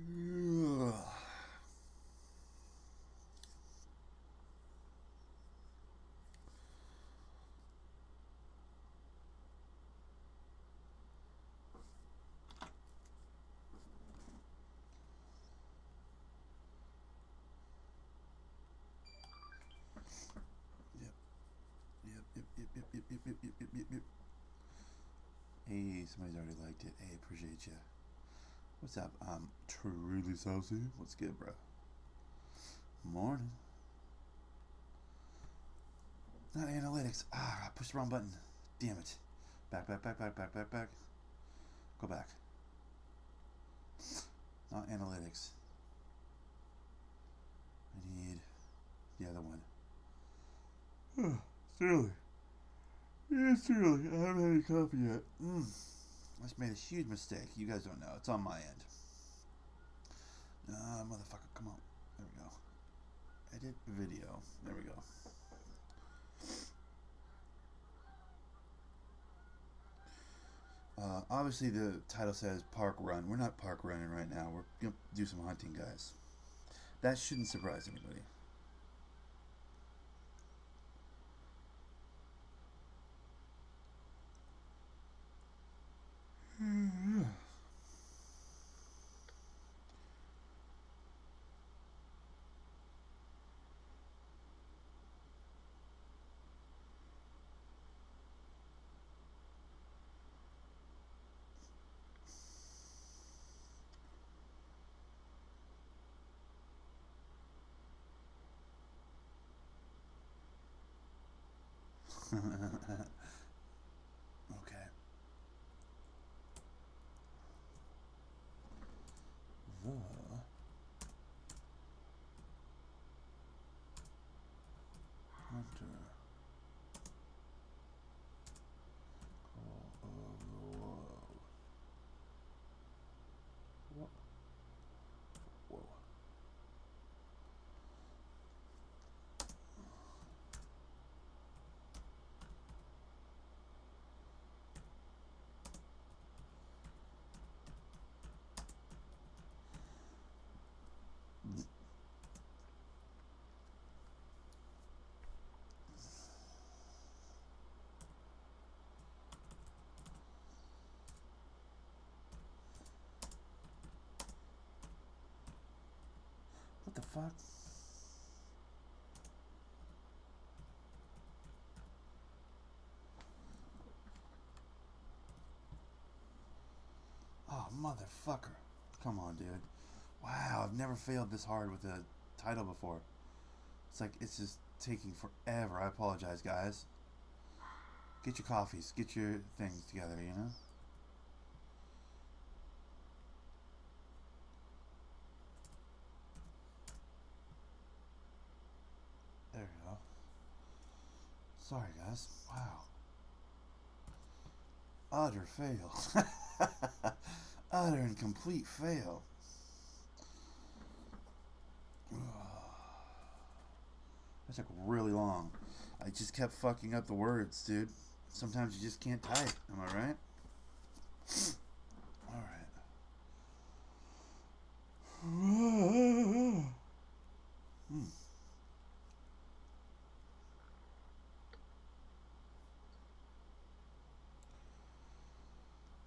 Ugh. Yep. Yep. Yep. Yep. Yep. Yep. Yep. Yep. Yep. Yep. Yep. Yep. Hey, somebody's already liked it. Hey, appreciate you. What's up? Truly saucy. What's good, bro? Morning. Not analytics. Ah, I pushed the wrong button. Damn it. Back, back, back, back, back, back, back. Go back. Not analytics. I need the other one. It's early. Yeah, it's early. I haven't had any coffee yet. I just made a huge mistake. You guys don't know. It's on my end. Motherfucker, come on. There we go. Edit video. There we go. Obviously, the title says park run. We're not park running right now. We're going to do some hunting, guys. That shouldn't surprise anybody. Okay. The Hunter Call of the World. What? Whoa. What the fuck? Oh, motherfucker. Come on, dude. Wow, I've never failed this hard with a title before. It's like, it's just taking forever. I apologize, guys. Get your coffees. Get your things together, you know? There we go. Sorry, guys. Wow. Utter fail. Utter and complete fail. That took really long. I just kept fucking up the words, dude. Sometimes you just can't type. Am I right? Alright.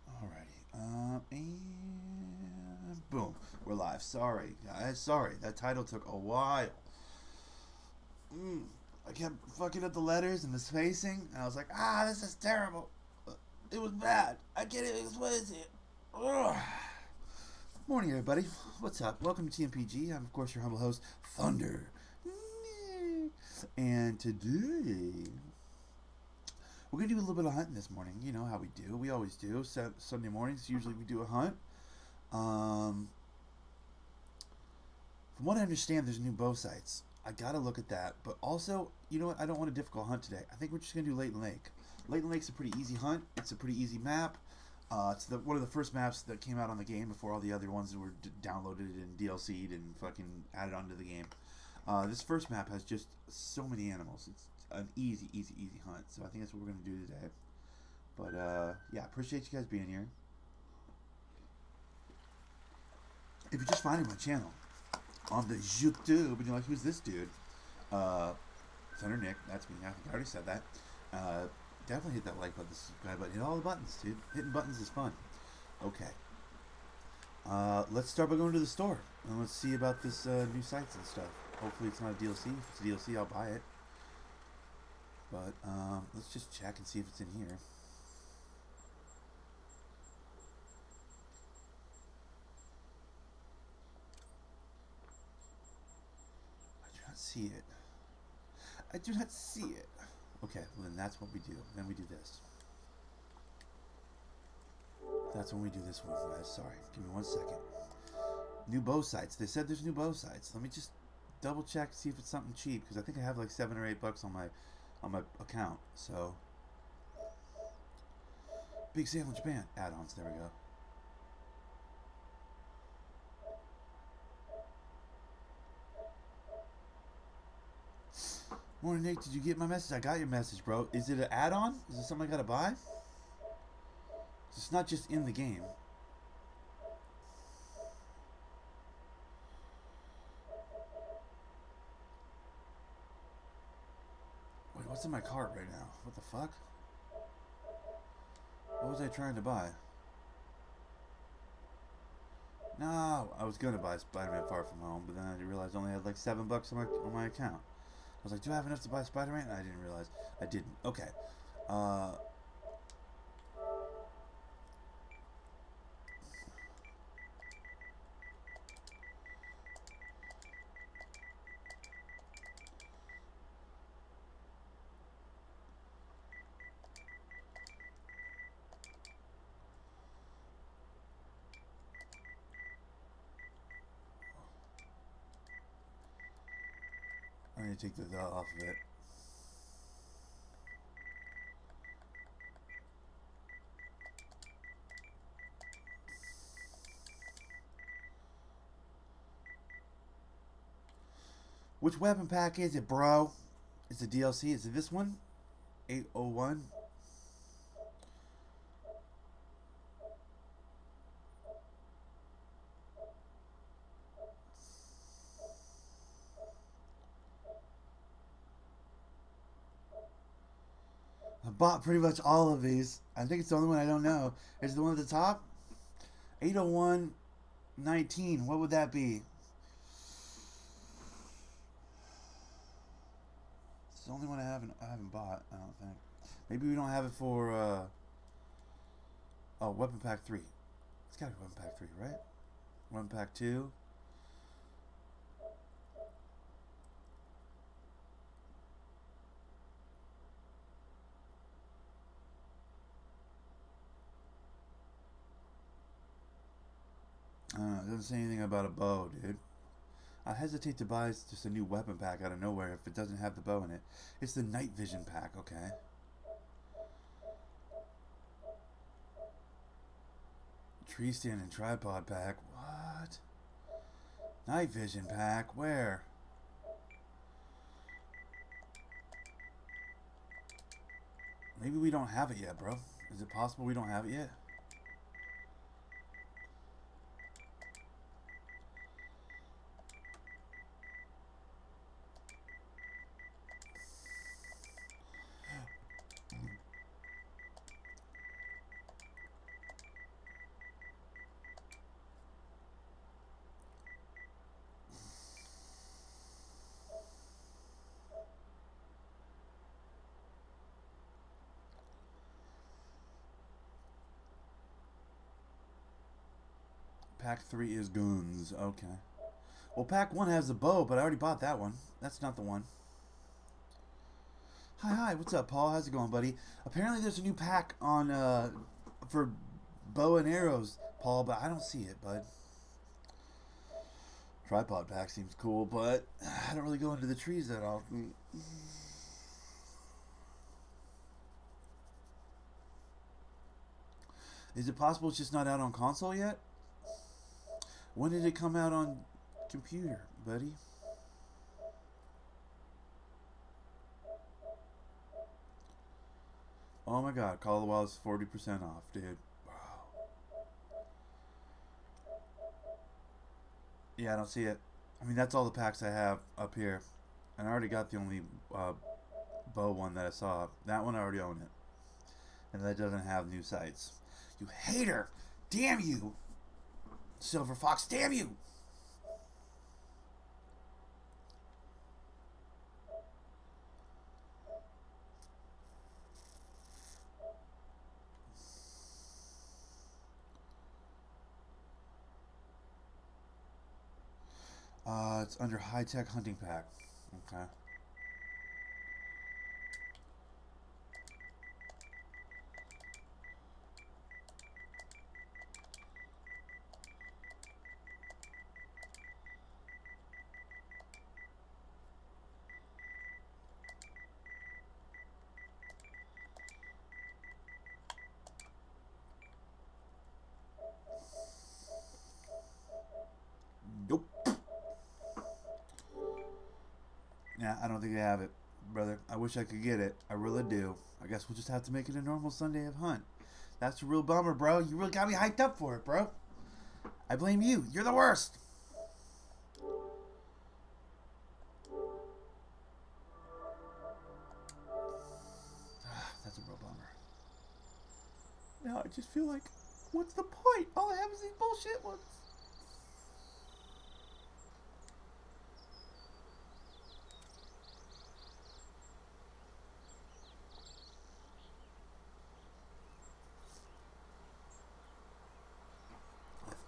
Alrighty. And boom. We're live. Sorry, guys. Sorry. That title took a while. I kept fucking up the letters and the spacing. And I was like, this is terrible. It was bad. I can't even explain it to you. Ugh. Morning, everybody. What's up? Welcome to TMPG. I'm, of course, your humble host, Thunder. And today, we're going to do a little bit of hunting this morning. You know how we do. We always do. Sunday mornings, usually we do a hunt. From what I understand, there's new bow sights. I got to look at that. But also, you know what? I don't want a difficult hunt today. I think we're just going to do Leighton Lake. Leighton Lake's a pretty easy hunt. It's a pretty easy map. It's one of the first maps that came out on the game before all the other ones were downloaded and DLC'd and fucking added onto the game. This first map has just so many animals. It's an easy hunt. So I think that's what we're going to do today. But yeah, appreciate you guys being here. If you're just finding my channel on the YouTube and you're like, who's this dude? Thundernick, that's me. I think I already said that. Definitely hit that like button, subscribe button, hit all the buttons, dude. Hitting buttons is fun. Okay. Let's start by going to the store and let's see about this new sites and stuff. Hopefully it's not a DLC. If it's a DLC, I'll buy it. But let's just check and see if it's in here. I do not see it. I do not see it. Okay, well then that's what we do. Then we do this. That's when we do this one, guys. Sorry. Give me 1 second. New bow sights. They said there's new bow sights. Let me just double check, see if it's something cheap, because I think I have like $7 or $8 on my account. So big sale in Japan. Add-ons. There we go. Morning, Nick. Did you get my message? I got your message, bro. Is it an add-on? Is it something I gotta buy? It's not just in the game. Wait, what's in my cart right now? What the fuck? What was I trying to buy? No, I was gonna buy Spider-Man Far From Home, but then I realized I only had like $7 on my account. I was like, do I have enough to buy Spider-Man? I didn't realize I didn't. Okay. I need to take the off of it. Which weapon pack is it, bro? Is it DLC? Is it this one? 801? I bought pretty much all of these. I think it's the only one I don't know. Is it the one at the top? 801.19. What would that be? It's the only one I haven't bought, I don't think. Maybe we don't have it for Weapon Pack 3. It's gotta be Weapon Pack 3, right? Weapon Pack 2. It doesn't say anything about a bow, dude. I hesitate to buy just a new weapon pack out of nowhere if it doesn't have the bow in it. It's the night vision pack, okay. Tree stand and tripod pack. What? Night vision pack? Where? Maybe we don't have it yet, bro. Is it possible we don't have it yet? Pack 3 is guns. Okay. Well, Pack 1 has the bow, but I already bought that one. That's not the one. Hi. What's up, Paul? How's it going, buddy? Apparently there's a new pack on, for bow and arrows, Paul, but I don't see it, bud. Tripod pack seems cool, but I don't really go into the trees that often. Is it possible it's just not out on console yet? When did it come out on computer, buddy? Oh my god, Call of the Wild is 40% off, dude. Wow. Yeah, I don't see it. I mean, that's all the packs I have up here. And I already got the only bow one that I saw. That one I already own it. And that doesn't have new sights. You hater! Damn you! Silver Fox, damn you! It's under high-tech hunting pack. Okay. Nope. Yeah, I don't think they have it, brother. I wish I could get it. I really do. I guess we'll just have to make it a normal Sunday of hunt. That's a real bummer, bro. You really got me hyped up for it, bro. I blame you. You're the worst. That's a real bummer. Now I just feel like, what's the point? All I have is these bullshit ones.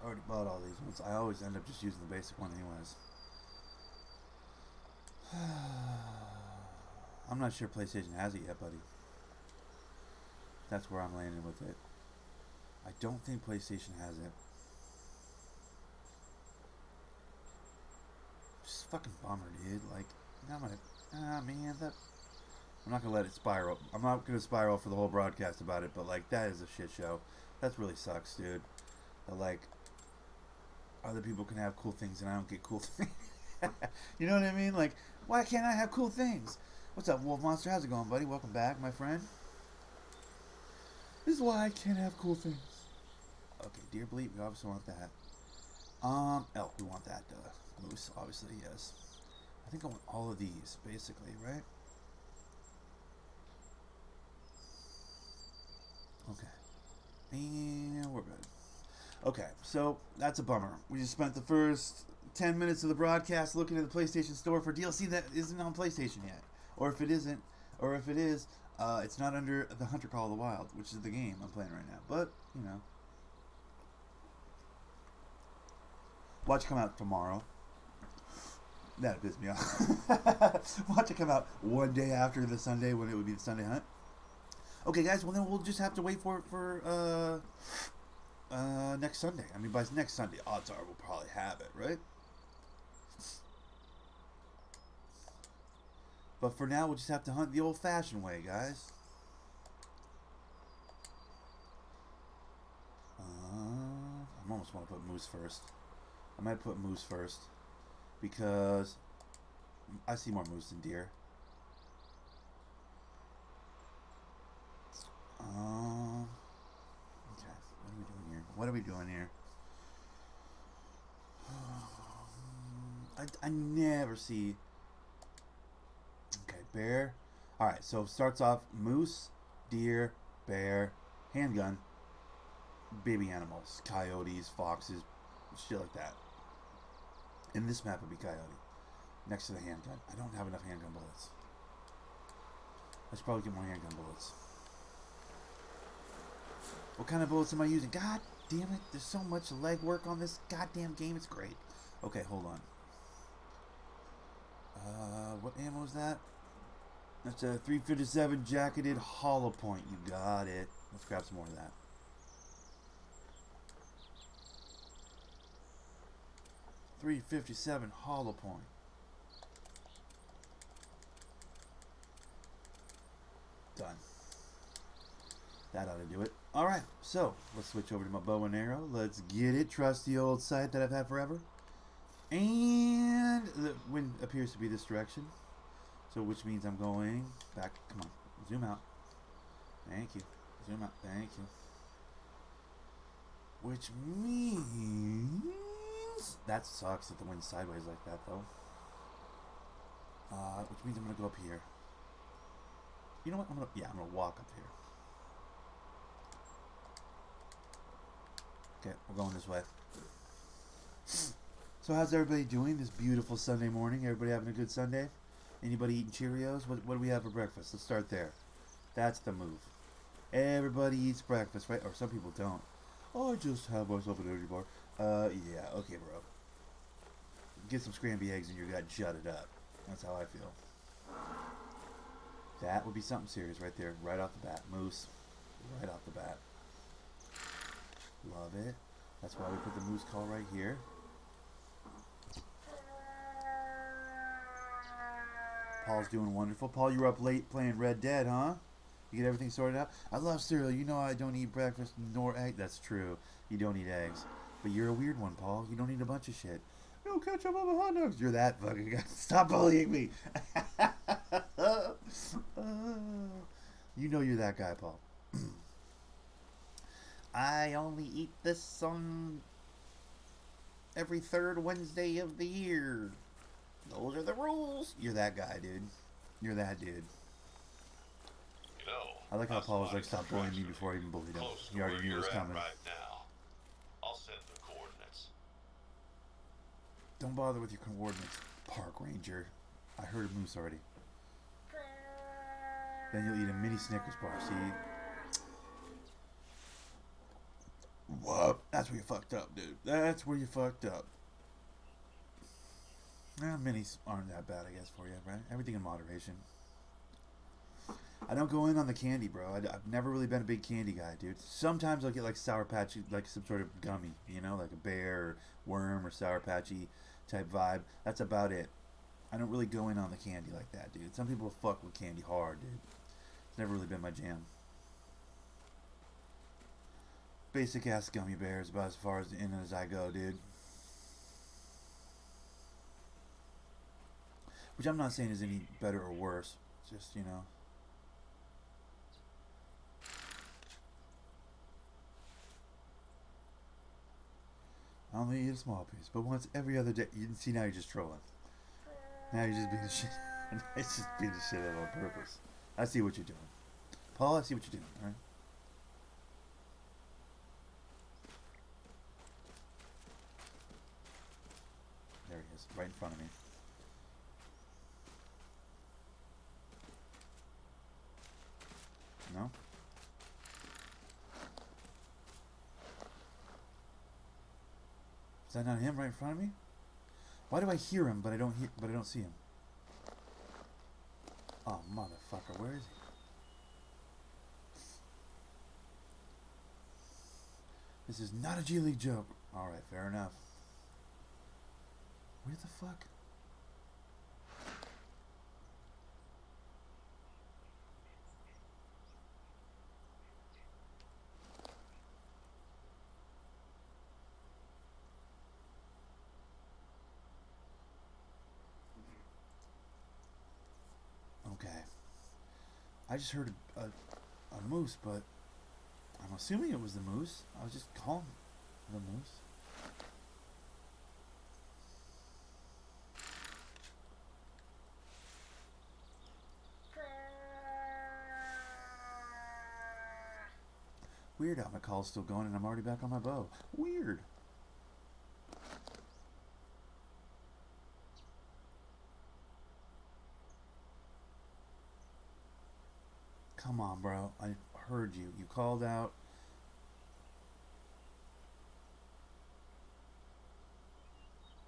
I've already bought all these ones. I always end up just using the basic one anyways. I'm not sure PlayStation has it yet, buddy. That's where I'm landing with it. I don't think PlayStation has it. Just fucking bummer, dude. Like, I'm gonna, man, that. I'm not gonna let it spiral. I'm not gonna spiral for the whole broadcast about it, but like, that is a shit show. That really sucks, dude. That, like, other people can have cool things and I don't get cool things. You know what I mean? Like, why can't I have cool things? What's up, Wolf Monster? How's it going, buddy? Welcome back, my friend. This is why I can't have cool things. Okay, deer bleat, we obviously want that. Elk, we want that. Moose, obviously, yes. I think I want all of these, basically, right? Okay. And we're good. Okay, so that's a bummer. We just spent the first 10 minutes of the broadcast looking at the PlayStation Store for DLC that isn't on PlayStation yet. Or if it isn't, or if it is, it's not under the Hunter Call of the Wild, which is the game I'm playing right now. But, you know. Watch it come out tomorrow. That pissed me off. Watch it come out one day after the Sunday when it would be the Sunday hunt. Okay, guys, well then we'll just have to wait for it for next Sunday. I mean, by next Sunday, odds are we'll probably have it, right? But for now, we'll just have to hunt the old-fashioned way, guys. I almost want to put moose first. I might put moose first because I see more moose than deer. Okay, what are we doing here? I never see. Okay, bear. Alright, so it starts off moose, deer, bear, handgun, baby animals, coyotes, foxes, shit like that. And this map would be coyote. Next to the handgun. I don't have enough handgun bullets. I should probably get more handgun bullets. What kind of bullets am I using? God damn it. There's so much legwork on this goddamn game. It's great. Okay, hold on. What ammo is that? That's a 357 jacketed hollow point. You got it. Let's grab some more of that. .357 hollow point. Done. That ought to do it. Alright, so let's switch over to my bow and arrow. Let's get it. Trusty old sight that I've had forever. And the wind appears to be this direction. So which means I'm going back. Come on. Zoom out. Thank you. Zoom out. Thank you. Which means That sucks that the wind's sideways like that, though. Which means I'm gonna go up here. You know what? I'm gonna walk up here. Okay, we're going this way. So how's everybody doing this beautiful Sunday morning? Everybody having a good Sunday? Anybody eating Cheerios? What do we have for breakfast? Let's start there. That's the move. Everybody eats breakfast, right? Or some people don't. Oh, I just have myself an energy bar. Yeah, okay, bro. Get some scrambled eggs and your gut jutted up. That's how I feel. That would be something serious right there, right off the bat. Moose, right off the bat. Love it. That's why we put the moose call right here. Paul's doing wonderful. Paul, you were up late playing Red Dead, huh? You get everything sorted out? I love cereal. You know I don't eat breakfast nor egg. That's true. You don't eat eggs. But you're a weird one, Paul. You don't eat a bunch of shit. No ketchup on the hot dogs. You're that fucking guy. Stop bullying me. You know you're that guy, Paul. I only eat this on every third Wednesday of the year. Those are the rules. You're that guy, dude. You're that dude. You know, I like how Paul was like, stop bullying me before I even bullied him. He already knew it was coming. Right now. I'll send the coordinates. Don't bother with your coordinates, Park Ranger. I heard a moose already. Then you'll eat a mini Snickers bar, see? What? That's where you fucked up, dude. That's where you fucked up. Minis aren't that bad, I guess, for you, right? Everything in moderation. I don't go in on the candy, bro. I've never really been a big candy guy, dude. Sometimes I'll get like Sour Patchy, like some sort of gummy, you know, like a bear or worm or Sour Patchy type vibe. That's about it. I don't really go in on the candy like that, dude. Some people fuck with candy hard, dude. It's never really been my jam. Basic ass gummy bears, about as far in as I go, dude. Which I'm not saying is any better or worse. Just, you know. I only eat a small piece, but once every other day. You can see now you're just trolling. Now you're just being shit. It's just being shit out on purpose. I see what you're doing, Paul. I see what you're doing. All right. There he is, right in front of me. No. Is that not him right in front of me? Why do I hear him but I don't see him? Oh motherfucker, where is he? This is not a G League joke. Alright, fair enough. Where the fuck? Okay. I just heard a moose, but I'm assuming it was the moose. I was just calling the moose. Weird how my call's still going and I'm already back on my bow. Weird. Come on, bro. I heard you. You called out.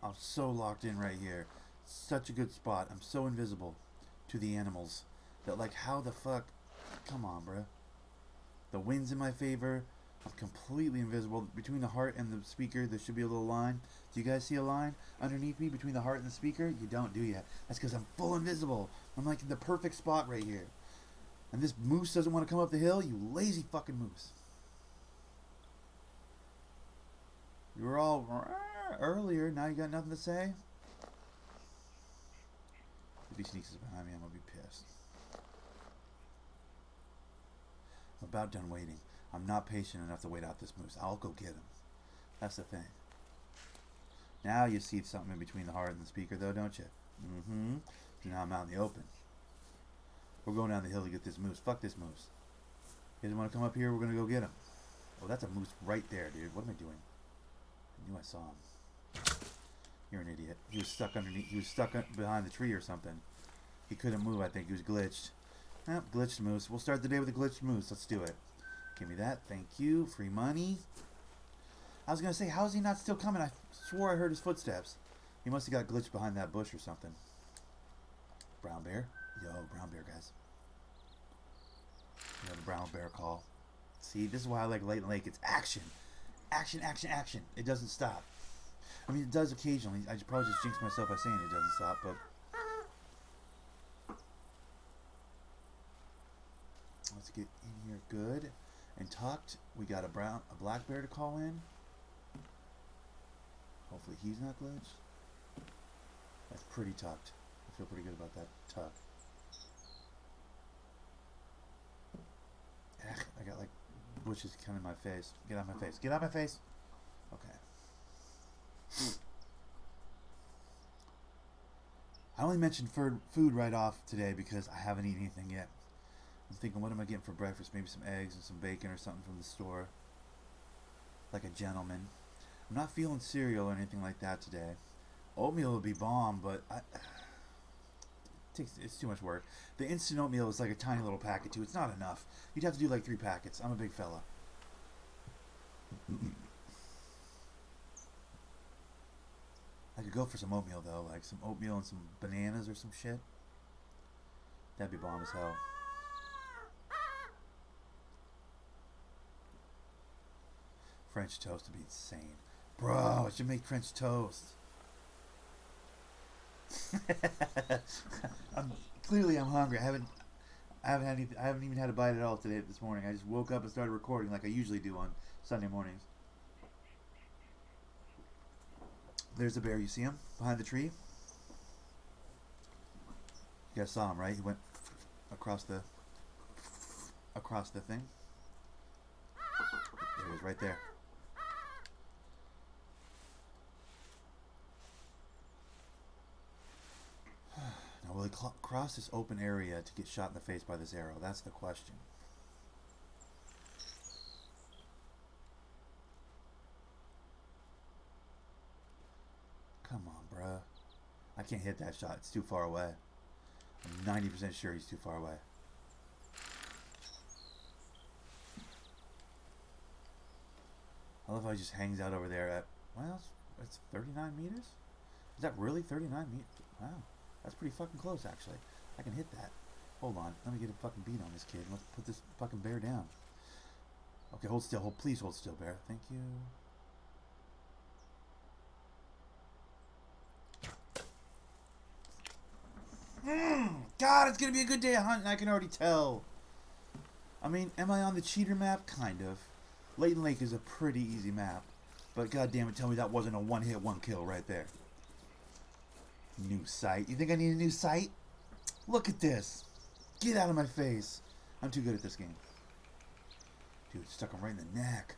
I'm so locked in right here. Such a good spot. I'm so invisible to the animals that, like, how the fuck? Come on, bro. The wind's in my favor. I'm completely invisible. Between the heart and the speaker, there should be a little line. Do you guys see a line underneath me between the heart and the speaker? You don't, do you? That's because I'm full invisible. I'm like in the perfect spot right here. And this moose doesn't want to come up the hill? You lazy fucking moose. You were all earlier. Now you got nothing to say? If he sneaks us behind me, I'm going to be pissed. I'm about done waiting. I'm not patient enough to wait out this moose. I'll go get him. That's the thing. Now you see something in between the heart and the speaker, though, don't you? Mm-hmm. So now I'm out in the open. We're going down the hill to get this moose. Fuck this moose. You guys want to come up here? We're going to go get him. Oh, that's a moose right there, dude. What am I doing? I knew I saw him. You're an idiot. He was stuck underneath. He was stuck behind the tree or something. He couldn't move, I think. He was glitched. Oh, glitched moose. We'll start the day with a glitched moose. Let's do it. Give me that. Thank you. Free money. I was going to say, how is he not still coming? I swore I heard his footsteps. He must have got glitched behind that bush or something. Brown bear. Yo, brown bear, guys. You know, the brown bear call. See, this is why I like Leighton Lake. It's action. Action, action, action. It doesn't stop. I mean, it does occasionally. I probably just jinxed myself by saying it doesn't stop, but... Let's get in here good and tucked. We got a black bear to call in. Hopefully he's not glitched. That's pretty tucked. I feel pretty good about that tuck. Ugh, I got like bushes coming in my face. Get out of my face. Get out of my face. Okay. I only mentioned food right off today because I haven't eaten anything yet. I'm thinking, what am I getting for breakfast? Maybe some eggs and some bacon or something from the store. Like a gentleman. I'm not feeling cereal or anything like that today. Oatmeal would be bomb, but it's too much work. The instant oatmeal is like a tiny little packet too. It's not enough. You'd have to do like 3 packets. I'm a big fella. I could go for some oatmeal though, like some oatmeal and some bananas or some shit. That'd be bomb as hell. French toast would be insane. Bro, I should make French toast. Clearly I'm hungry. I haven't even had a bite at all today this morning. I just woke up and started recording like I usually do on Sunday mornings. There's the bear. You see him behind the tree? You guys saw him, right? He went across the thing. There he is, right there. Now, will he cross this open area to get shot in the face by this arrow? That's the question. Come on, bruh. I can't hit that shot. It's too far away. I'm 90% sure he's too far away. I love how he just hangs out over there at, well, it's 39 meters? Is that really 39 meters? Wow. That's pretty fucking close, actually. I can hit that. Hold on. Let me get a fucking beat on this kid. Let's put this fucking bear down. Okay, hold still. Please hold still, bear. Thank you. God, it's going to be a good day of hunting. I can already tell. I mean, am I on the cheater map? Kind of. Leighton Lake is a pretty easy map. But god damn it, tell me that wasn't a one-hit, one-kill right there. New sight. You think I need a new sight? Look at this. Get out of my face. I'm too good at this game. Dude, stuck him right in the neck.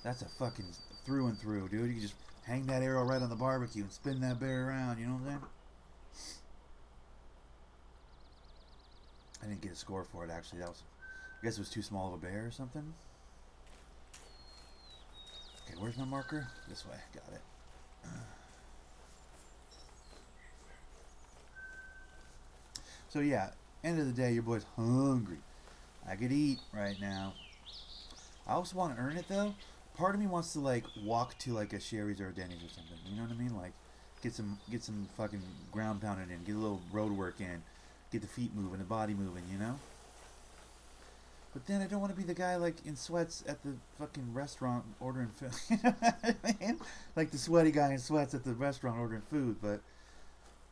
That's a fucking through and through, dude. You can just hang that arrow right on the barbecue and spin that bear around, you know what I'm saying? I didn't get a score for it, actually. That was, I guess it was too small of a bear or something. Okay, where's my marker? This way. Got it. So yeah, end of the day, your boy's hungry. I could eat right now. I also want to earn it though. Part of me wants to like walk to like a Sherry's or a Denny's or something. You know what I mean? Like get some fucking ground pounded in, get a little road work in, get the feet moving, the body moving. You know. But then I don't want to be the guy like in sweats at the fucking restaurant ordering food. You know what I mean? Like the sweaty guy in sweats at the restaurant ordering food. But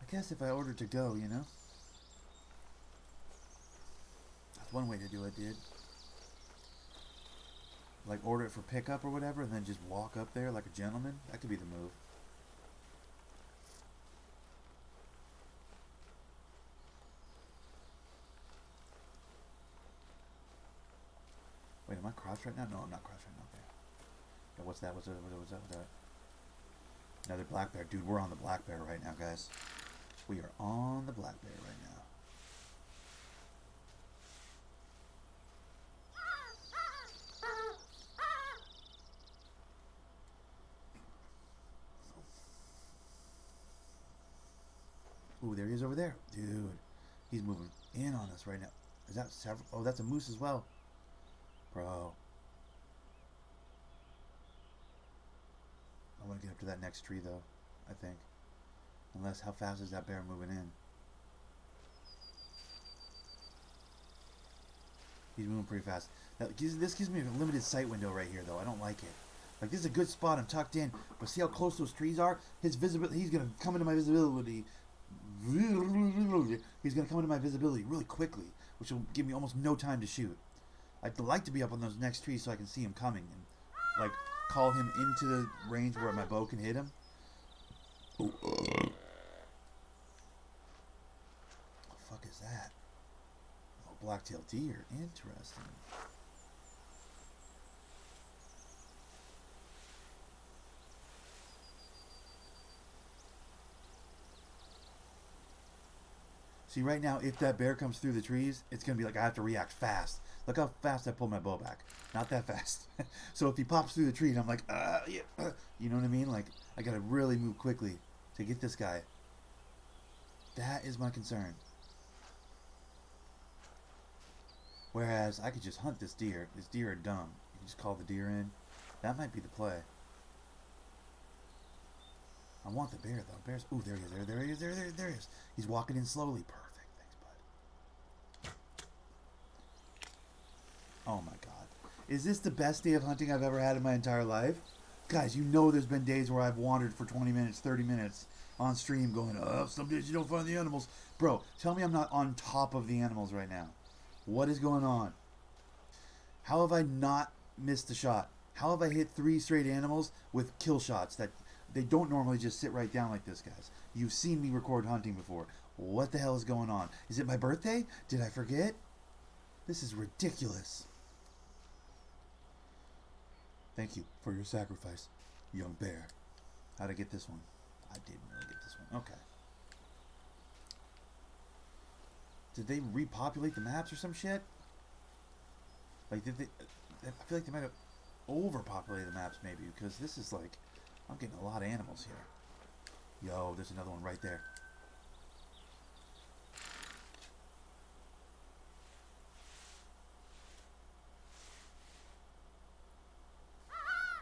I guess if I order to go, you know. One way to do it, dude. Like order it for pickup or whatever, and then just walk up there like a gentleman. That could be the move. Wait, am I crossed right now? No, I'm not crossed right now. Okay. Yeah, what's that? What's that? What's that? Another black bear. Dude, we're on the black bear right now, guys. We are on the black bear right now. Ooh, there he is over there. Dude, he's moving in on us right now. Is that several? Oh, that's a moose as well. Bro. I want to get up to that next tree, though, I think. Unless, how fast is that bear moving in? He's moving pretty fast. Now, this gives me a limited sight window right here, though. I don't like it. Like, this is a good spot. I'm tucked in. But see how close those trees are? His visibility, he's going to come into my visibility. He's going to come into my visibility really quickly, which will give me almost no time to shoot. I'd like to be up on those next trees so I can see him coming and, like, call him into the range where my bow can hit him. What the fuck is that? Oh, black-tailed deer. Interesting. See, right now, if that bear comes through the trees, it's going to be like I have to react fast. Look how fast I pulled my bow back. Not that fast. So if he pops through the tree, and I'm like, yeah, you know what I mean? Like, I got to really move quickly to get this guy. That is my concern. Whereas I could just hunt this deer. This deer are dumb. You can just call the deer in. That might be the play. I want the bear, though. Bear's... Ooh, there he is. There he is. There he is. He's walking in slowly. Perfect. Thanks, bud. Oh, my God. Is this the best day of hunting I've ever had in my entire life? Guys, you know there's been days where I've wandered for 20 minutes, 30 minutes on stream going, oh, some days you don't find the animals. Bro, tell me I'm not on top of the animals right now. What is going on? How have I not missed a shot? How have I hit 3 straight animals with kill shots that... They don't normally just sit right down like this, guys. You've seen me record hunting before. What the hell is going on? Is it my birthday? Did I forget? This is ridiculous. Thank you for your sacrifice, young bear. How'd I get this one? I didn't really get this one. Okay. Did they repopulate the maps or some shit? Like, did they... I feel like they might have overpopulated the maps, maybe, because this is like... I'm getting a lot of animals here. Yo, there's another one right there.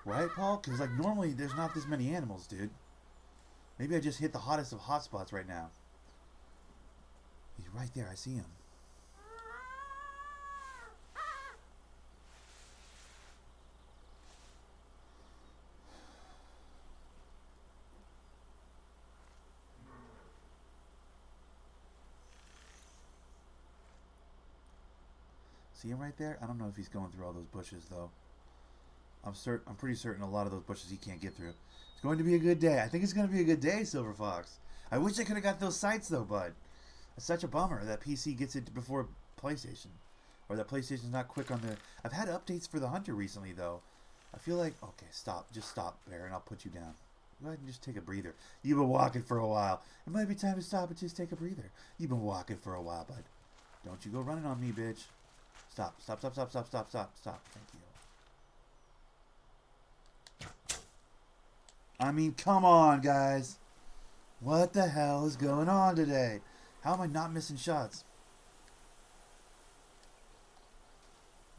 Right, Paul? Because, like, normally there's not this many animals, dude. Maybe I just hit the hottest of hotspots right now. He's right there. I see him. See him right there? I don't know if he's going through all those bushes, though. I'm pretty certain a lot of those bushes he can't get through. It's going to be a good day. I think it's going to be a good day, Silver Fox. I wish I could have got those sights, though, bud. It's such a bummer that PC gets it before PlayStation. Or that PlayStation's not quick on the... I've had updates for the Hunter recently, though. I feel like... Okay, stop. Just stop, Bear, and I'll put you down. Go ahead and just take a breather. You've been walking for a while. It might be time to stop and just take a breather. You've been walking for a while, bud. Don't you go running on me, bitch. Stop. Stop, stop, stop, stop, stop, stop, stop. Thank you. I mean, come on, guys. What the hell is going on today? How am I not missing shots?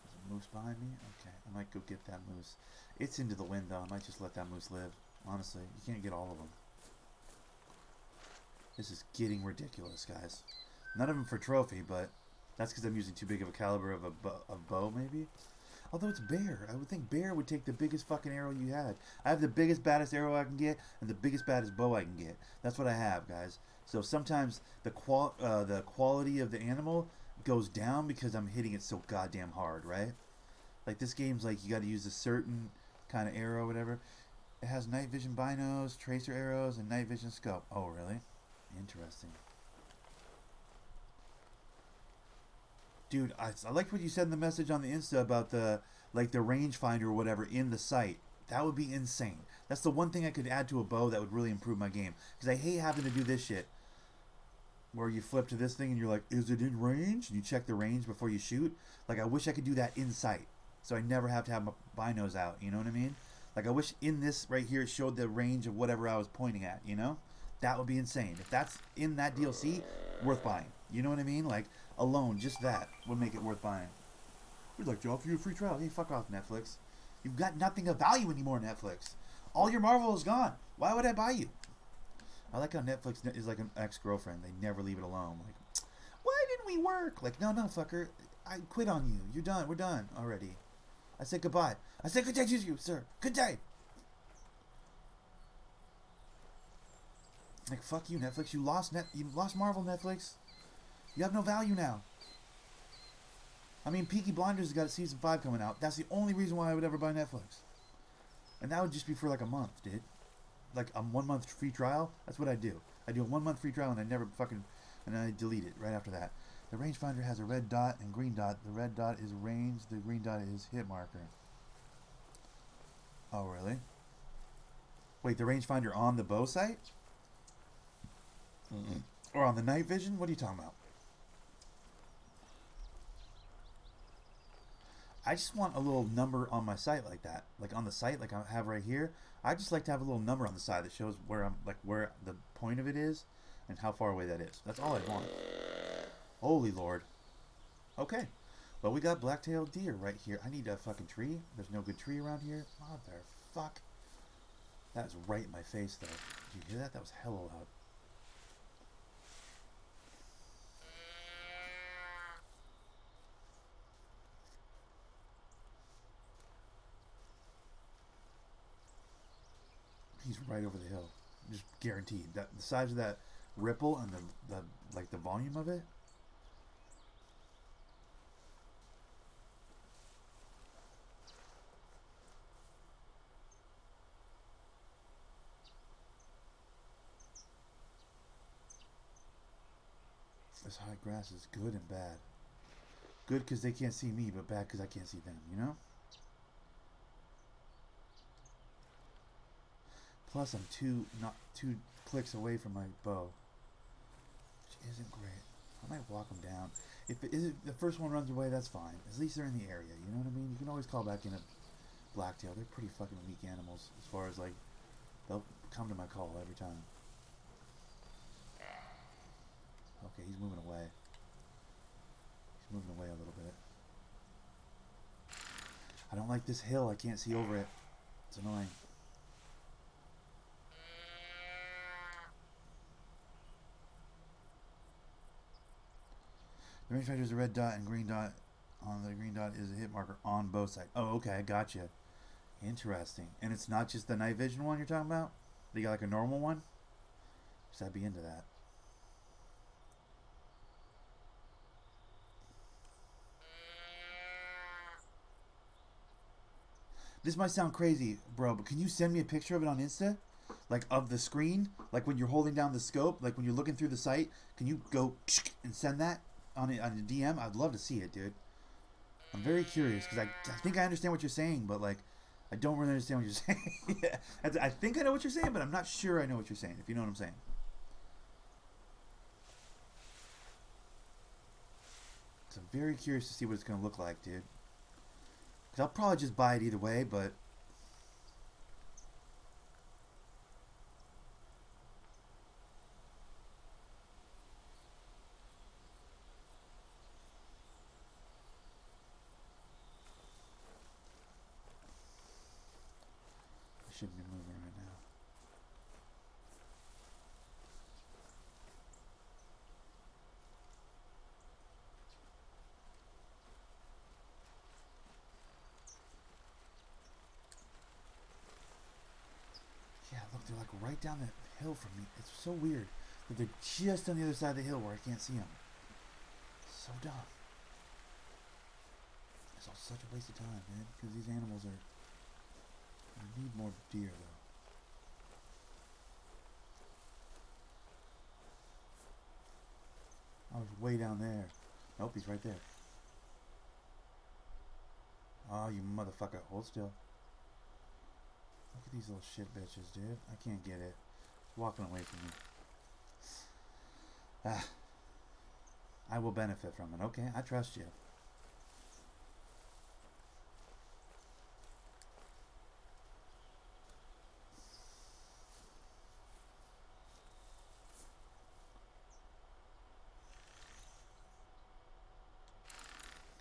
There's a moose behind me? Okay, I might go get that moose. It's into the wind, though. I might just let that moose live. Honestly, you can't get all of them. This is getting ridiculous, guys. None of them for trophy, but that's because I'm using too big of a caliber of a bow, maybe? Although it's Bear. I would think Bear would take the biggest fucking arrow you had. I have the biggest, baddest arrow I can get and the biggest, baddest bow I can get. That's what I have, guys. So sometimes the quality of the animal goes down because I'm hitting it so goddamn hard, right? Like this game's like you got to use a certain kind of arrow, whatever. It has night vision binos, tracer arrows, and night vision scope. Oh, really? Interesting. Dude, I liked what you said in the message on the Insta about the rangefinder or whatever in the sight That would be insane. That's the one thing I could add to a bow that would really improve my game. Because I hate having to do this shit. Where you flip to this thing and you're like, is it in range? And you check the range before you shoot. Like, I wish I could do that in sight. So I never have to have my binos out. You know what I mean? Like, I wish in this right here it showed the range of whatever I was pointing at, you know? That would be insane. If that's in that DLC, worth buying. You know what I mean? Like, alone, just that would make it worth buying. We'd like to offer you a free trial. Hey, fuck off, Netflix. You've got nothing of value anymore, Netflix. All your Marvel is gone. Why would I buy you? I like how Netflix is like an ex-girlfriend. They never leave it alone. Like, why didn't we work? Like, no, fucker. I quit on you. You're done. We're done already. I said goodbye. I said good day to you, sir. Good day. Like, fuck you, Netflix. You lost Marvel, Netflix. You have no value now. I mean, Peaky Blinders has got a season 5 coming out. That's the only reason why I would ever buy Netflix. And that would just be for like a month, dude. Like a 1 month free trial. That's what I do. I do a 1 month free trial and I never fucking, and then I delete it right after that. The rangefinder has a red dot and green dot. The red dot is range. The green dot is hit marker. Oh, really? Wait, the rangefinder on the bow sight? Or on the night vision? What are you talking about? I just want a little number on my sight like that. Like on the sight, like I have right here. I just like to have a little number on the side that shows where I'm, like where the point of it is and how far away that is. That's all I want. Holy Lord. Okay. Well, we got black-tailed deer right here. I need a fucking tree. There's no good tree around here. Motherfuck. That is right in my face, though. Did you hear that? That was hella loud. He's right over the hill. Just guaranteed. That the size of that ripple and the like the volume of it. This high grass is good and bad. Good because they can't see me, but bad because I can't see them, you know? Plus, I'm not two clicks away from my bow, which isn't great. I might walk them down. If the first one runs away, that's fine. At least they're in the area. You know what I mean? You can always call back in a blacktail. They're pretty fucking weak animals as far as like they'll come to my call every time. Okay, he's moving away. He's moving away a little bit. I don't like this hill. I can't see over it. It's annoying. The rangefinder is a red dot and green dot. On the green dot is a hit marker on both sides. Oh, okay, I gotcha. Interesting. And it's not just the night vision one you're talking about? They got like a normal one? Because I'd be into that. This might sound crazy, bro, but can you send me a picture of it on Insta? Like, of the screen? Like, when you're holding down the scope? Like, when you're looking through the sight? Can you go and send that on a DM? I'd love to see it, dude. I'm very curious, because I think I understand what you're saying, but, like, I don't really understand what you're saying. Yeah, I think I know what you're saying, but I'm not sure I know what you're saying, if you know what I'm saying. So I'm very curious to see what it's going to look like, dude. Because I'll probably just buy it either way, but I shouldn't be moving right now. Yeah, look, they're like right down the hill from me. It's so weird that they're just on the other side of the hill where I can't see them. So dumb. It's all such a waste of time, man. Because these animals are. I need more deer, though. I was way down there. Nope, he's right there. Oh, you motherfucker. Hold still. Look at these little shit bitches, dude. I can't get it. It's walking away from me. Ah. I will benefit from it. Okay, I trust you.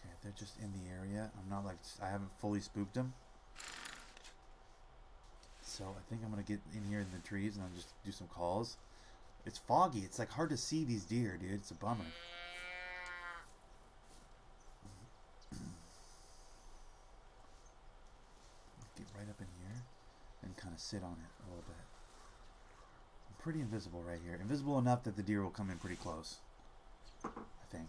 Okay, they're just in the area. I'm not like, I haven't fully spooked them. So I think I'm going to get in here in the trees and I'll just do some calls. It's foggy. It's like hard to see these deer, dude. It's a bummer. Get right up in here and kind of sit on it a little bit. I'm pretty invisible right here. Invisible enough that the deer will come in pretty close, I think.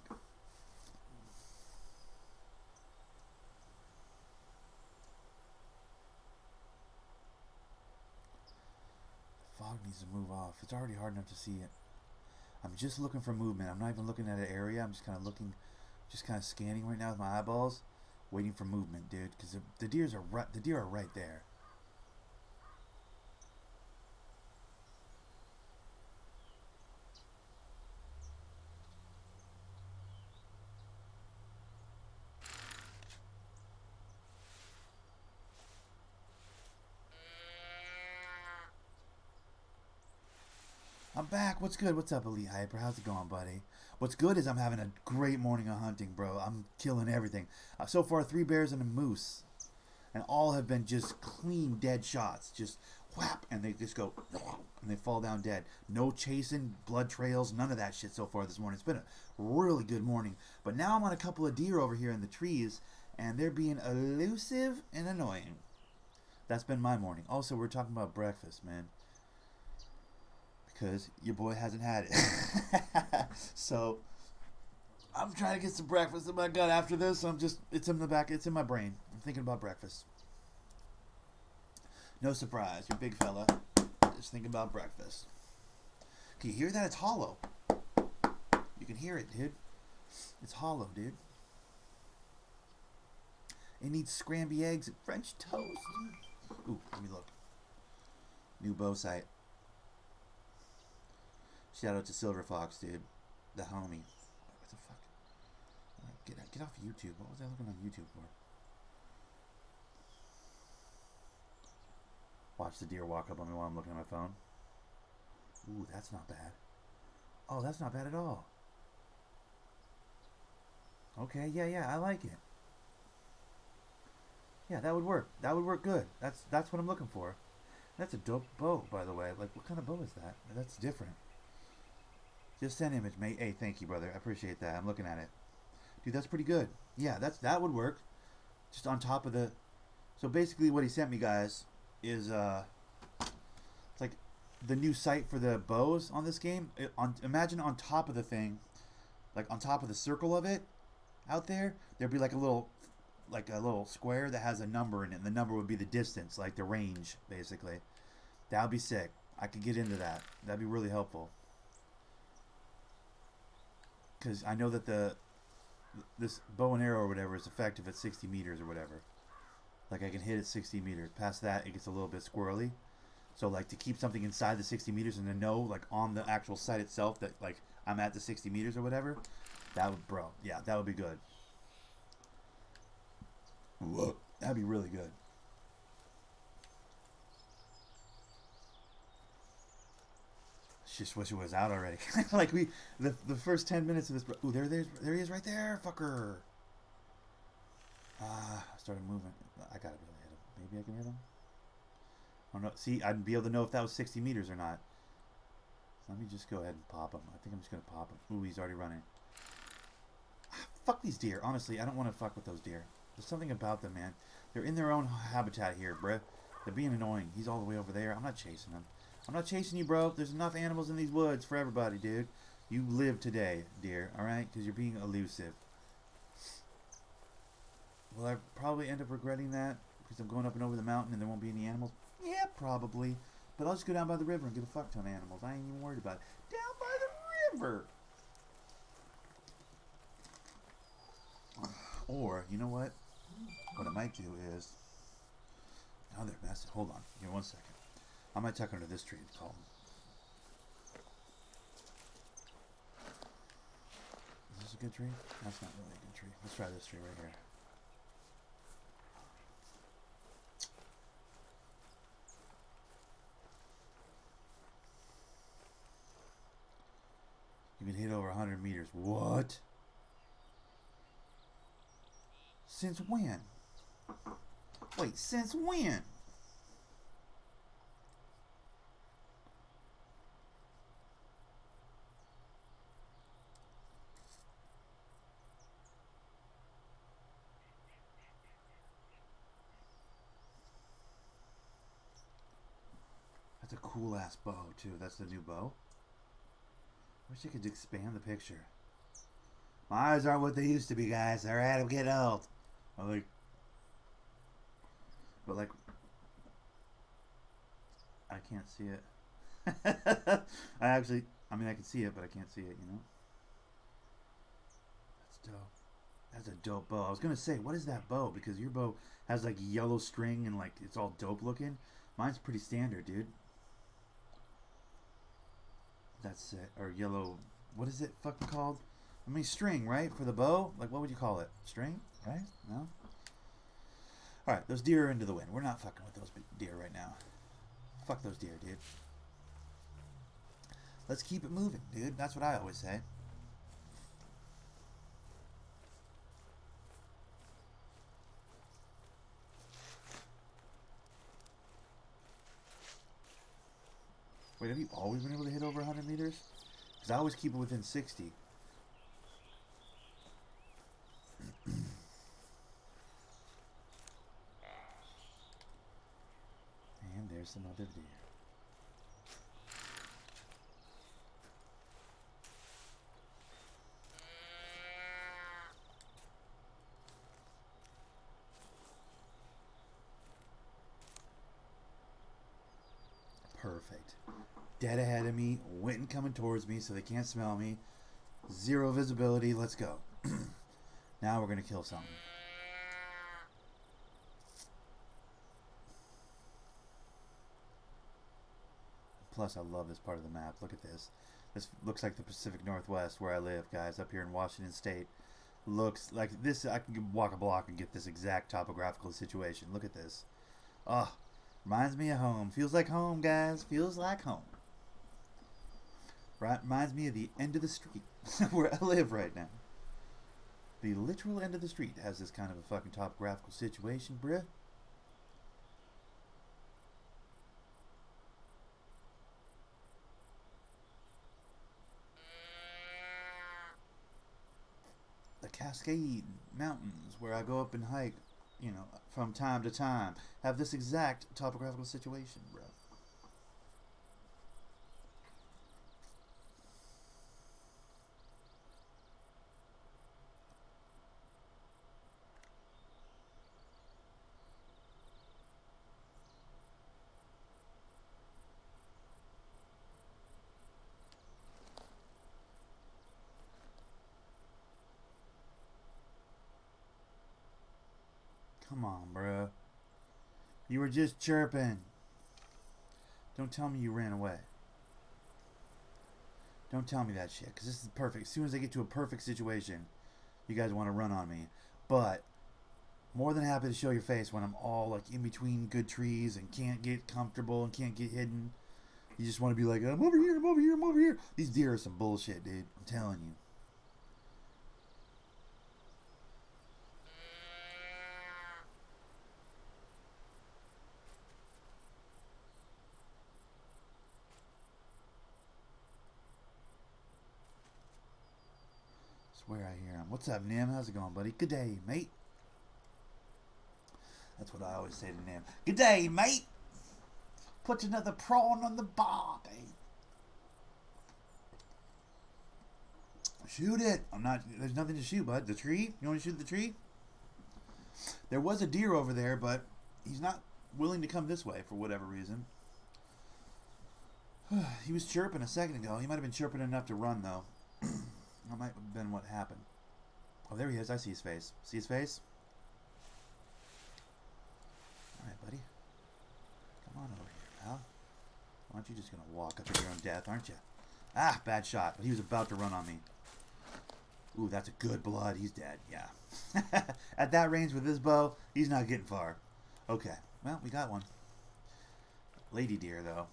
Fog needs to move off. It's already hard enough to see it. I'm just looking for movement. I'm not even looking at an area. I'm just kind of looking, just kind of scanning right now with my eyeballs, waiting for movement, dude. Because the deer are right there. I'm back. What's good? What's up, Elite Hyper? How's it going, buddy? What's good is I'm having a great morning of hunting, bro. I'm killing everything. So far, 3 bears and a moose. And all have been just clean, dead shots. Just whap, and they just go, and they fall down dead. No chasing, blood trails, none of that shit so far this morning. It's been a really good morning. But now I'm on a couple of deer over here in the trees, and they're being elusive and annoying. That's been my morning. Also, we're talking about breakfast, man. Because your boy hasn't had it. So I'm trying to get some breakfast in my gut after this. It's in the back, it's in my brain. I'm thinking about breakfast. No surprise, you're a big fella. Just thinking about breakfast. Can you hear that? It's hollow. You can hear it, dude. It's hollow, dude. It needs scrambled eggs and French toast. Ooh, let me look. New bow sight. Shout out to Silver Fox, dude. The homie. What the fuck? Get off YouTube. What was I looking on YouTube for? Watch the deer walk up on me while I'm looking at my phone. Ooh, that's not bad. Oh, that's not bad at all. Okay, yeah, I like it. Yeah, that would work. That would work good. That's what I'm looking for. That's a dope bow, by the way. Like, what kind of bow is that? That's different. Just send image, mate. Hey, thank you, brother. I appreciate that. I'm looking at it. Dude, that's pretty good. Yeah, that would work. Just on top of the... So basically what he sent me, guys, is it's like the new sight for the bows on this game. Imagine on top of the thing, like on top of the circle of it out there, there'd be like a little square that has a number in it. And the number would be the distance, like the range, basically. That would be sick. I could get into that. That'd be really helpful. Because I know that this bow and arrow or whatever is effective at 60 meters or whatever. Like I can hit at 60 meters. Past that, it gets a little bit squirrely. So like to keep something inside the 60 meters and to know like on the actual site itself that like I'm at the 60 meters or whatever, that would, bro, yeah, that would be good. Whoa, that'd be really good. Just wish it was out already. Like the first 10 minutes of this. Ooh, there he is right there, fucker. I started moving. I gotta be able to hit him. Maybe I can hit him. I don't know. See, I'd be able to know if that was 60 meters or not. So let me just go ahead and pop him. I think I'm just gonna pop him. Ooh, he's already running. Fuck these deer. Honestly, I don't want to fuck with those deer. There's something about them, man. They're in their own habitat here, bruh. They're being annoying. He's all the way over there. I'm not chasing them. I'm not chasing you, bro. There's enough animals in these woods for everybody, dude. You live today, dear, alright? Because you're being elusive. Will I probably end up regretting that? Because I'm going up and over the mountain and there won't be any animals? Yeah, probably. But I'll just go down by the river and get a fuck ton of animals. I ain't even worried about it. Down by the river! Or, you know what? What I might do is Now they're messing. Hold on. Give me 1 second. I might tuck under this tree and call them. Is this a good tree? That's not really a good tree. Let's try this tree right here. You can hit over 100 meters. What? Since when? Wait, since when? That's a cool ass bow too. That's the new bow. Wish I could expand the picture. My eyes aren't what they used to be, guys. Alright, I'm getting old. But I can't see it. I can see it, but I can't see it, you know? That's dope. That's a dope bow. I was gonna say, what is that bow? Because your bow has like yellow string and like it's all dope looking. Mine's pretty standard, dude. That's it. Or yellow. What is it fucking called? I mean, string, right? For the bow? Like, what would you call it? String? Right? No? Alright, those deer are into the wind. We're not fucking with those deer right now. Fuck those deer, dude. Let's keep it moving, dude. That's what I always say. Wait, have you always been able to hit over 100 meters? Because I always keep it within 60. And there's some other deer. Perfect. Dead ahead of me, wind coming towards me so they can't smell me. Zero visibility, let's go. Now we're going to kill something. Plus, I love this part of the map. Look at this. This looks like the Pacific Northwest where I live, guys, up here in Washington State. Looks like this. I can walk a block and get this exact topographical situation. Look at this. Oh, reminds me of home. Feels like home, guys. Feels like home. Right? Reminds me of the end of the street where I live right now. The literal end of the street has this kind of a fucking topographical situation, bruh. The Cascade Mountains, where I go up and hike, you know, from time to time, have this exact topographical situation, bruh. Come on, bruh. You were just chirping. Don't tell me you ran away. Don't tell me that shit, because this is perfect. As soon as I get to a perfect situation, you guys want to run on me. But more than happy to show your face when I'm all like in between good trees and can't get comfortable and can't get hidden. You just want to be like, I'm over here, I'm over here, I'm over here. These deer are some bullshit, dude. I'm telling you. Swear I hear him. What's up, Nim? How's it going, buddy? Good day, mate. That's what I always say to Nim. Good day, mate. Put another prawn on the bar, babe. Shoot it. I'm not. There's nothing to shoot, bud. The tree? You want to shoot the tree? There was a deer over there, but he's not willing to come this way for whatever reason. He was chirping a second ago. He might have been chirping enough to run, though. That might have been what happened. Oh, there he is. I see his face. See his face? Alright, buddy. Aren't you just going to walk up to your own death, aren't you? Ah, bad shot. But he was about to run on me. Ooh, that's a good blood. He's dead. Yeah. At that range with this bow, he's not getting far. Okay. Well, we got one. Lady deer, though.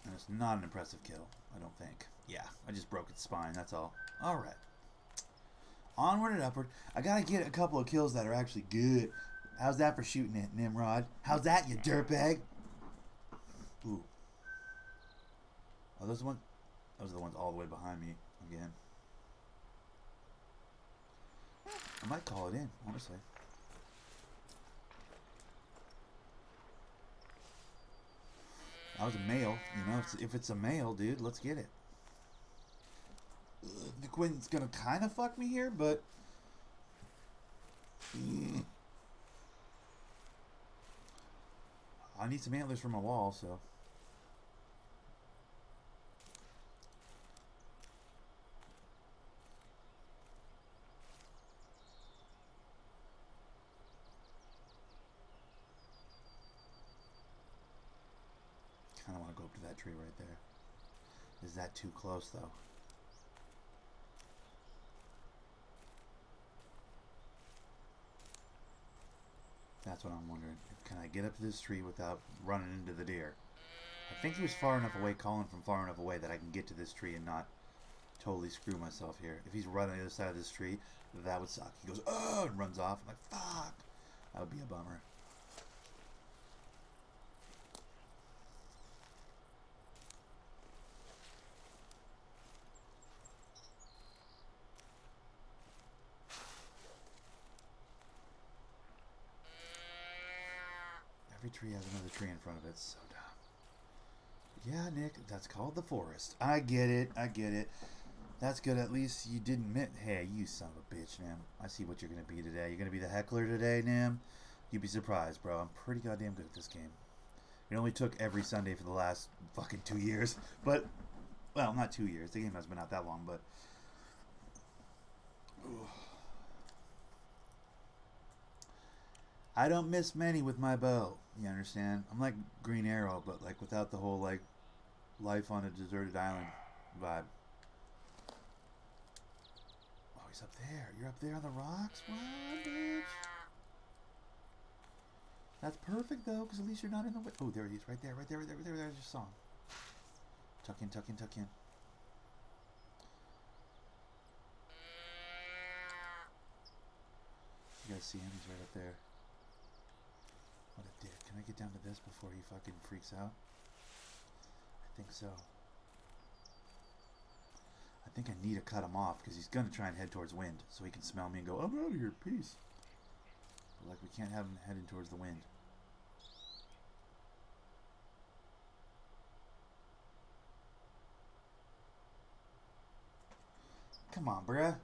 And it's not an impressive kill, I don't think. Yeah, I just broke its spine. That's all. All right. Onward and upward. I got to get a couple of kills that are actually good. How's that for shooting it, Nimrod? How's that, you dirtbag? Ooh. Oh, those are the ones. Those are the ones all the way behind me again. I might call it in, honestly. That was a male. You know, if it's a male, dude, let's get it. The Quinn's gonna kind of fuck me here, but I need some antlers for my wall, so. Kind of want to go up to that tree right there. Is that too close, though? That's what I'm wondering. Can I get up to this tree without running into the deer? I think he was far enough away, calling from far enough away, that I can get to this tree and not totally screw myself here. If he's running on the other side of this tree, that would suck. He goes, oh, and runs off. I'm like, fuck. That would be a bummer. Every tree has another tree in front of it. So dumb. Yeah, Nick, that's called the forest. I get it. I get it. That's good. At least you didn't admit. Hey, you son of a bitch, Nim. I see what you're going to be today. You're going to be the heckler today, Nim. You'd be surprised, bro. I'm pretty goddamn good at this game. It only took every Sunday for the last fucking 2 years. But, well, not 2 years. The game hasn't been out that long, but. Ugh. I don't miss many with my bow. You understand? I'm like Green Arrow, but like without the whole like life on a deserted island vibe. Oh, he's up there. You're up there on the rocks? What, bitch? That's perfect though, because at least you're not in the way. Oh, there he is. Right there, right there, right there, right there. There's your song. Tuck in, tuck in, tuck in. You guys see him? He's right up there. What a dick. Can I get down to this before he fucking freaks out? I think so. I think I need to cut him off because he's going to try and head towards wind so he can smell me and go, I'm out of here, peace. But like, we can't have him heading towards the wind. Come on, bruh.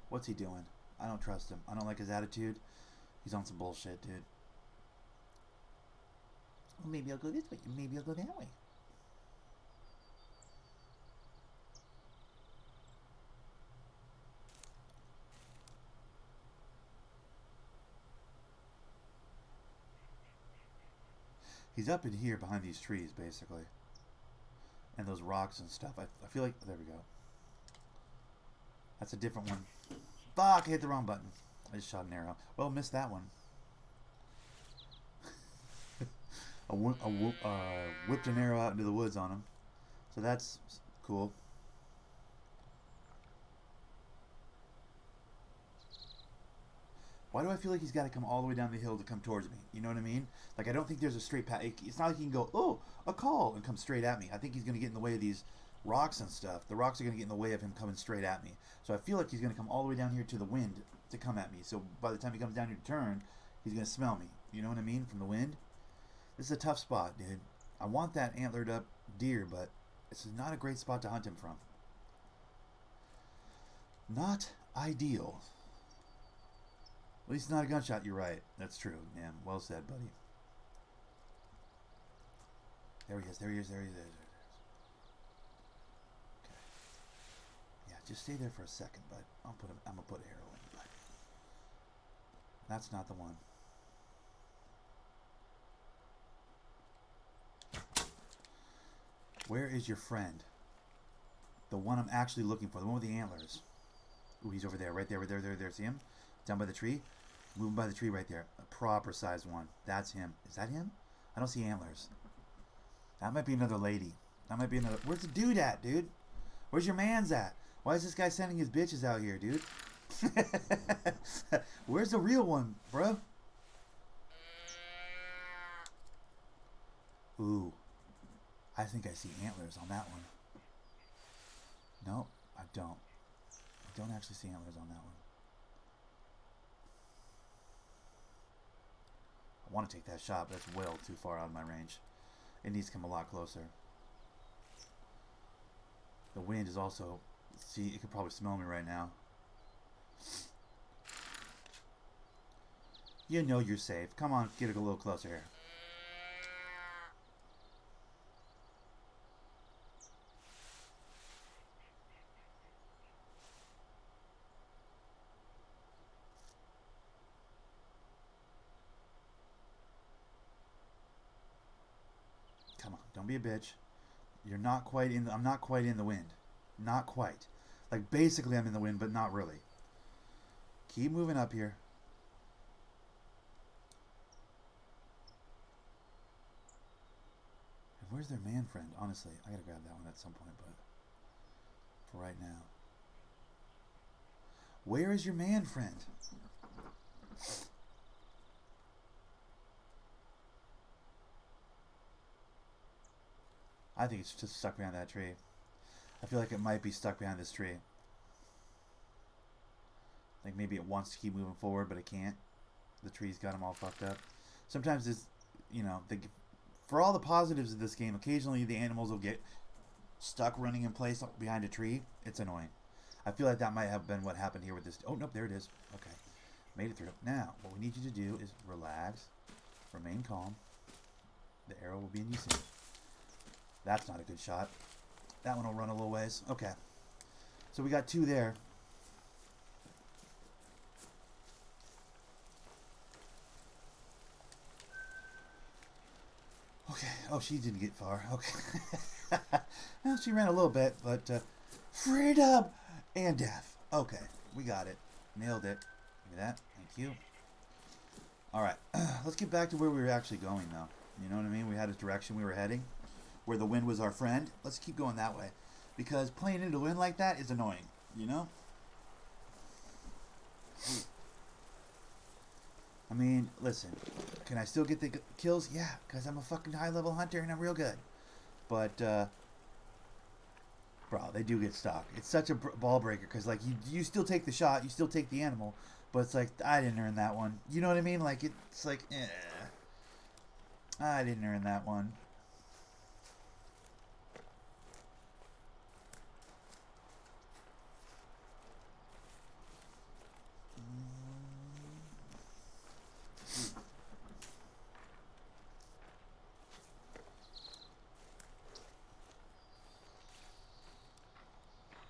What's he doing? I don't trust him. I don't like his attitude. He's on some bullshit, dude. Well, maybe I'll go this way. Maybe I'll go that way. He's up in here behind these trees, basically. And those rocks and stuff. I feel like... There we go. That's a different one. Fuck! I hit the wrong button. I just shot an arrow. Well, missed that one. Whipped an arrow out into the woods on him. So that's cool. Why do I feel like he's got to come all the way down the hill to come towards me? You know what I mean? Like, I don't think there's a straight path. It's not like he can go, oh, a call, and come straight at me. I think he's going to get in the way of these rocks and stuff. The rocks are going to get in the way of him coming straight at me. So I feel like he's going to come all the way down here to the wind to come at me. So by the time he comes down here to turn, he's going to smell me. You know what I mean? From the wind. This is a tough spot, dude. I want that antlered up deer, but this is not a great spot to hunt him from. Not ideal. At least not a gunshot, you're right. That's true. Yeah, well said, buddy. There he is, there he is, there he is, there he is. Okay. Yeah, just stay there for a second, bud. I'm gonna put an arrow in you, bud. That's not the one. Where is your friend? The one I'm actually looking for. The one with the antlers. Ooh, he's over there. Right there. Right there. There. See him? Down by the tree? Moving by the tree right there. A proper sized one. That's him. Is that him? I don't see antlers. That might be another lady. That might be another... Where's the dude at, dude? Where's your man's at? Why is this guy sending his bitches out here, dude? Where's the real one, bro? Ooh. I think I see antlers on that one. No, I don't. I don't actually see antlers on that one. I want to take that shot, but it's well too far out of my range. It needs to come a lot closer. The wind is also... See, it could probably smell me right now. You know you're safe. Come on, get it a little closer here. Come on, don't be a bitch. You're not quite in the... I'm not quite in the wind. Not quite. Like, basically I'm in the wind, but not really. Keep moving up here. And where's their man friend? Honestly, I gotta grab that one at some point, but... For right now. Where is your man friend? I think it's just stuck behind that tree. I feel like it might be stuck behind this tree. Like maybe it wants to keep moving forward, but it can't. The tree's got him all fucked up. Sometimes it's, you know, for all the positives of this game, occasionally the animals will get stuck running in place behind a tree. It's annoying. I feel like that might have been what happened here with this. Oh, nope, there it is. Okay. Made it through. Now, what we need you to do is relax, remain calm. The arrow will be in you soon. That's not a good shot. That one will run a little ways. Okay. So we got two there. Okay. Oh, she didn't get far. Okay. Well, she ran a little bit, but freedom and death. Okay. We got it. Nailed it. Give me that. Thank you. All right. Let's get back to where we were actually going, though. You know what I mean? We had a direction we were heading, where the wind was our friend. Let's keep going that way. Because playing into the wind like that is annoying, you know? I mean, listen, can I still get the kills? Yeah, because I'm a fucking high-level hunter and I'm real good. But, bro, they do get stuck. It's such a ball breaker because, like, you still take the shot, you still take the animal, but it's like, I didn't earn that one. You know what I mean? Like, it's like, I didn't earn that one.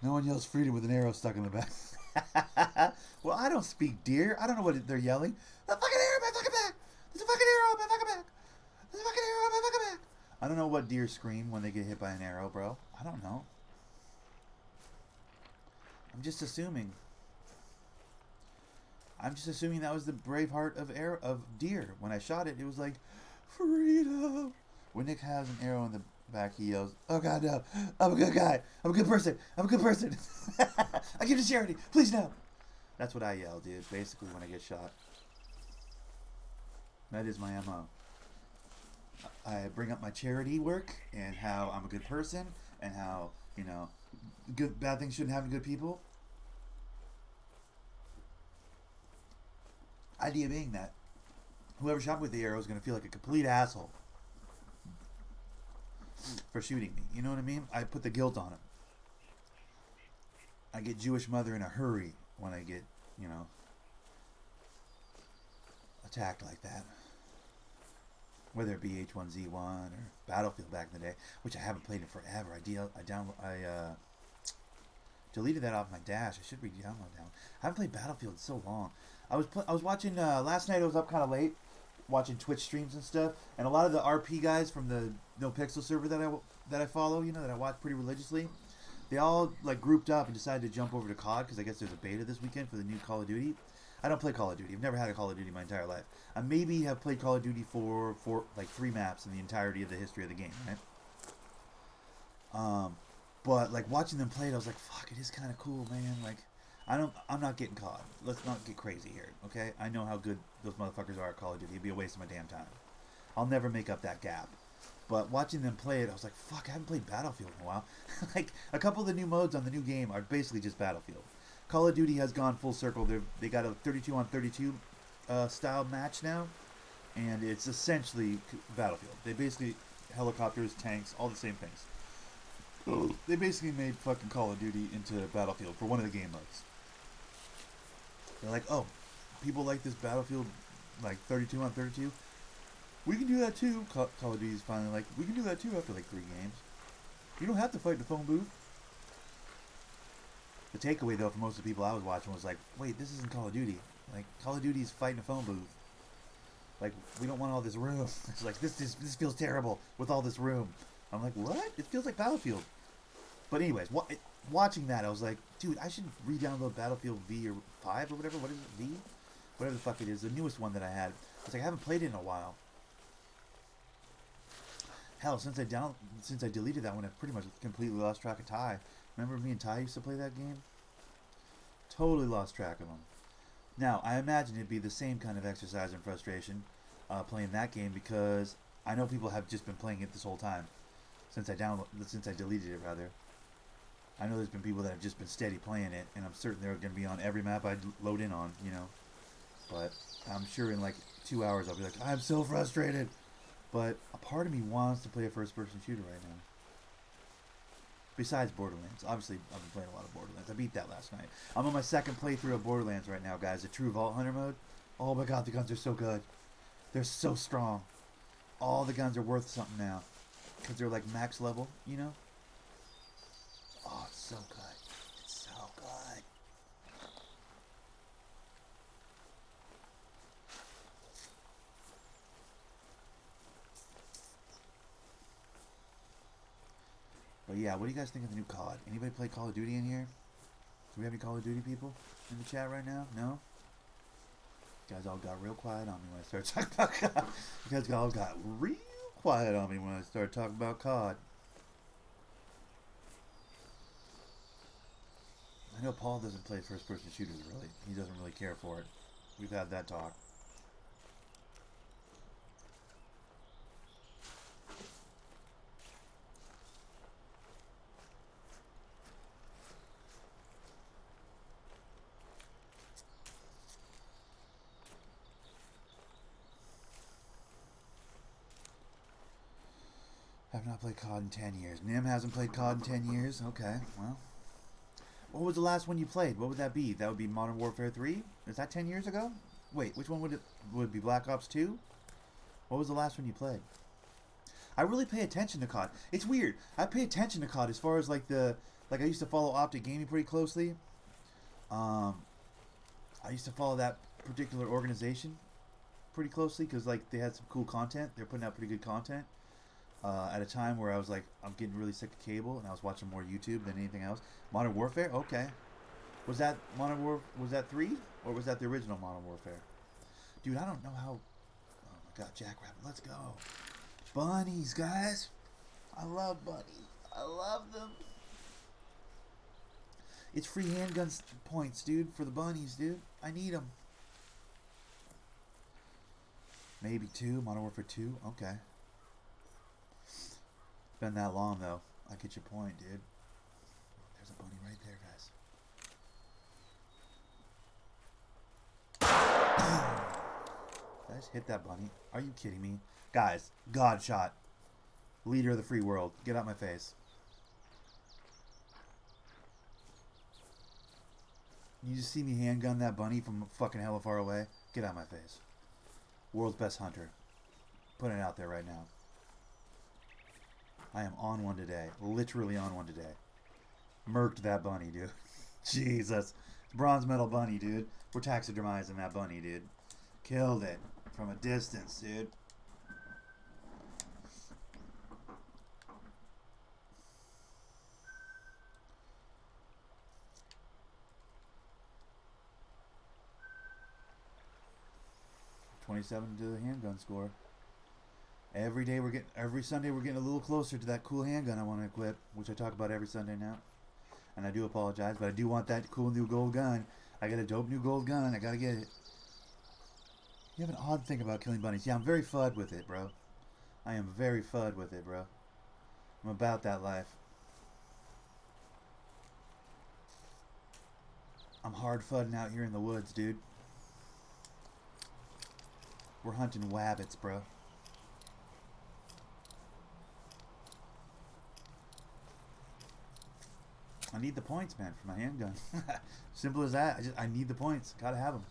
No one yells freedom with an arrow stuck in the back. Well, I don't speak deer. I don't know what they're yelling. The fucking arrow in my fucking back. There's a fucking arrow in my fucking back. There's a fucking arrow in my fucking back. I don't know what deer scream when they get hit by an arrow, bro. I don't know. I'm just assuming. I'm just assuming that was the brave heart of deer. When I shot it, it was like, freedom. When Nick has an arrow in the back, he yells, oh god, no. I'm a good guy. I'm a good person. I'm a good person. I give to charity. Please no. That's what I yell, dude, basically, when I get shot. That is my MO. I bring up my charity work and how I'm a good person and how, you know, bad things shouldn't happen to good people. Idea being that whoever shot me with the arrow is going to feel like a complete asshole for shooting me. You know what I mean? I put the guilt on him. I get Jewish mother in a hurry when I get, you know, attacked like that. Whether it be H1Z1 or Battlefield back in the day, which I haven't played in forever. I deleted that off my dash. I should re-download that one. I haven't played Battlefield in so long. I was watching last night. I was up kind of late watching Twitch streams and stuff, and a lot of the RP guys from the No Pixel server that I follow, that I watch pretty religiously, they all like grouped up and decided to jump over to COD because I guess there's a beta this weekend for the new Call of Duty. I don't play Call of Duty. I've never had a Call of Duty my entire life. I maybe have played Call of Duty for like 3 maps in the entirety of the history of the game, right? But like watching them play it, I was like, fuck, it is kind of cool, man. Like, I'm not getting COD. Let's not get crazy here, okay? I know how good those motherfuckers are at Call of Duty. It'd be a waste of my damn time. I'll never make up that gap. But watching them play it, I was like, fuck, I haven't played Battlefield in a while. Like, a couple of the new modes on the new game are basically just Battlefield. Call of Duty has gone full circle. They got a 32 on 32 style match now, and it's essentially Battlefield. They basically, helicopters, tanks, all the same things. They basically made fucking Call of Duty into Battlefield for one of the game modes. They're like, oh, people like this Battlefield, like 32 on 32. We can do that too. Call of Duty's finally like, we can do that too after like 3 games. You don't have to fight in the phone booth. The takeaway though for most of the people I was watching was like, wait, this isn't Call of Duty. Like, Call of Duty is fighting a phone booth. Like, we don't want all this room. It's like, this feels terrible with all this room. I'm like, what? It feels like Battlefield. But anyways, watching that, I was like, dude, I should re-download Battlefield V or 5 or whatever. What is it? V? Whatever the fuck it is. The newest one that I had. It's like, I haven't played it in a while. Hell, since I deleted that one, I've pretty much completely lost track of Ty. Remember me and Ty used to play that game? Totally lost track of him. Now, I imagine it'd be the same kind of exercise and frustration playing that game because I know people have just been playing it this whole time since I deleted it rather. I know there's been people that have just been steady playing it, and I'm certain they're going to be on every map I load in on, But I'm sure in like 2 hours I'll be like, I'm so frustrated. But a part of me wants to play a first-person shooter right now. Besides Borderlands. Obviously, I've been playing a lot of Borderlands. I beat that last night. I'm on my second playthrough of Borderlands right now, guys. The True Vault Hunter mode. Oh my god, the guns are so good. They're so strong. All the guns are worth something now. Because they're like max level, Oh, it's so good. It's so good. But yeah, what do you guys think of the new COD? Anybody play Call of Duty in here? Do we have any Call of Duty people in the chat right now? No? You guys all got real quiet on me when I started talking about COD. You guys all got real quiet on me when I started talking about COD. I know Paul doesn't play first-person shooters, really. He doesn't really care for it. We've had that talk. I've not played COD in 10 years. Nim hasn't played COD in 10 years? Okay, well. What was the last one you played? What would that be? That would be Modern Warfare 3? Is that 10 years ago? Wait, which one would it be? Black Ops 2? What was the last one you played? I really pay attention to COD. It's weird. I pay attention to COD as far as like I used to follow Optic Gaming pretty closely. I used to follow that particular organization pretty closely because like they had some cool content. They're putting out pretty good content. At a time where I was like, I'm getting really sick of cable, and I was watching more YouTube than anything else. Modern Warfare, okay. Was that Was that 3, or was that the original Modern Warfare? Dude, I don't know how. Oh my God, Jackrabbit, let's go. Bunnies, guys. I love bunnies. I love them. It's free handgun points, dude, for the bunnies, dude. I need them. Maybe 2, Modern Warfare 2, okay. Been that long though. I get your point, dude. There's a bunny right there, guys. Did I just hit that bunny? Are you kidding me? Guys, God shot. Leader of the free world. Get out my face. You just see me handgun that bunny from fucking hella far away? Get out my face. World's best hunter. Putting it out there right now. I am on one today. Literally on one today. Murked that bunny, dude. Jesus. Bronze medal bunny, dude. We're taxidermizing that bunny, dude. Killed it. from a distance, dude. $27 to the handgun score. Every Sunday we're getting a little closer to that cool handgun I want to equip, which I talk about every Sunday now. And I do apologize, but I do want that cool new gold gun. I got a dope new gold gun. I gotta get it. You have an odd thing about killing bunnies. Yeah, I'm very FUD with it, bro. I am very FUD with it, bro. I'm about that life. I'm hard fudding out here in the woods, dude. We're hunting wabbits, bro. I need the points, man, for my handgun. Simple as that. I need the points. Gotta have them.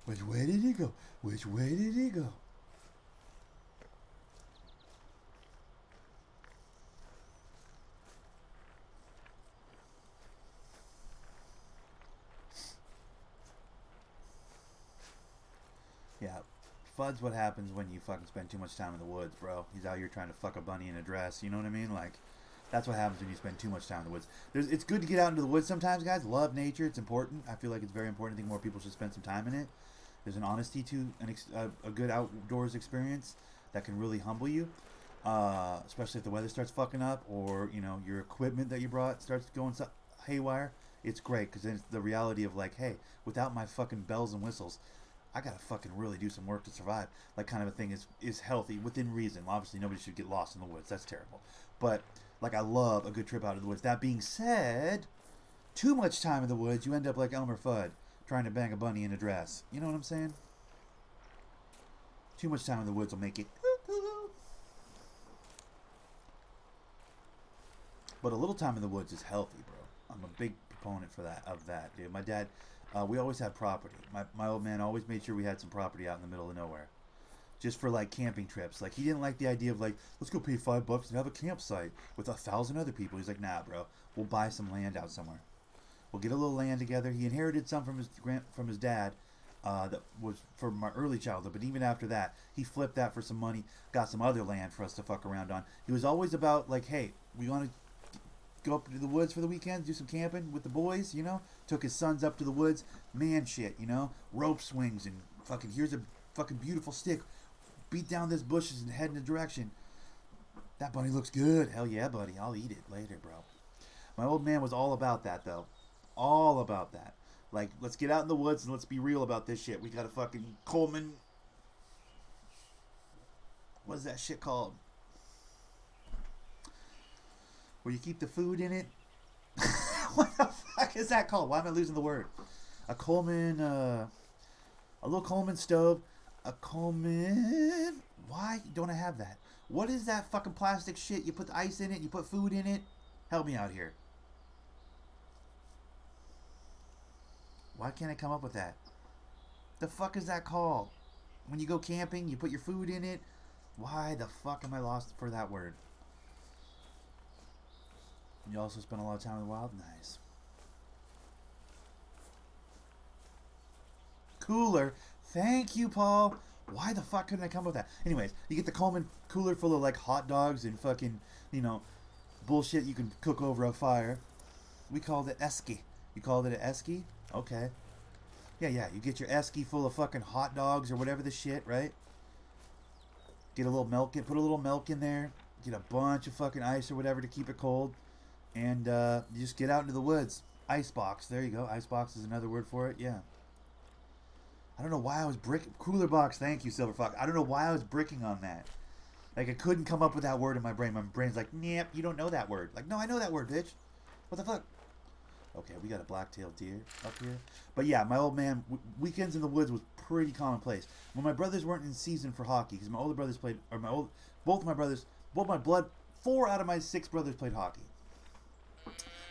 Which way did he go? Which way did he go? Yeah, FUD's what happens when you fucking spend too much time in the woods, bro. He's out here trying to fuck a bunny in a dress, you know what I mean? Like, that's what happens when you spend too much time in the woods. It's good to get out into the woods sometimes, guys. Love nature. It's important. I feel like it's very important. I think more people should spend some time in it. There's an honesty to a good outdoors experience that can really humble you, especially if the weather starts fucking up or, you know, your equipment that you brought starts going haywire. It's great because then it's the reality of like, hey, without my fucking bells and whistles, I gotta fucking really do some work to survive. Like, kind of a thing is healthy within reason. Obviously, nobody should get lost in the woods. That's terrible. But like, I love a good trip out of the woods. That being said, too much time in the woods, you end up like Elmer Fudd trying to bang a bunny in a dress. You know what I'm saying? Too much time in the woods will make it. But a little time in the woods is healthy, bro. I'm a big proponent of that, dude. My dad, we always had property. My old man always made sure we had some property out in the middle of nowhere, just for like camping trips. Like, he didn't like the idea of like, let's go pay $5 and have a campsite with 1,000 other people. He's like, nah, bro, we'll buy some land out somewhere. We'll get a little land together. He inherited some from his dad, that was from my early childhood. But even after that, he flipped that for some money, got some other land for us to fuck around on. He was always about like, hey, we want to go up to the woods for the weekend, do some camping with the boys, you know. Took his sons up to the woods, man shit, you know, rope swings and fucking, here's a fucking beautiful stick, beat down those bushes and head in a direction. That bunny looks good. Hell yeah, buddy, I'll eat it later, bro. My old man was all about that, though. All about that. Like, let's get out in the woods and let's be real about this shit. We got a fucking Coleman. What is that shit called? Where you keep the food in it? What the fuck is that called? Why am I losing the word? A Coleman, a little Coleman stove. A Coleman. Why don't I have that? What is that fucking plastic shit? You put the ice in it, you put food in it. Help me out here. Why can't I come up with that? The fuck is that called? When you go camping, you put your food in it. Why the fuck am I lost for that word? You also spend a lot of time in the wild? Nice. Cooler. Thank you, Paul. Why the fuck couldn't I come up with that? Anyways, you get the Coleman cooler full of like hot dogs and fucking, you know, bullshit you can cook over a fire. We called it esky. You called it an esky? Okay. Yeah. You get your esky full of fucking hot dogs or whatever the shit, right? Get a little milk in, put a little milk in there. Get a bunch of fucking ice or whatever to keep it cold. And you just get out into the woods. Icebox. There you go. Icebox is another word for it. Yeah. I don't know why I was cooler box. Thank you, Silver Fox. I don't know why I was bricking on that. Like, I couldn't come up with that word in my brain. My brain's like, nah, you don't know that word. Like, no, I know that word, bitch. What the fuck? Okay, we got a black-tailed deer up here. But yeah, my old man, weekends in the woods was pretty commonplace. When my brothers weren't in season for hockey, because my older brothers played, or both my blood, 4 out of my 6 brothers played hockey.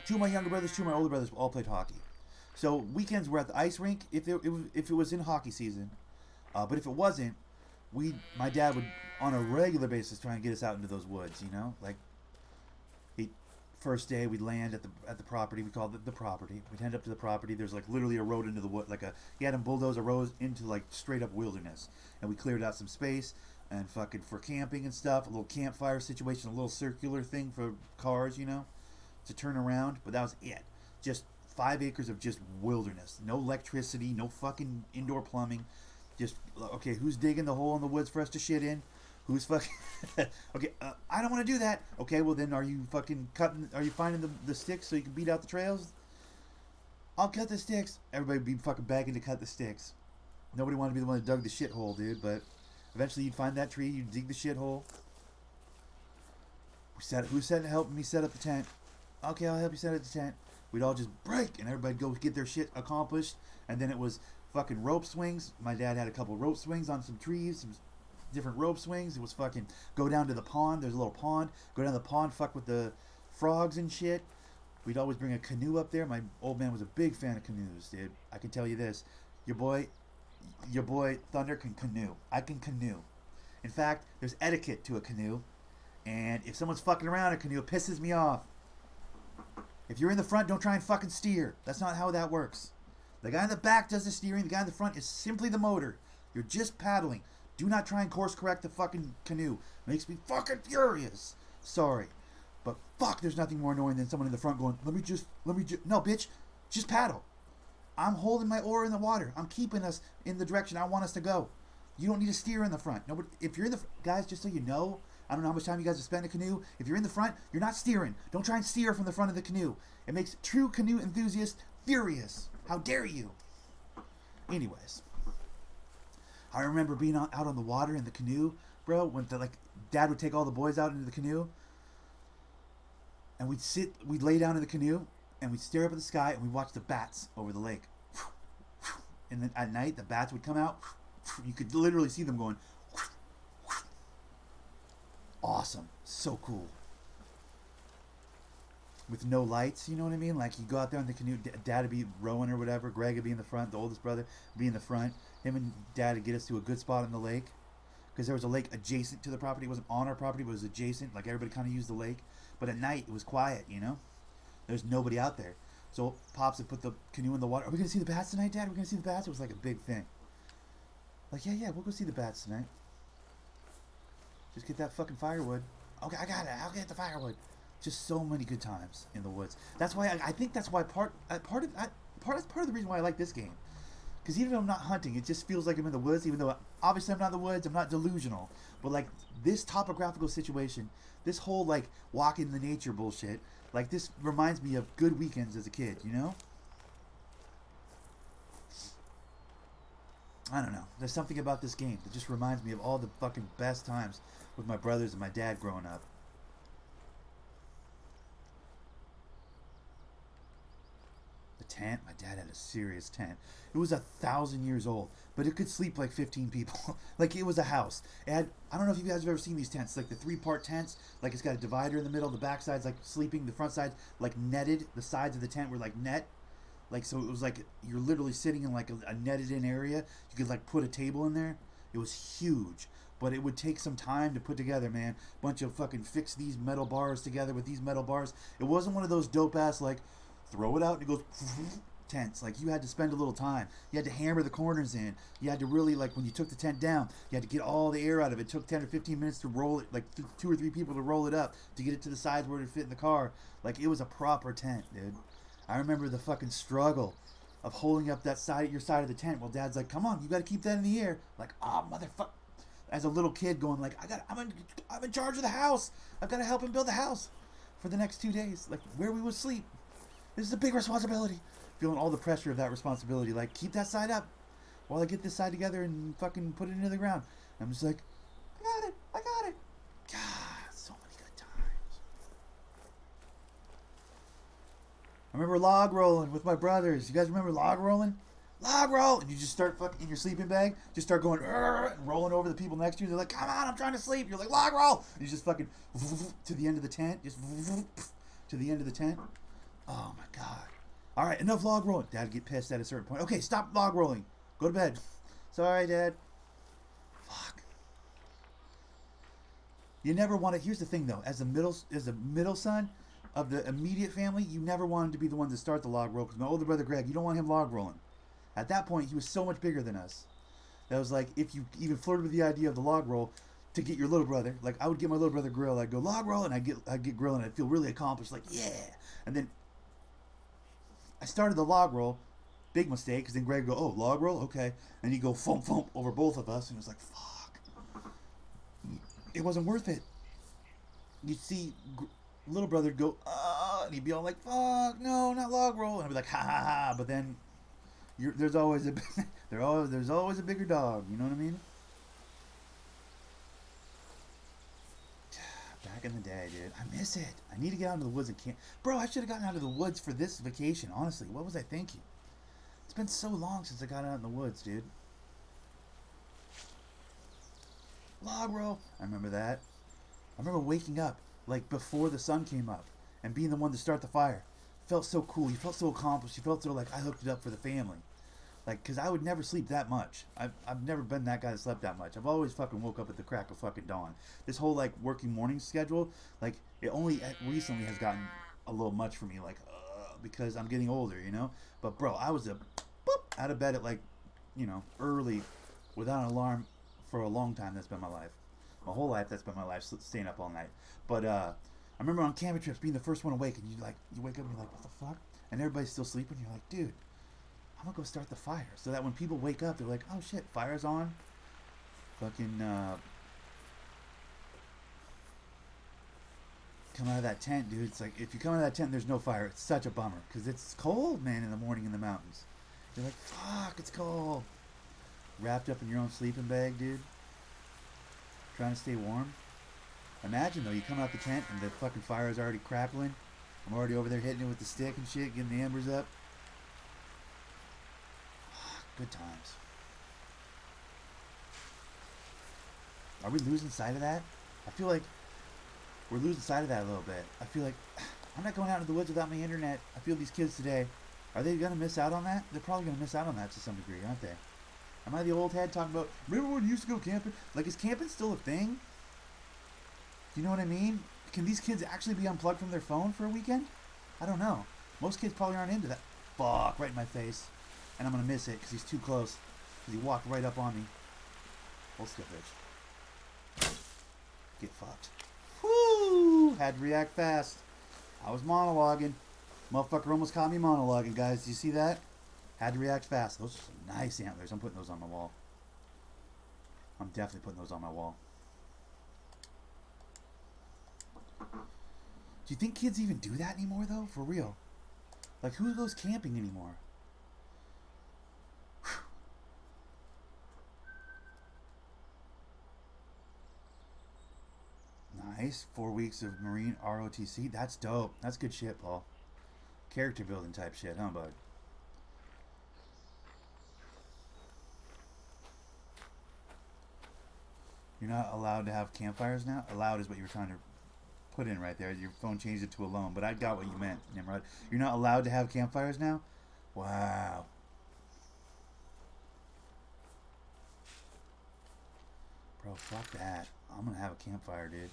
2 of my younger brothers, 2 of my older brothers all played hockey. So weekends were at the ice rink if it was in hockey season. But if it wasn't, my dad would on a regular basis try and get us out into those woods, you know? Like, he'd First day we'd land at the property. We called it the property. We'd head up to the property. There's like literally a road into the wood, like he had him bulldoze a road into like straight up wilderness, and we cleared out some space and fucking for camping and stuff. A little campfire situation, a little circular thing for cars, to turn around. But that was it. Just 5 acres of just wilderness. No electricity, no fucking indoor plumbing. Just okay. Who's digging the hole in the woods for us to shit in? Who's fucking... okay, I don't want to do that. Okay, well then are you fucking cutting... Are you finding the sticks so you can beat out the trails? I'll cut the sticks. Everybody would be fucking begging to cut the sticks. Nobody wanted to be the one that dug the shithole, dude, but eventually you'd find that tree, you'd dig the shithole. Who said help me set up the tent? Okay, I'll help you set up the tent. We'd all just break, and everybody'd go get their shit accomplished, and then it was fucking rope swings. My dad had a couple rope swings on some trees, some different rope swings. It was fucking go down to the pond. There's a little pond. Go down to the pond, fuck with the frogs and shit. We'd always bring a canoe up there. My old man was a big fan of canoes, dude. I can tell you this. Your boy Thunder can canoe. I can canoe. In fact, there's etiquette to a canoe. And if someone's fucking around a canoe, it pisses me off. If you're in the front, don't try and fucking steer. That's not how that works. The guy in the back does the steering. The guy in the front is simply the motor. You're just paddling. Do not try and course correct the fucking canoe. Makes me fucking furious. Sorry. But fuck, there's nothing more annoying than someone in the front going, let me just, no, bitch, just paddle. I'm holding my oar in the water. I'm keeping us in the direction I want us to go. You don't need to steer in the front. Nobody, if you're in the, guys, just so you know, I don't know how much time you guys have spent in a canoe. If you're in the front, you're not steering. Don't try and steer from the front of the canoe. It makes true canoe enthusiasts furious. How dare you? Anyways. I remember being out on the water in the canoe, bro, when Dad would take all the boys out into the canoe, and we'd lay down in the canoe, and we'd stare up at the sky, and we'd watch the bats over the lake. And then at night, the bats would come out. You could literally see them going. Awesome. So cool. With no lights, you know what I mean? Like, you go out there in the canoe, Dad would be rowing or whatever, Greg would be in the front, the oldest brother would be in the front. Him and Dad would get us to a good spot in the lake. Because there was a lake adjacent to the property. It wasn't on our property, but it was adjacent. Like, everybody kind of used the lake. But at night, it was quiet, There's nobody out there. So, Pops would put the canoe in the water. Are we going to see the bats tonight, Dad? Are we going to see the bats? It was like a big thing. Like, yeah, we'll go see the bats tonight. Just get that fucking firewood. Okay, I got it. I'll get the firewood. Just so many good times in the woods. That's why I think that's why part of the reason why I like this game. Because even though I'm not hunting, it just feels like I'm in the woods. Even though obviously I'm not in the woods, I'm not delusional. But like this topographical situation, this whole like walk in the nature bullshit, like this reminds me of good weekends as a kid. I don't know. There's something about this game that just reminds me of all the fucking best times with my brothers and my dad growing up. Tent. My dad had a serious tent. It was 1,000 years old, but it could sleep like 15 people. Like it was a house. It had, I don't know if you guys have ever seen these tents, like the 3-part tents. Like it's got a divider in the middle. The back side's like sleeping. The front side like netted. The sides of the tent were like net. Like so, it was like you're literally sitting in like a netted in area. You could like put a table in there. It was huge. But it would take some time to put together, man. Bunch of fucking fix these metal bars together with these metal bars. It wasn't one of those dope ass like throw it out and it goes tents. Like you had to spend a little time. You had to hammer the corners in. You had to really like when you took the tent down, you had to get all the air out of it. It took 10 or 15 minutes to roll it, like 2 or 3 people to roll it up to get it to the sides where it would fit in the car. Like it was a proper tent, dude. I remember the fucking struggle of holding up that side, your side of the tent while Dad's like, come on, you got to keep that in the air. Like, oh motherfucker. As a little kid going like, I'm in charge of the house. I've got to help him build the house for the next 2 days. Like where we would sleep. This is a big responsibility. Feeling all the pressure of that responsibility. Like, keep that side up while I get this side together and fucking put it into the ground. I'm just like, I got it. God, so many good times. I remember log rolling with my brothers. You guys remember log rolling? Log roll! And you just start fucking in your sleeping bag, just start going and rolling over the people next to you. They're like, come on, I'm trying to sleep. You're like, log roll! And you just fucking to the end of the tent. Just to the end of the tent. Oh my God. All right, enough log rolling. Dad would get pissed at a certain point. Okay, stop log rolling. Go to bed. Sorry, Dad. Fuck. You never want to. Here's the thing, though. As a middle son, of the immediate family, you never wanted to be the one to start the log roll because my older brother Greg, you don't want him log rolling. At that point, he was so much bigger than us. That was like, if you even flirted with the idea of the log roll to get your little brother, like I would get my little brother grill, I'd go log roll, and I'd get grill, and I'd feel really accomplished, like yeah. And then I started the log roll, big mistake, because then Greg would go, oh log roll, okay, and he'd go thump thump over both of us, and it was like fuck, it wasn't worth it. You'd see little brother go, and he'd be all like, fuck, no, not log roll, and I'd be like, ha ha ha, but then there's always a there's always a bigger dog, you know what I mean? Back in the day, dude, I miss it. I need to get out into the woods and camp. Bro, I should have gotten out of the woods for this vacation, honestly. What was I thinking? It's been so long since I got out in the woods, dude. Log roll. I remember that. I remember waking up, like, before the sun came up and being the one to start the fire. Felt so cool. You felt so accomplished. You felt so like I hooked it up for the family. Like, because I would never sleep that much. I've never been that guy that slept that much. I've always fucking woke up at the crack of fucking dawn. This whole, like, working morning schedule, like, it only recently has gotten a little much for me, like, because I'm getting older, you know? But, bro, I was out of bed at, like, you know, early without an alarm for a long time. That's been my life. My whole life, that's been my life, staying up all night. But, I remember on camping trips being the first one awake, and you wake up and you're like, what the fuck? And everybody's still sleeping. You're like, dude, I'm gonna go start the fire, so that when people wake up, they're like, oh shit, fire's on. Fucking come out of that tent, dude. It's like, if you come out of that tent and there's no fire, it's such a bummer, because it's cold, man, in the morning in the mountains. You're like, fuck, it's cold. Wrapped up in your own sleeping bag, dude, trying to stay warm. Imagine though, you come out the tent and the fucking fire is already crackling. I'm already over there hitting it with the stick and shit, getting the embers up. Good times. Are we losing sight of that? I feel like we're losing sight of that a little bit. I feel like I'm not going out into the woods without my internet. I feel these kids today, are they going to miss out on that? They're probably going to miss out on that to some degree, aren't they? Am I the old head talking about, remember when you used to go camping? Like, is camping still a thing? Do you know what I mean? Can these kids actually be unplugged from their phone for a weekend? I don't know. Most kids probably aren't into that. Fuck, right in my face. And I'm going to miss it because he's too close. Because he walked right up on me. Hold still, bitch. Get fucked. Woo! Had to react fast. I was monologuing. Motherfucker almost caught me monologuing, guys. Do you see that? Had to react fast. Those are some nice antlers. I'm putting those on my wall. I'm definitely putting those on my wall. Do you think kids even do that anymore, though? For real. Like, who goes camping anymore? Nice. 4 weeks of Marine ROTC. That's dope. That's good shit, Paul. Character building type shit, huh, bud? You're not allowed to have campfires now? Allowed is what you were trying to put in right there. Your phone changed it to alone, but I got what you meant, Nimrod. You're not allowed to have campfires now? Wow. Bro, fuck that. I'm gonna have a campfire, dude.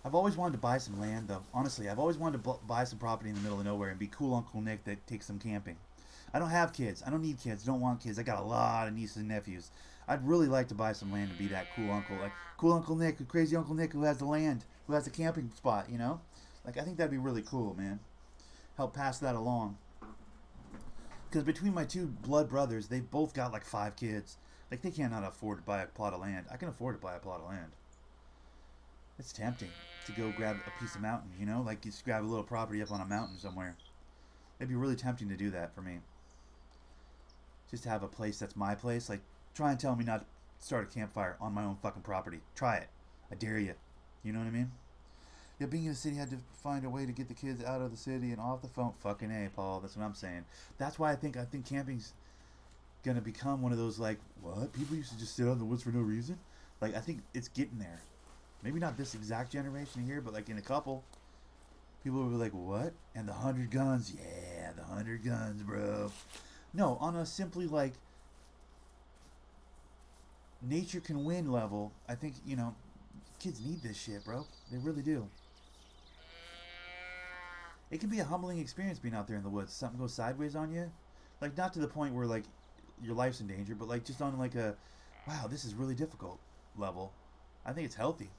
I've always wanted to buy some land, though. Honestly, I've always wanted to buy some property in the middle of nowhere and be cool Uncle Nick that takes them camping. I don't have kids. I don't need kids. Don't want kids. I got a lot of nieces and nephews. I'd really like to buy some land and be that cool uncle. Like, cool Uncle Nick, crazy Uncle Nick who has the land, who has a camping spot, you know? Like, I think that'd be really cool, man. Help pass that along. Because between my two blood brothers, they've both got like 5 kids. Like, they cannot afford to buy a plot of land. I can afford to buy a plot of land. It's tempting to go grab a piece of mountain, you know? Like, you just grab a little property up on a mountain somewhere. It'd be really tempting to do that for me. Just to have a place that's my place. Like, try and tell me not to start a campfire on my own fucking property. Try it. I dare you. You know what I mean? Yeah, being in the city, had to find a way to get the kids out of the city and off the phone. Fucking A, Paul. That's what I'm saying. That's why I think camping's gonna become one of those, like, what? People used to just sit out in the woods for no reason? Like, I think it's getting there. Maybe not this exact generation here, but like in a couple, people will be like, what? And the 100 guns? Yeah, the 100 guns, bro. No, on a simply like, nature can win level. I think, kids need this shit, bro. They really do. It can be a humbling experience being out there in the woods. Something goes sideways on you. Like, not to the point where, like, your life's in danger, but, like, just on, like, a, wow, this is really difficult level. I think it's healthy.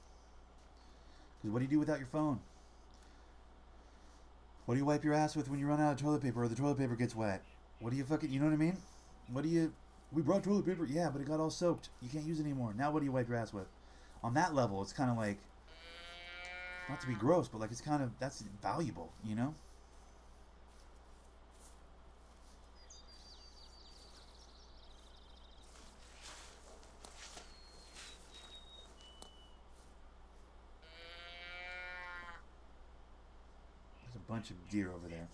Because what do you do without your phone? What do you wipe your ass with when you run out of toilet paper or the toilet paper gets wet? What do you fucking, you know what I mean? What do you, we brought toilet paper, yeah, but it got all soaked. You can't use it anymore. Now what do you wipe your ass with? On that level, it's kind of like, not to be gross, but like it's kind of, that's valuable, you know? There's a bunch of deer over there.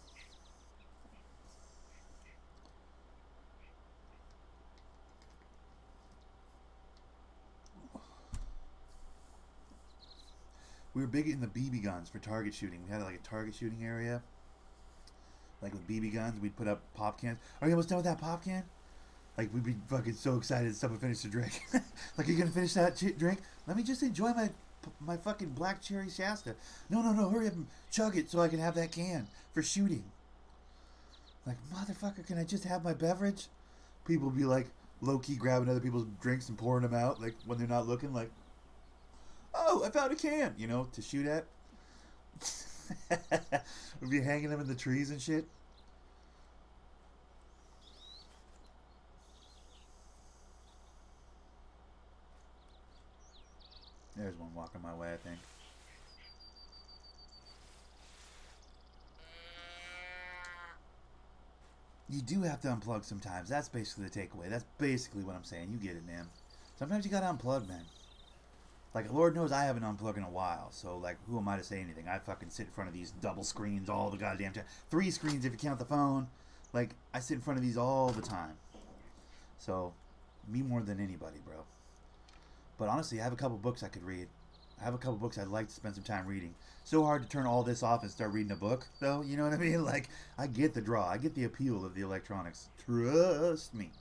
We were big in the BB guns for target shooting. We had like a target shooting area. Like with BB guns, we'd put up pop cans. Are you almost done with that pop can? Like we'd be fucking so excited that someone finished the drink. Like, are you gonna finish that drink? Let me just enjoy my fucking black cherry Shasta. No, hurry up and chug it so I can have that can for shooting. Like, motherfucker, can I just have my beverage? People be like low key grabbing other people's drinks and pouring them out, like when they're not looking. Like, oh, I found a can, to shoot at. We'd be hanging them in the trees and shit. There's one walking my way, I think. You do have to unplug sometimes. That's basically the takeaway. That's basically what I'm saying. You get it, man. Sometimes you gotta unplug, man. Like, Lord knows I haven't unplugged in a while, so, like, who am I to say anything? I fucking sit in front of these double screens all the goddamn time. 3 screens if you count the phone. Like, I sit in front of these all the time. So, me more than anybody, bro. But honestly, I have a couple books I could read. I have a couple books I'd like to spend some time reading. So hard to turn all this off and start reading a book, though, you know what I mean? Like, I get the draw. I get the appeal of the electronics. Trust me.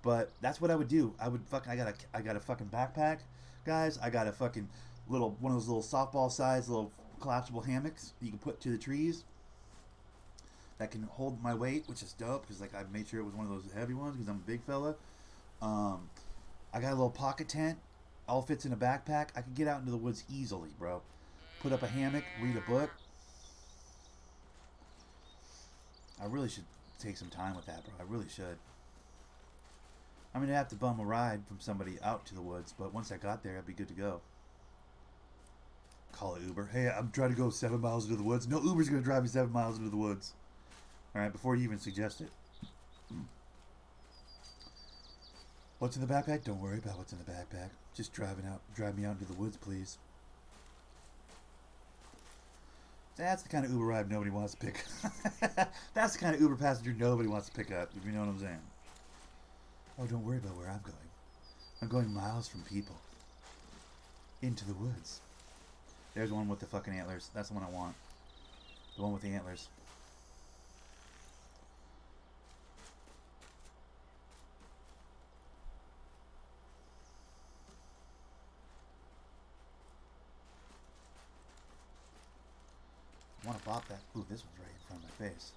But that's what I would do. I got a fucking backpack, guys. I got a fucking one of those little softball size little collapsible hammocks you can put to the trees that can hold my weight, which is dope because like I made sure it was one of those heavy ones because I'm a big fella. I got a little pocket tent, all fits in a backpack. I could get out into the woods easily, bro. Put up a hammock, read a book. I really should take some time with that, bro. I really should. I'm gonna have to bum a ride from somebody out to the woods, but once I got there, I'd be good to go. Call it Uber. Hey, I'm trying to go 7 miles into the woods. No, Uber's gonna drive me 7 miles into the woods. All right, before you even suggest it. What's in the backpack? Don't worry about what's in the backpack. Just drive me out into the woods, please. That's the kind of Uber ride nobody wants to pick. That's the kind of Uber passenger nobody wants to pick up, if you know what I'm saying. Oh, don't worry about where I'm going. I'm going miles from people. Into the woods. There's one with the fucking antlers. That's the one I want. The one with the antlers. I want to bop that. Ooh, this one's right in front of my face.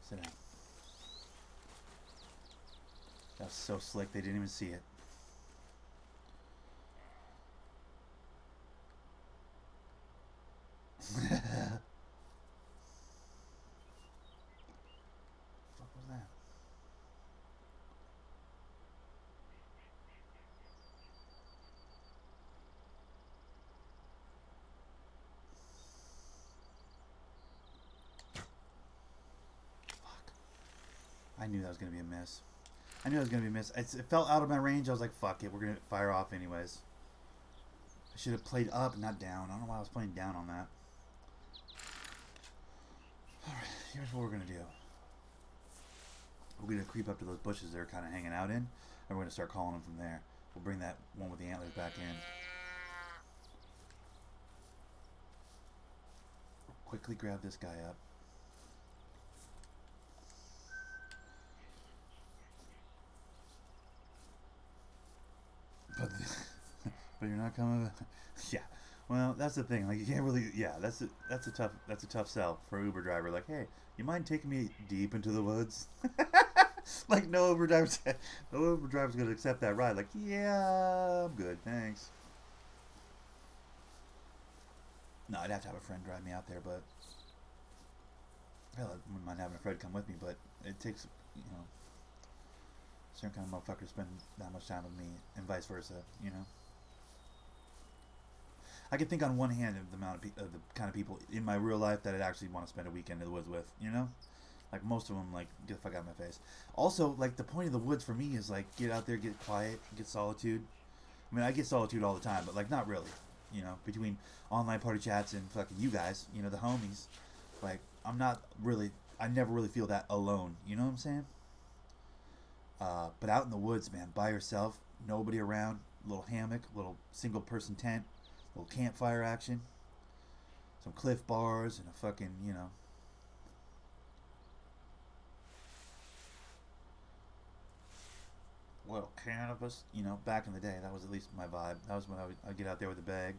Sit down. That was so slick, they didn't even see it. Fuck was that? I knew that was going to be a miss. It felt out of my range. I was like, fuck it. We're going to fire off anyways. I should have played up, not down. I don't know why I was playing down on that. Alright, here's what we're going to do. We're going to creep up to those bushes they're kind of hanging out in. And we're going to start calling them from there. We'll bring that one with the antlers back in. Quickly grab this guy up. but you're not coming. Yeah. Well, that's the thing. Like you can't really. Yeah, that's a tough sell for an Uber driver. Like, hey, you mind taking me deep into the woods? Like no Uber driver's gonna accept that ride. Like, yeah, I'm good, thanks. No, I'd have to have a friend drive me out there, but hell, I wouldn't mind having a friend come with me. But it takes, certain kind of motherfuckers spend that much time with me, and vice versa. I can think on one hand of the amount of the kind of people in my real life that I'd actually want to spend a weekend in the woods with. Like most of them, like get the fuck out of my face. Also, like the point of the woods for me is like get out there, get quiet, get solitude. I mean, I get solitude all the time, but like not really. Between online party chats and fucking you guys, the homies. Like I'm not really, I never really feel that alone. You know what I'm saying? But out in the woods, man, by yourself, nobody around, little hammock, little single person tent, little campfire action, some Cliff Bars, and a fucking, little cannabis. Back in the day, that was at least my vibe. That was when I'd get out there with a bag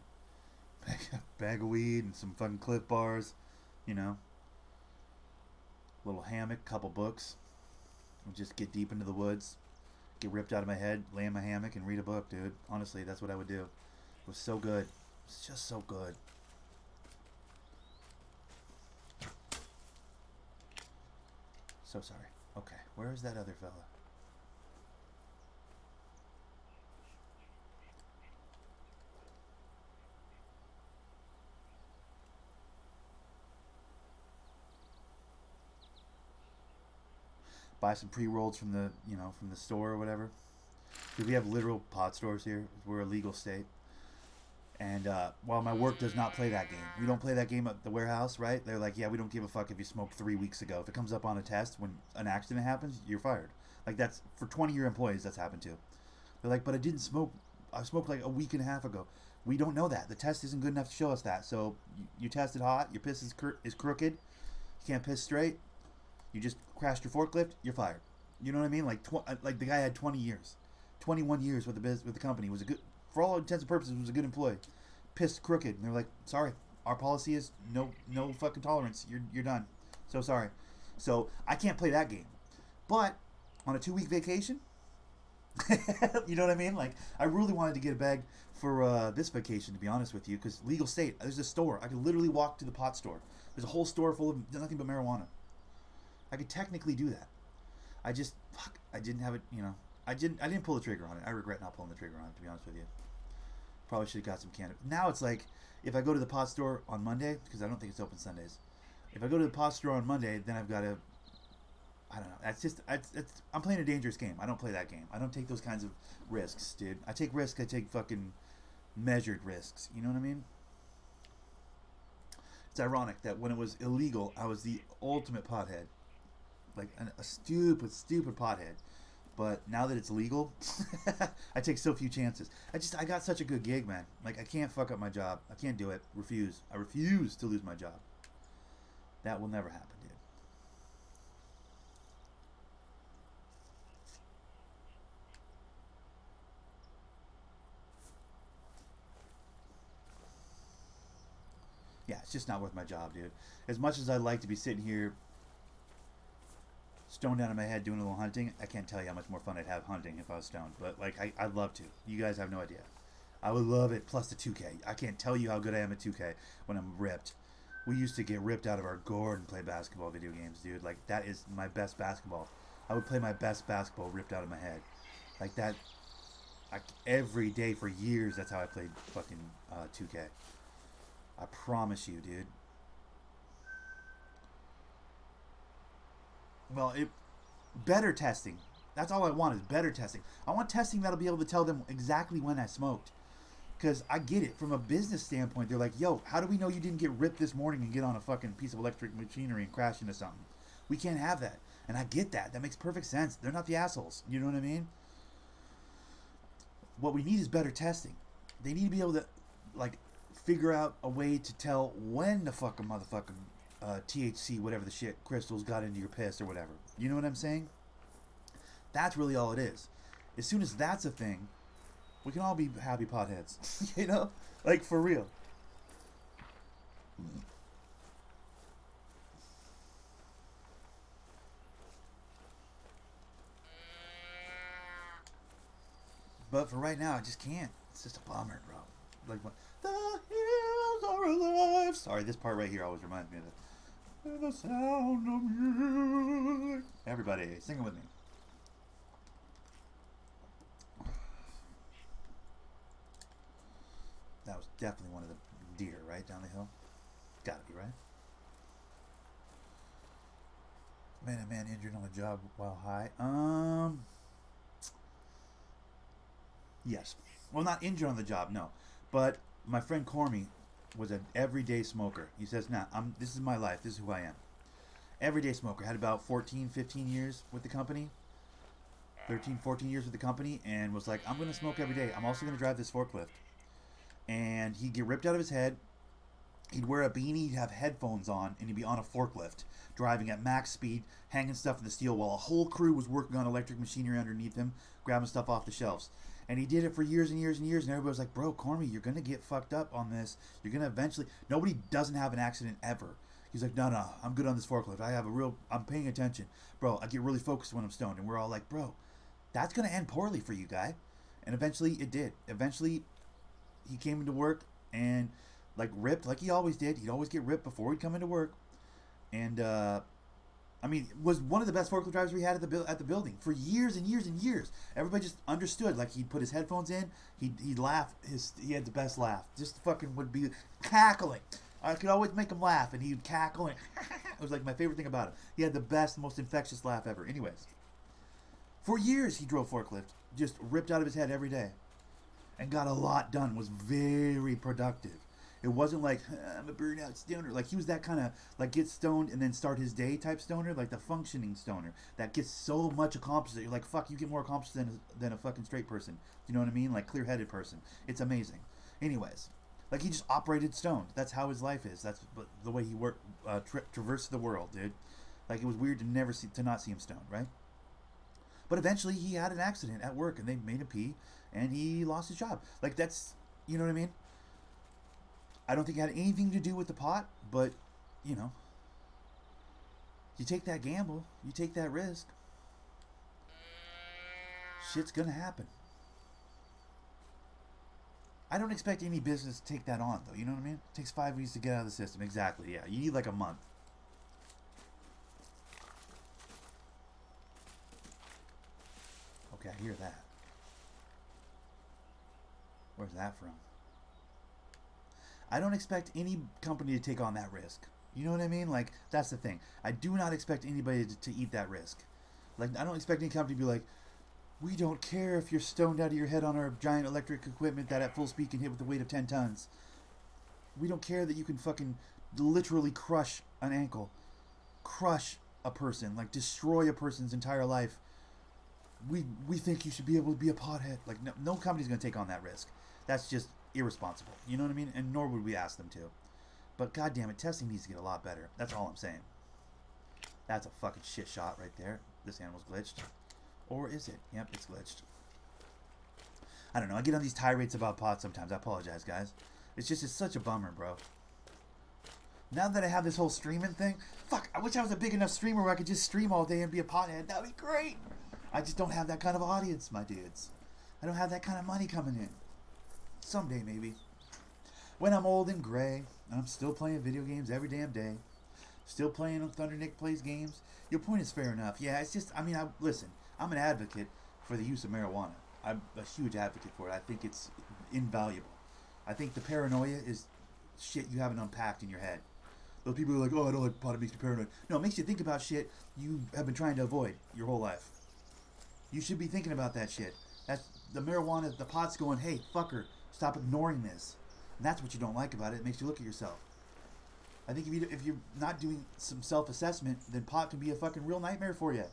of weed and some fucking Cliff Bars, little hammock, couple books, and just get deep into the woods, get ripped out of my head, lay in my hammock, and read a book, dude. Honestly, that's what I would do. It was so good. It's just so good. So sorry. Okay, where is that other fella? Buy some pre-rolls from the store or whatever. Because we have literal pot stores here. We're a legal state. And while my work does not play that game, we don't play that game at the warehouse, right? They're like, yeah, we don't give a fuck if you smoked 3 weeks ago. If it comes up on a test when an accident happens, you're fired. Like that's for 20-year employees. That's happened to. They're like, but I didn't smoke. I smoked like a week and a half ago. We don't know that. The test isn't good enough to show us that. So you tested hot. Your piss is crooked. You can't piss straight. You just crashed your forklift. You're fired. You know what I mean? Like the guy had 20 years, 21 years with the company. Was a good, for all intents and purposes, was a good employee. Pissed crooked, and they're like, sorry, our policy is no fucking tolerance. You're done. So sorry. So I can't play that game. But on a 2-week vacation, you know what I mean? Like I really wanted to get a bag for this vacation, to be honest with you, because legal state. There's a store. I could literally walk to the pot store. There's a whole store full of nothing but marijuana. I could technically do that. I didn't have it. I didn't pull the trigger on it. I regret not pulling the trigger on it, to be honest with you. Probably should have got some cannabis. Now it's like, if I go to the pot store on Monday, because I don't think it's open Sundays. If I go to the pot store on Monday, then I've got to, I don't know. That's just, I'm playing a dangerous game. I don't play that game. I don't take those kinds of risks, dude. I take risks. I take fucking measured risks. You know what I mean? It's ironic that when it was illegal, I was the ultimate pothead. Like a stupid pothead. But now that it's legal, I take so few chances. I got such a good gig, man. Like, I can't fuck up my job. I can't do it. Refuse. I refuse to lose my job. That will never happen, dude. Yeah, it's just not worth my job, dude. As much as I'd like to be sitting here stoned down in my head doing a little hunting, I can't tell you how much more fun I'd have hunting if I was stoned. But like I'd love to. You guys have no idea. I would love it. Plus the 2K. I can't tell you how good I am at 2K when I'm ripped. We used to get ripped out of our gourd and play basketball video games, dude. Like that is my best basketball. I would play my best basketball ripped out of my head. Like that. Every day for years. That's how I played fucking 2K. I promise you, dude. Well, better testing. That's all I want is better testing. I want testing that'll be able to tell them exactly when I smoked. Because I get it. From a business standpoint, they're like, yo, how do we know you didn't get ripped this morning and get on a fucking piece of electric machinery and crash into something? We can't have that. And I get that. That makes perfect sense. They're not the assholes. You know what I mean? What we need is better testing. They need to be able to, like, figure out a way to tell when the fucking motherfucking THC, whatever the shit, crystals got into your piss or whatever. You know what I'm saying? That's really all it is. As soon as that's a thing, We can all be happy potheads. You know? Like, for real. But for right now, I just can't. It's just a bummer, bro. Like, the hills are alive. Sorry, this part right here always reminds me of it. And the sound of music. Everybody, sing it with me. That was definitely one of the deer, right, down the hill? Gotta be, right? Man, a man injured on the job while high. Yes. Well, not injured on the job, no. But my friend Cormy was an everyday smoker. He says, nah, this is my life. This is who I am. Everyday smoker. Had about 14, 15 years with the company. 13, 14 years with the company. And was like, I'm going to smoke every day. I'm also going to drive this forklift. And he'd get ripped out of his head. He'd wear a beanie, he'd have headphones on, and he'd be on a forklift, driving at max speed, hanging stuff in the steel while a whole crew was working on electric machinery underneath him, grabbing stuff off the shelves. And he did it for years and years and years, and everybody was like, bro, Cormy, you're going to get fucked up on this. You're going to eventually... Nobody doesn't have an accident ever. He's like, no, I'm good on this forklift. I'm paying attention. Bro, I get really focused when I'm stoned. And we're all like, bro, that's going to end poorly for you, guy. And eventually it did. Eventually he came into work and... like ripped, like he always did. He'd always get ripped before he'd come into work, and I mean, was one of the best forklift drivers we had at the building for years and years and years. Everybody just understood. Like he'd put his headphones in, he'd laugh. He had the best laugh. Just fucking would be cackling. I could always make him laugh, and he'd cackle. And it was like my favorite thing about him. He had the best, most infectious laugh ever. Anyways, for years he drove forklift, just ripped out of his head every day, and got a lot done. Was very productive. It wasn't like, I'm a burnout stoner. Like, he was that kind of, like, get stoned and then start his day type stoner. Like, the functioning stoner that gets so much accomplished that you're like, fuck, you get more accomplished than a fucking straight person. You know what I mean? Like, clear-headed person. It's amazing. Anyways, like, he just operated stoned. That's how his life is. That's the way he worked, traversed the world, dude. Like, it was weird to not see him stoned, right? But eventually, he had an accident at work, and they made him pee, and he lost his job. Like, that's, you know what I mean? I don't think it had anything to do with the pot, but, you know, you take that gamble, you take that risk, shit's gonna happen. I don't expect any business to take that on, though, you know what I mean? It takes 5 weeks to get out of the system, exactly, yeah. You need like a month. Okay, I hear that. Where's that from? I don't expect any company to take on that risk. You know what I mean? Like, that's the thing. I do not expect anybody to eat that risk. Like, I don't expect any company to be like, we don't care if you're stoned out of your head on our giant electric equipment that at full speed can hit with a weight of 10 tons. We don't care that you can fucking literally crush an ankle. Crush a person. Like, destroy a person's entire life. We think you should be able to be a pothead. Like, no company's going to take on that risk. That's just irresponsible. You know what I mean? And nor would we ask them to. But goddamn it, testing needs to get a lot better. That's all I'm saying. That's a fucking shit shot right there. This animal's glitched. Or is it? Yep, it's glitched. I don't know. I get on these tirades about pot sometimes. I apologize, guys. It's such a bummer, bro. Now that I have this whole streaming thing, fuck, I wish I was a big enough streamer where I could just stream all day and be a pothead. That would be great. I just don't have that kind of audience, my dudes. I don't have that kind of money coming in. Someday, maybe. When I'm old and gray, and I'm still playing video games every damn day, still playing on Thundernick Plays Games, your point is fair enough. Yeah, it's just, I mean, listen, I'm an advocate for the use of marijuana. I'm a huge advocate for it. I think it's invaluable. I think the paranoia is shit you haven't unpacked in your head. Those people are like, oh, I don't like pot, it makes me paranoid. No, it makes you think about shit you have been trying to avoid your whole life. You should be thinking about that shit. That's the marijuana, the pot's going, hey, fucker, stop ignoring this. And that's what you don't like about it. It makes you look at yourself. I think if you're not doing some self-assessment, then pot can be a fucking real nightmare for you.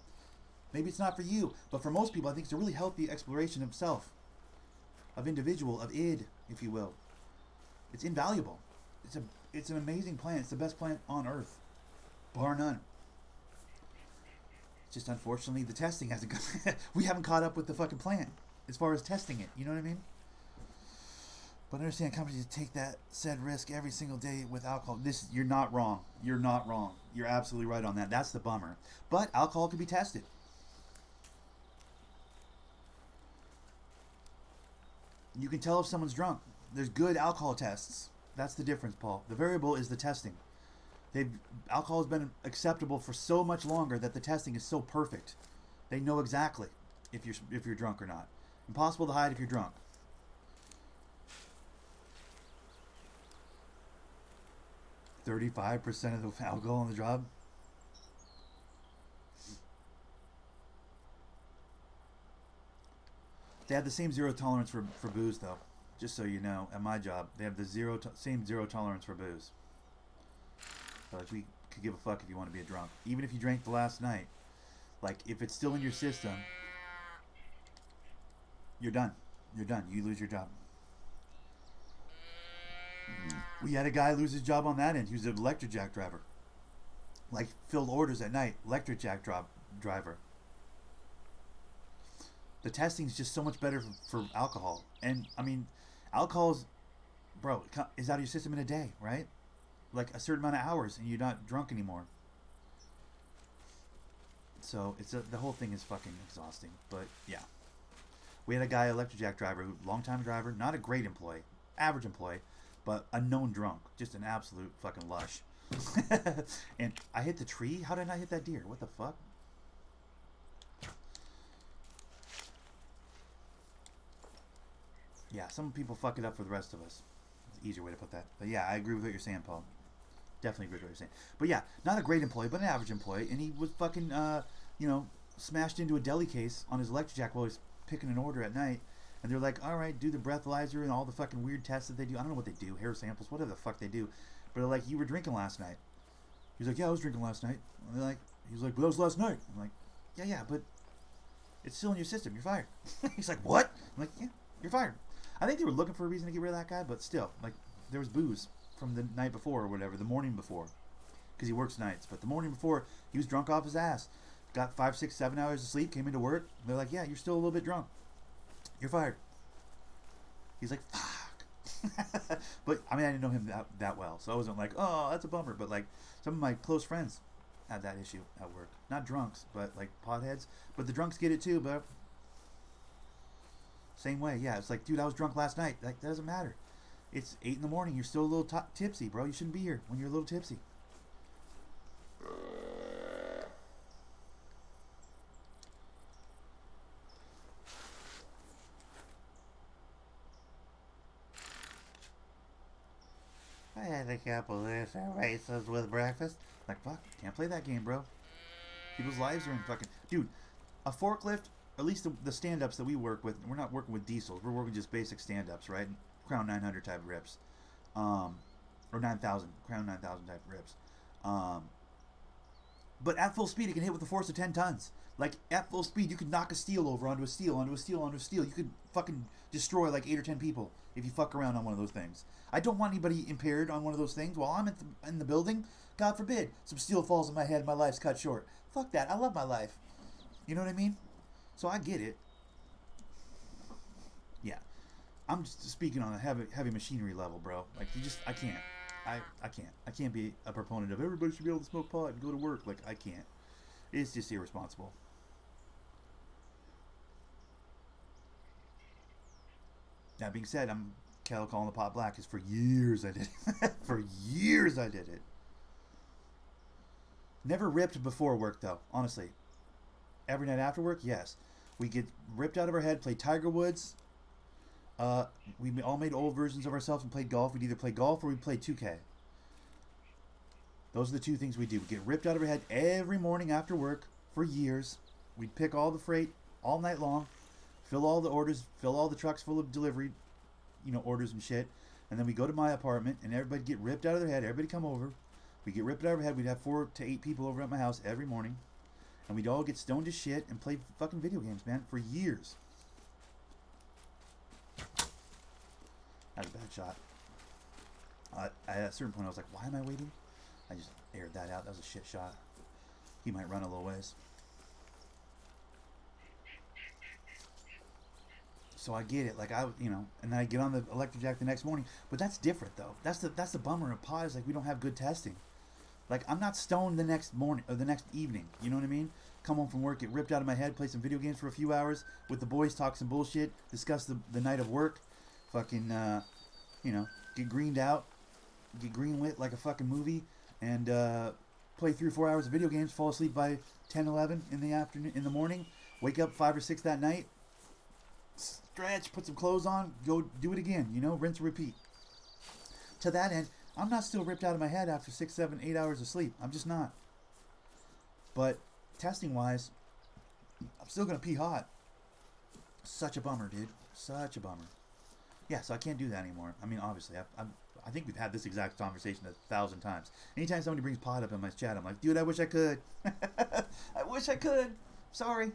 Maybe it's not for you, but for most people, I think it's a really healthy exploration of self, of individual, of id, if you will. It's invaluable. It's an amazing plant. It's the best plant on earth, bar none. Just unfortunately, the testing hasn't. We haven't caught up with the fucking plant as far as testing it. You know what I mean? But understand, companies take that said risk every single day with alcohol. You're not wrong. You're not wrong. You're absolutely right on that. That's the bummer. But alcohol can be tested. You can tell if someone's drunk. There's good alcohol tests. That's the difference, Paul. The variable is the testing. Alcohol has been acceptable for so much longer that the testing is so perfect. They know exactly if you're drunk or not. Impossible to hide if you're drunk. "35% of the alcohol on the job." They have the same zero tolerance for booze, though. Just so you know, at my job, they have the same zero tolerance for booze. So, like, we could give a fuck if you want to be a drunk, even if you drank the last night. Like, if it's still in your system, you're done. You're done. You lose your job. We had a guy lose his job on that end. He was an electric jack driver. Like, filled orders at night. Electric jack driver. The testing is just so much better for alcohol. And, I mean, alcohol's, bro, is out of your system in a day, right? Like, a certain amount of hours, and you're not drunk anymore. So, the whole thing is fucking exhausting. But, yeah. We had a guy, electric jack driver, long-time driver, not a great employee, average employee, but a known drunk. Just an absolute fucking lush. And I hit the tree? How did I not hit that deer? What the fuck? Yeah, some people fuck it up for the rest of us. It's an easier way to put that. But yeah, I agree with what you're saying, Paul. Definitely agree with what you're saying. But yeah, not a great employee, but an average employee. And he was fucking, smashed into a deli case on his electric jack while he was picking an order at night. And they're like, all right, do the breathalyzer and all the fucking weird tests that they do. I don't know what they do, hair samples, whatever the fuck they do. But they're like, you were drinking last night. He's like, yeah, I was drinking last night. And they're like, he's like, but that was last night. I'm like, yeah, but it's still in your system. You're fired. He's like, what? I'm like, yeah, you're fired. I think they were looking for a reason to get rid of that guy, but still, like, there was booze from the night before or whatever, the morning before, because he works nights. But the morning before, he was drunk off his ass. Got 5, 6, 7 hours of sleep, came into work. They're like, yeah, you're still a little bit drunk. You're fired. He's like, fuck. But, I mean, I didn't know him that well, so I wasn't like, oh, that's a bummer. But, like, some of my close friends had that issue at work. Not drunks, but, like, potheads. But the drunks get it, too, but same way. Yeah, it's like, dude, I was drunk last night. Like, that doesn't matter. It's 8 in the morning. You're still a little tipsy, bro. You shouldn't be here when you're a little tipsy. I had a couple of races with breakfast. Like, fuck, can't play that game, bro. People's lives are in fucking... Dude, a forklift, at least the stand-ups that we work with, we're not working with diesels. We're working just basic stand-ups, right? Crown 900 type rips. Or 9,000. Crown 9,000 type rips. But at full speed, it can hit with a force of 10 tons. Like, at full speed, you could knock a steel over onto a steel, onto a steel, onto a steel. You could fucking destroy like 8 or 10 people if you fuck around on one of those things. I don't want anybody impaired on one of those things while I'm in the building. God forbid, some steel falls on my head, my life's cut short. Fuck that. I love my life. You know what I mean? So I get it. Yeah. I'm just speaking on a heavy machinery level, bro. Like, I can't. I can't. I can't be a proponent of everybody should be able to smoke pot and go to work. Like, I can't. It's just irresponsible. That being said, I'm calling the pot black, because for years I did it. For years I did it. Never ripped before work, though, honestly. Every night after work, yes. We get ripped out of our head, play Tiger Woods. We all made old versions of ourselves and played golf. We'd either play golf or we'd play 2K. Those are the two things we do. We get ripped out of our head every morning after work for years. We'd pick all the freight all night long, fill all the orders, fill all the trucks full of delivery, orders and shit. And then we go to my apartment and everybody get ripped out of their head. Everybody come over. We get ripped out of our head. We'd have 4 to 8 people over at my house every morning. And we'd all get stoned as shit and play fucking video games, man, for years. That was a bad shot. At a certain point, I was like, why am I waiting? I just aired that out. That was a shit shot. He might run a little ways. So I get it. Like and then I get on the electric jack the next morning. But that's different though. That's the bummer of pod is like we don't have good testing. Like I'm not stoned the next morning or the next evening. You know what I mean? Come home from work, get ripped out of my head, play some video games for a few hours with the boys, talk some bullshit, discuss the night of work, fucking get greened out, get greenlit like a fucking movie, and play 3 or 4 hours of video games, fall asleep by 10, 11 in the afternoon, in the morning, wake up 5 or 6 that night, stretch, put some clothes on, go do it again, rinse and repeat. To that end, I'm not still ripped out of my head after 6, 7, 8 hours of sleep. I'm just not. But testing wise, I'm still gonna pee hot. Such a bummer, dude. Such a bummer. Yeah, so I can't do that anymore. I mean, obviously, I think we've had this exact conversation 1,000 times. Anytime somebody brings pot up in my chat, I'm like, dude, I wish I could. I wish I could. Sorry.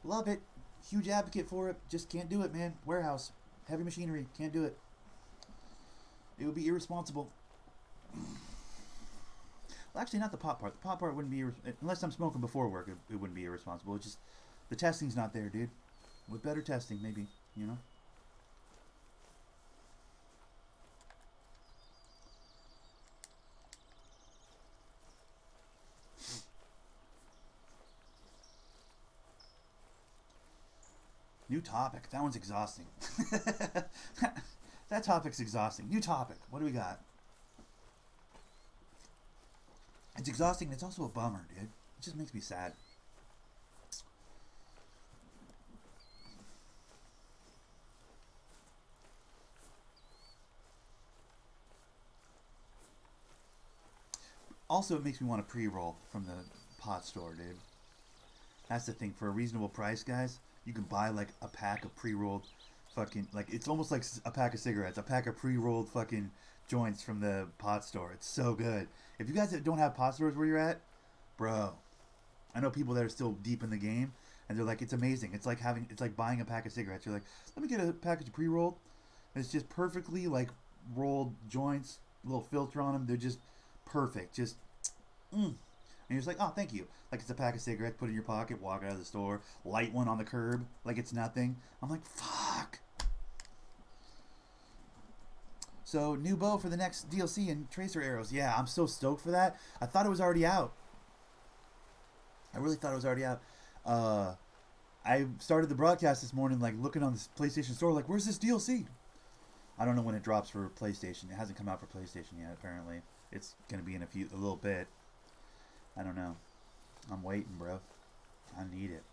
Love it. Huge advocate for it. Just can't do it, man. Warehouse. Heavy machinery. Can't do it. It would be irresponsible. Well, actually, not the pot part. The pot part wouldn't be... unless I'm smoking before work, it wouldn't be irresponsible. It's just... the testing's not there, dude. With better testing, maybe. New topic. That one's exhausting. That topic's exhausting. New topic. What do we got? It's exhausting. It's also a bummer, dude. It just makes me sad. Also, it makes me want to pre-roll from the pot store, dude. That's the thing. For a reasonable price, guys, you can buy like a pack of pre-rolled fucking, like, it's almost like a pack of cigarettes, a pack of pre-rolled fucking joints from the pot store. It's so good. If you guys don't have pot stores where you're at, bro, I know people that are still deep in the game, and they're like, it's amazing. It's like buying a pack of cigarettes. You're like, let me get a package of pre-rolled. It's just perfectly like rolled joints, a little filter on them. They're just perfect. Just, And you're just like, oh, thank you. Like it's a pack of cigarettes, put it in your pocket, walk out of the store, light one on the curb, like it's nothing. I'm like, fuck. So, new bow for the next DLC and tracer arrows. Yeah, I'm so stoked for that. I thought it was already out. I really thought it was already out. I started the broadcast this morning, like, looking on this PlayStation Store, like, where's this DLC? I don't know when it drops for PlayStation. It hasn't come out for PlayStation yet, apparently. It's going to be in a little bit. I don't know. I'm waiting, bro. I need it.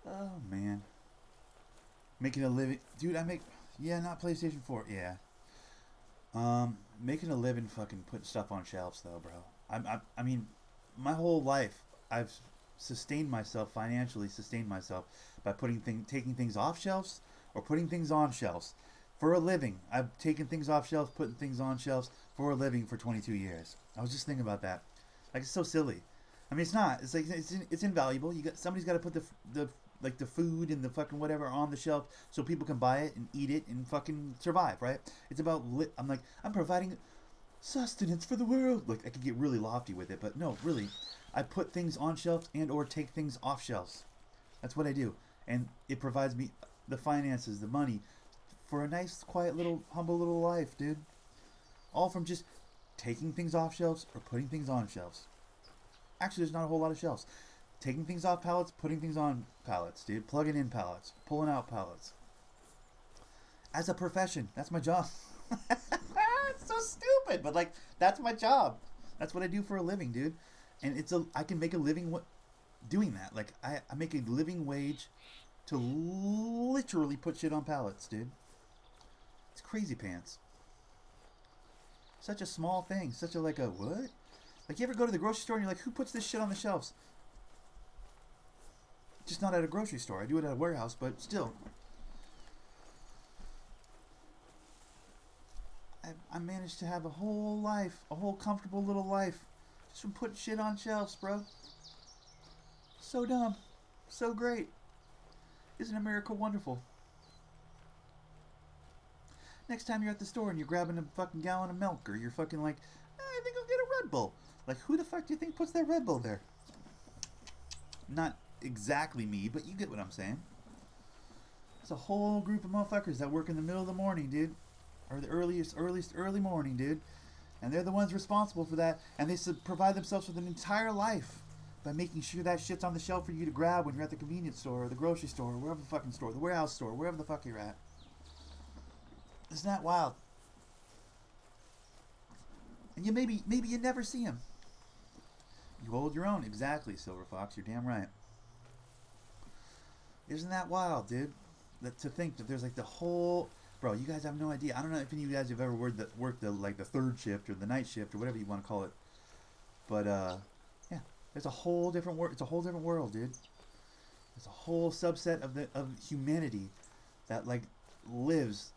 Oh, man. Making a living. Dude, not PlayStation 4. Yeah. Making a living fucking putting stuff on shelves, though, bro. I mean, my whole life, I've financially sustained myself by taking things off shelves or putting things on shelves. For a living, I've taken things off shelves, putting things on shelves for a living for 22 years. I was just thinking about that. Like, it's so silly. I mean, it's not. It's like it's invaluable. Somebody's got to put the food and the fucking whatever on the shelf so people can buy it and eat it and fucking survive, right? It's about I'm providing sustenance for the world. Like, I could get really lofty with it, but no, really, I put things on shelves and or take things off shelves. That's what I do, and it provides me the finances, the money for a nice, quiet little, humble little life, dude. All from just taking things off shelves or putting things on shelves. Actually, there's not a whole lot of shelves. Taking things off pallets, putting things on pallets, dude. Plugging in pallets, pulling out pallets. As a profession, that's my job. It's so stupid, but like, that's my job. That's what I do for a living, dude. And I can make a living doing that. Like, I make a living wage to literally put shit on pallets, dude. It's crazy pants. Such a small thing. Such a, like, a what? Like, you ever go to the grocery store and you're like, who puts this shit on the shelves? Just not at a grocery store. I do it at a warehouse, but still. I managed to have a whole life, a whole comfortable little life, just from putting shit on shelves, bro. So dumb. So great. Isn't America wonderful? Next time you're at the store and you're grabbing a fucking gallon of milk, or you're fucking like, I think I'll get a Red Bull. Like, who the fuck do you think puts that Red Bull there? Not exactly me, but you get what I'm saying. It's a whole group of motherfuckers that work in the middle of the morning, dude. Or the early morning, dude. And they're the ones responsible for that. And they provide themselves with an entire life by making sure that shit's on the shelf for you to grab when you're at the convenience store or the grocery store or wherever the fucking store, the warehouse store, wherever the fuck you're at. Isn't that wild? And you maybe you never see them. You hold your own. Exactly, Silver Fox. You're damn right. Isn't that wild, dude? To think that there's like the whole... Bro, you guys have no idea. I don't know if any of you guys have ever worked the third shift or the night shift or whatever you want to call it. But, yeah. It's a whole different world. It's a whole different world, dude. It's a whole subset of humanity that, like, lives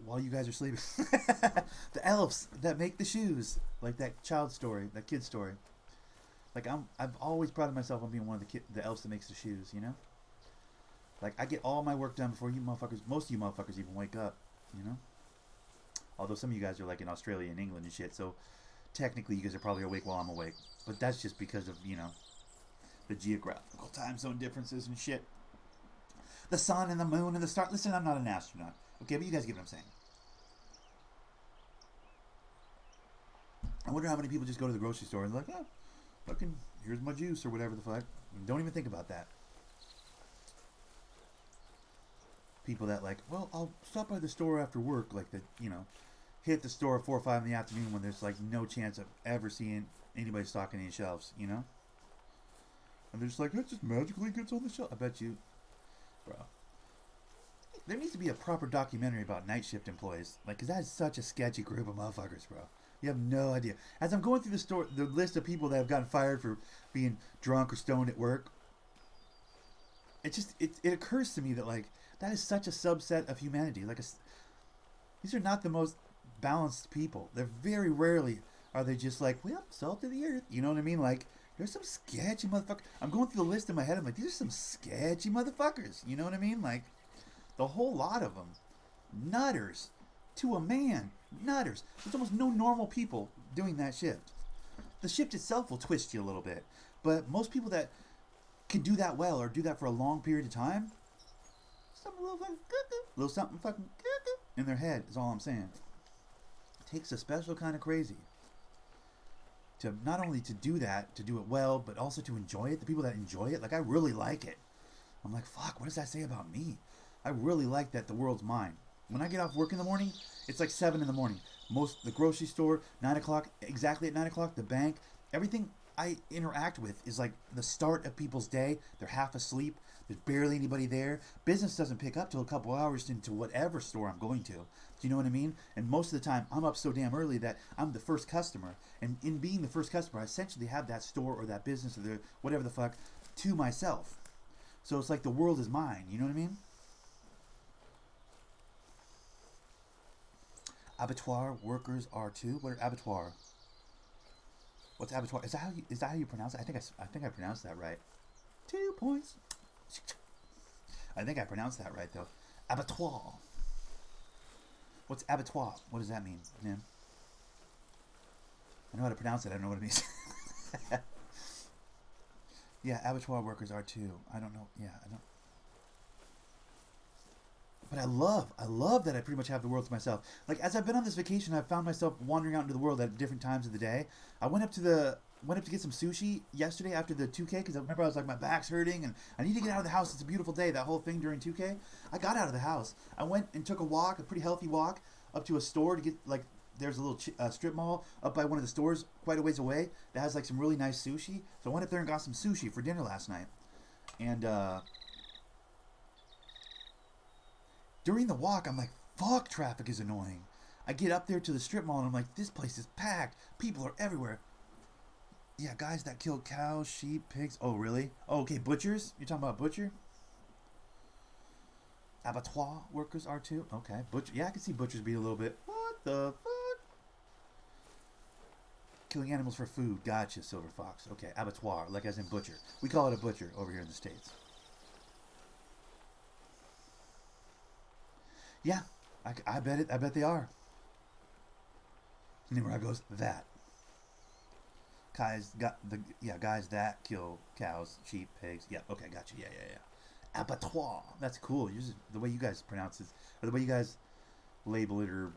while you guys are sleeping. The elves that make the shoes. Like that child story, that kid story. Like, I've always prided myself on being one of the elves that makes the shoes, you know? Like, I get all my work done before you motherfuckers, most of you motherfuckers even wake up, you know? Although some of you guys are like in Australia and England and shit, so technically you guys are probably awake while I'm awake. But that's just because of, you know, the geographical time zone differences and shit. The sun and the moon and the stars. Listen, I'm not an astronaut. Okay, but you guys get what I'm saying. I wonder how many people just go to the grocery store and like, oh, fucking, here's my juice or whatever the fuck. Don't even think about that. People that like, well, I'll stop by the store after work, like the, you know, hit the store at 4 or 5 in the afternoon when there's like no chance of ever seeing anybody stocking any shelves, you know? And they're just like, it just magically gets on the shelf. I bet you, bro. There needs to be a proper documentary about night shift employees, like, cause that is such a sketchy group of motherfuckers, bro. You have no idea. As I'm going through the list of people that have gotten fired for being drunk or stoned at work, it occurs to me that like that is such a subset of humanity. Like, these are not the most balanced people. They're very rarely are they just like, well, salt of the earth. You know what I mean? Like, there's some sketchy motherfuckers. I'm going through the list in my head. I'm like, these are some sketchy motherfuckers. You know what I mean? Like, the whole lot of them, nutters, to a man, nutters. There's almost no normal people doing that shift. The shift itself will twist you a little bit, but most people that can do that well or do that for a long period of time, something little fucking cuckoo, little something fucking cuckoo in their head is all I'm saying. It takes a special kind of crazy to not only to do that, to do it well, but also to enjoy it. The people that enjoy it, like, I really like it. I'm like, fuck, what does that say about me? I really like that the world's mine. When I get off work in the morning, it's like 7 in the morning. The grocery store, 9 o'clock, exactly at 9 o'clock, the bank, everything I interact with is like the start of people's day. They're half asleep. There's barely anybody there. Business doesn't pick up till a couple hours into whatever store I'm going to. Do you know what I mean? And most of the time, I'm up so damn early that I'm the first customer. And in being the first customer, I essentially have that store or that business or the whatever the fuck to myself. So it's like the world is mine. You know what I mean? Abattoir workers are too. What are abattoir? What's abattoir? Is that how you pronounce it? I think I pronounced that right. 2 points. I think I pronounced that right though. Abattoir. What's abattoir? What does that mean, man? I know how to pronounce it. I don't know what it means. Yeah, abattoir workers are too. I don't know. Yeah, I don't. But I love that I pretty much have the world to myself. Like, as I've been on this vacation, I've found myself wandering out into the world at different times of the day. I went up to get some sushi yesterday after the 2K because I remember I was like, my back's hurting and I need to get out of the house. It's a beautiful day. That whole thing during 2K. I got out of the house. I went and took a walk, a pretty healthy walk, up to a store to get, like, there's a little strip mall up by one of the stores quite a ways away that has like some really nice sushi. So I went up there and got some sushi for dinner last night. And during the walk, I'm like, fuck, traffic is annoying. I get up there to the strip mall and I'm like, this place is packed. People are everywhere. Yeah, guys that kill cows, sheep, pigs. Oh, really? Oh, okay, butchers? You're talking about butcher? Abattoir workers are too? Okay, butcher. Yeah, I can see butchers be a little bit, what the fuck? killing animals for food. Gotcha, Silver Fox. Okay, abattoir, like as in butcher. We call it a butcher over here in the States. Yeah, I bet it. I bet they are. And then where goes that. Guys that kill cows, sheep, pigs. Yeah, okay, gotcha. Yeah. Abattoir. That's cool. The way you guys pronounce it, or the way you guys label it, or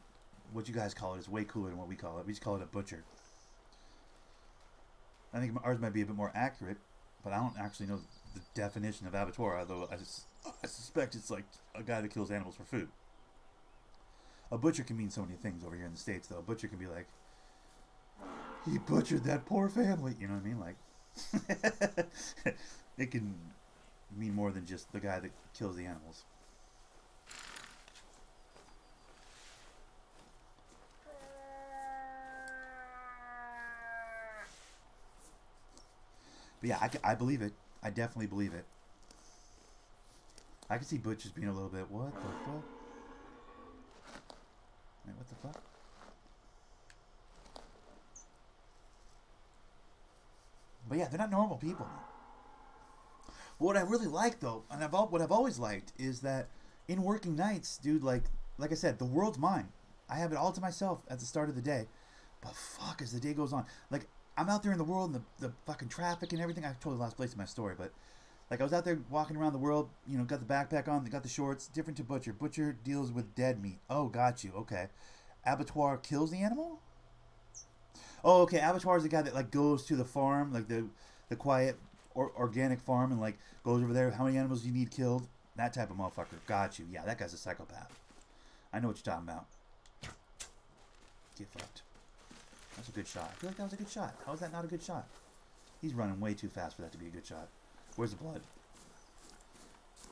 what you guys call it, is way cooler than what we call it. We just call it a butcher. I think ours might be a bit more accurate, but I don't actually know the definition of abattoir, although I suspect it's like a guy that kills animals for food. A butcher can mean so many things over here in the States, though. A butcher can be like, he butchered that poor family. You know what I mean? Like, it can mean more than just the guy that kills the animals. But yeah, I believe it. I definitely believe it. I can see butchers being a little bit, what the fuck? Wait, what the fuck? But yeah, they're not normal people. But what I really like, though, and what I've always liked, is that in working nights, dude, like I said, the world's mine. I have it all to myself at the start of the day. But fuck, as the day goes on, like, I'm out there in the world and the fucking traffic and everything. I totally lost place in my story, but like I was out there walking around the world, you know, got the backpack on, got the shorts, different to butcher. Butcher deals with dead meat. Oh, got you. Okay. Abattoir kills the animal? Oh, okay. Abattoir is the guy that like goes to the farm, like the quiet organic farm, and like goes over there. How many animals do you need killed? That type of motherfucker. Got you. Yeah, that guy's a psychopath. I know what you're talking about. Get fucked. That's a good shot. I feel like that was a good shot. How is that not a good shot? He's running way too fast for that to be a good shot. Where's the blood?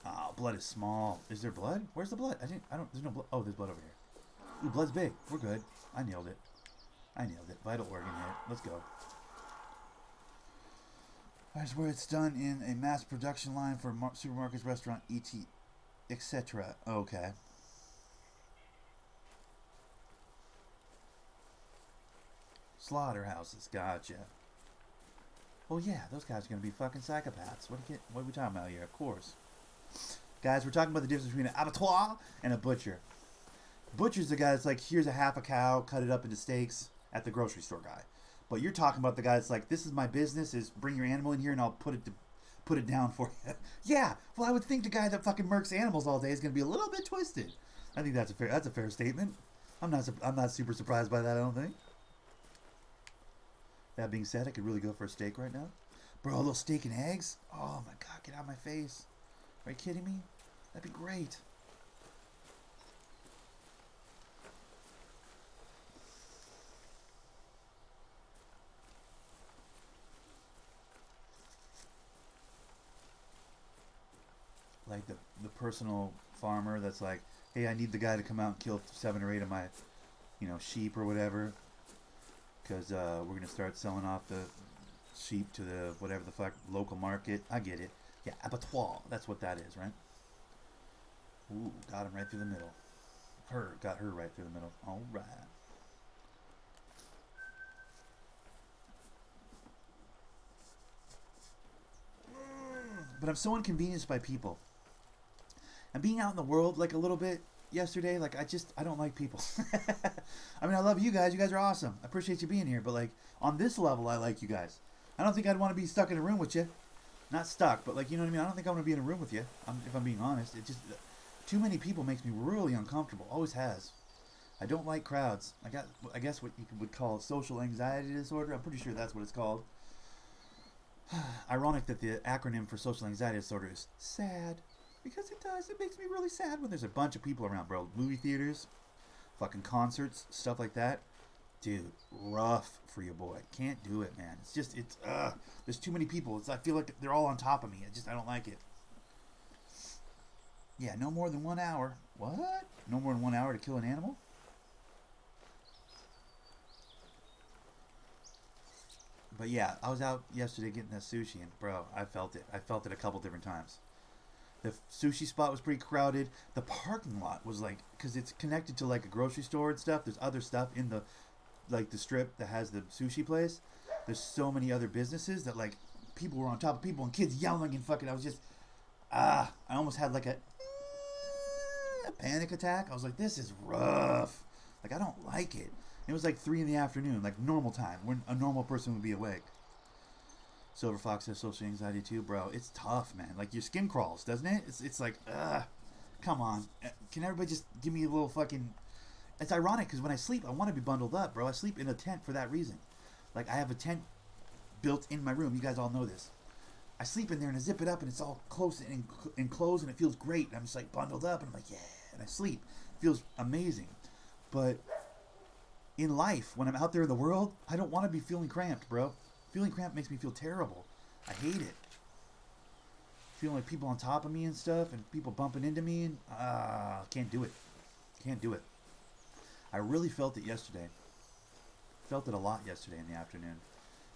Oh, blood is small. Is there blood? Where's the blood? There's no blood. Oh, there's blood over here. Ooh, blood's big. We're good. I nailed it. Vital organ hit. Let's go. That's where it's done in a mass production line for supermarkets, restaurant, etc. Okay. Slaughterhouses. Gotcha. Well, yeah, those guys are going to be fucking psychopaths. What are we talking about here? Of course. Guys, we're talking about the difference between an abattoir and a butcher. Butcher's the guy that's like, here's a half a cow, cut it up into steaks at the grocery store guy. But you're talking about the guy that's like, this is my business, is bring your animal in here and I'll put it down for you. Yeah, well, I would think the guy that fucking murks animals all day is going to be a little bit twisted. I think that's a fair statement. I'm not super surprised by that, I don't think. That being said, I could really go for a steak right now. Bro, a little steak and eggs? Oh my god, get out of my face. Are you kidding me? That'd be great. Like the personal farmer that's like, hey, I need the guy to come out and kill 7 or 8 of my, sheep or whatever. Because we're going to start selling off the sheep to the whatever the fuck local market. I get it. Yeah, abattoir. That's what that is, right? Ooh, got him right through the middle. Got her right through the middle. All right. But I'm so inconvenienced by people. And being out in the world like a little bit yesterday, like I don't like people. I mean, I love you guys. You guys are awesome. I appreciate you being here. But like on this level, I like you guys. I don't think I'd want to be stuck in a room with you. Not stuck, but like, you know what I mean? I don't think I want to be in a room with you. If I'm being honest, it just too many people makes me really uncomfortable. Always has. I don't like crowds. I guess what you would call social anxiety disorder. I'm pretty sure that's what it's called. Ironic that the acronym for social anxiety disorder is SAD. Because it does. It makes me really sad when there's a bunch of people around, bro. Movie theaters, fucking concerts, stuff like that. Dude, rough for your boy. Can't do it, man. There's too many people. I feel like they're all on top of me. I don't like it. Yeah, no more than 1 hour. What? No more than 1 hour to kill an animal? But yeah, I was out yesterday getting that sushi, and bro, I felt it. I felt it a couple different times. The sushi spot was pretty crowded. The parking lot was like, because it's connected to like a grocery store and stuff. There's other stuff in the like the strip that has the sushi place, there's so many other businesses that like people were on top of people and kids yelling and fucking. I was just I almost had like a panic attack. I was like, this is rough. Like, I don't like it. It was like 3 in the afternoon, like normal time, when a normal person would be awake. Silver Fox has social anxiety too, bro. It's tough, man. Like, your skin crawls, doesn't it? It's like, come on. Can everybody just give me a little fucking... It's ironic, because when I sleep, I want to be bundled up, bro. I sleep in a tent for that reason. Like, I have a tent built in my room. You guys all know this. I sleep in there, and I zip it up, and it's all close and enclosed, and it feels great. And I'm just, like, bundled up, and I'm like, yeah. And I sleep. It feels amazing. But in life, when I'm out there in the world, I don't want to be feeling cramped, bro. Feeling cramped makes me feel terrible. I hate it. Feeling like people on top of me and stuff, and people bumping into me, and can't do it. Can't do it. I really felt it yesterday. Felt it a lot yesterday in the afternoon.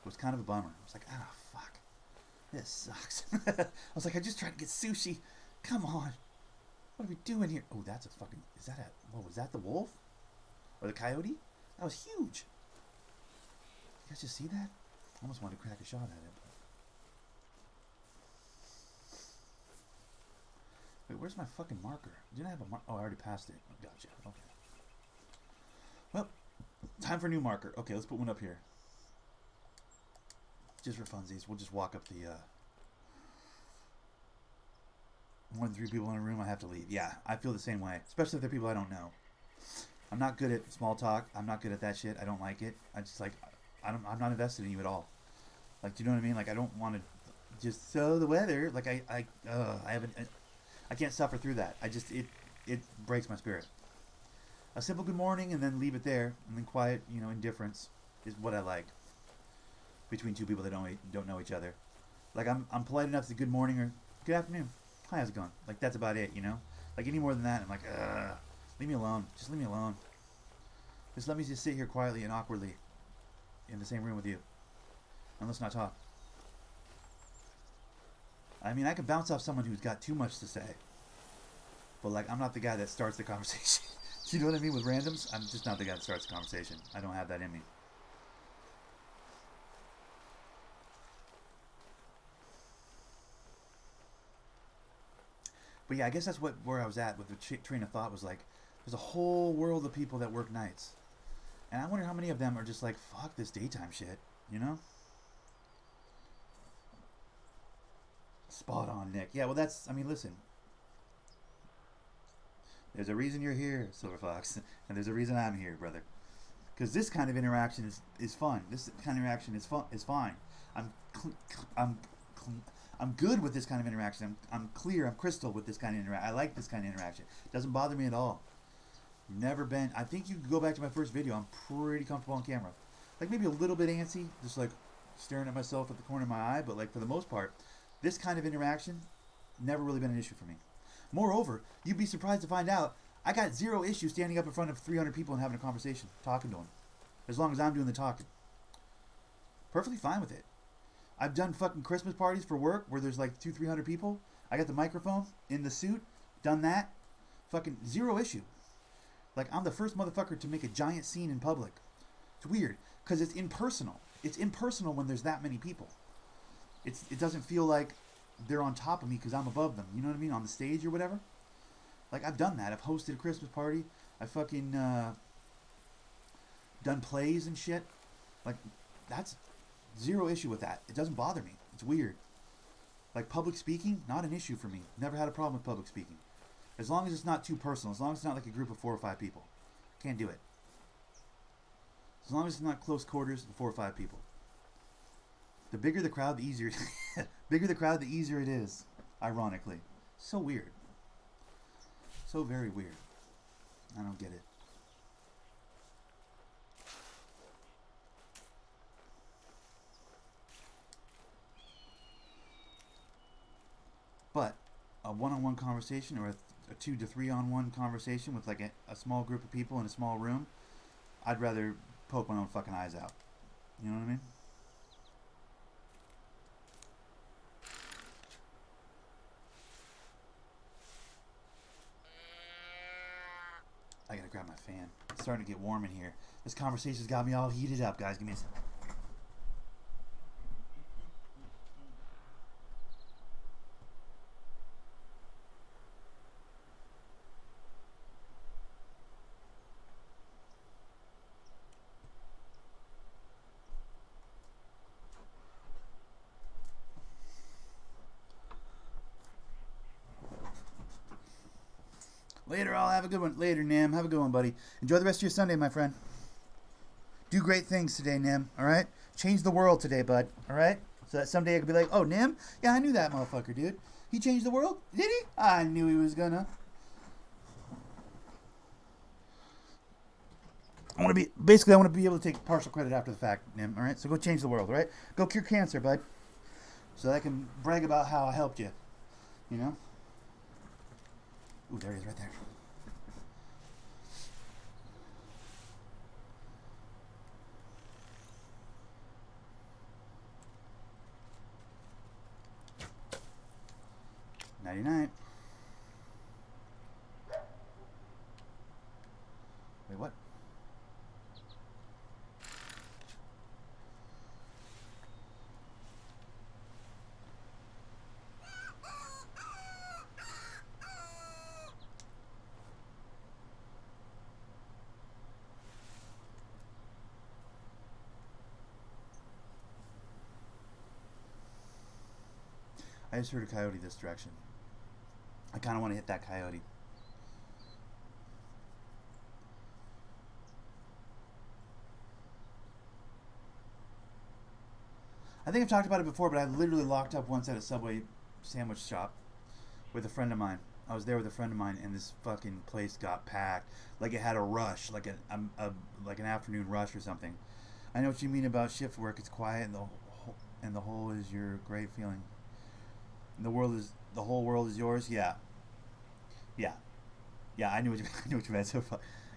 It was kind of a bummer. I was like, fuck. This sucks. I was like, I just tried to get sushi. Come on. What are we doing here? Oh, that's a fucking... Is that a... What, was that the wolf? Or the coyote? That was huge. You guys just see that? I almost wanted to crack a shot at it. Wait, where's my fucking marker? Didn't I have a marker? Oh, I already passed it. Oh, gotcha. Okay. Well, time for a new marker. Okay, let's put one up here. Just for funsies. We'll just walk up the... More than 3 people in a room, I have to leave. Yeah, I feel the same way. Especially if they're people I don't know. I'm not good at small talk. I'm not good at that shit. I don't like it. I just like... I'm not invested in you at all. Like, do you know what I mean? Like, I don't want to just... So, the weather... Like, I haven't... I can't suffer through that. I just... It breaks my spirit. A simple good morning and then leave it there. And then quiet, indifference is what I like. Between 2 people that don't know each other. Like, I'm polite enough to say good morning or good afternoon. Hi, how's it going? Like, that's about it, Like, any more than that, I'm like, leave me alone. Just leave me alone. Just let me just sit here quietly and awkwardly in the same room with you. And let's not talk. I mean, I can bounce off someone who's got too much to say. But, like, I'm not the guy that starts the conversation. You know what I mean? With randoms, I'm just not the guy that starts the conversation. I don't have that in me. But yeah, I guess that's where I was at with the train of thought was like, there's a whole world of people that work nights. And I wonder how many of them are just like, fuck this daytime shit, Spot on, Nick. Yeah, well listen. There's a reason you're here, Silver Fox. And there's a reason I'm here, brother. Because this kind of interaction is fun. This kind of interaction is fine. I'm good with this kind of interaction. I'm clear. I'm crystal with this kind of interaction. I like this kind of interaction. It doesn't bother me at all. Never been. I think you can go back to my first video. I'm pretty comfortable on camera. Like maybe a little bit antsy, just like staring at myself at the corner of my eye. But like for the most part, this kind of interaction never really been an issue for me. Moreover, you'd be surprised to find out I got 0 issues standing up in front of 300 people and having a conversation, talking to them. As long as I'm doing the talking. Perfectly fine with it. I've done fucking Christmas parties for work where there's like 200-300 people. I got the microphone in the suit. Done that. Fucking 0 issue. Like, I'm the first motherfucker to make a giant scene in public. It's weird. Because it's impersonal. It's impersonal when there's that many people. It doesn't feel like they're on top of me because I'm above them. You know what I mean? On the stage or whatever. Like, I've done that. I've hosted a Christmas party. I've fucking done plays and shit. Like, that's 0 issue with that. It doesn't bother me. It's weird. Like public speaking, not an issue for me. Never had a problem with public speaking. As long as it's not too personal. As long as it's not like a group of 4 or 5 people. Can't do it. As long as it's not close quarters and 4 or 5 people. The bigger the crowd, the easier. Bigger the crowd, the easier it is. Ironically. So weird. So very weird. I don't get it. But a one-on-one conversation or a 2 to 3 on 1 conversation with like a small group of people in a small room, I'd rather poke my own fucking eyes out. You know what I mean? I gotta grab my fan. It's starting to get warm in here. This conversation's got me all heated up, guys. Give me a second. Later, all. Have a good one. Later, Nam. Have a good one, buddy. Enjoy the rest of your Sunday, my friend. Do great things today, Nam. All right? Change the world today, bud. All right? So that someday I could be like, oh, Nam? Yeah, I knew that motherfucker, dude. He changed the world? Did he? I knew he was gonna. I want to be able to take partial credit after the fact, Nim. All right? So go change the world, all right? Go cure cancer, bud. So that I can brag about how I helped you. You know? Ooh, there he is right there. $99. Wait, what? I just heard a coyote this direction. I kind of want to hit that coyote. I think I've talked about it before, but I literally locked up once at a Subway sandwich shop with a friend of mine. I was there with a friend of mine, and this fucking place got packed. Like it had a rush, like an afternoon rush or something. I know what you mean about shift work. It's quiet, and the whole is your great feeling. And the whole world is yours. Yeah. I knew what you meant. So,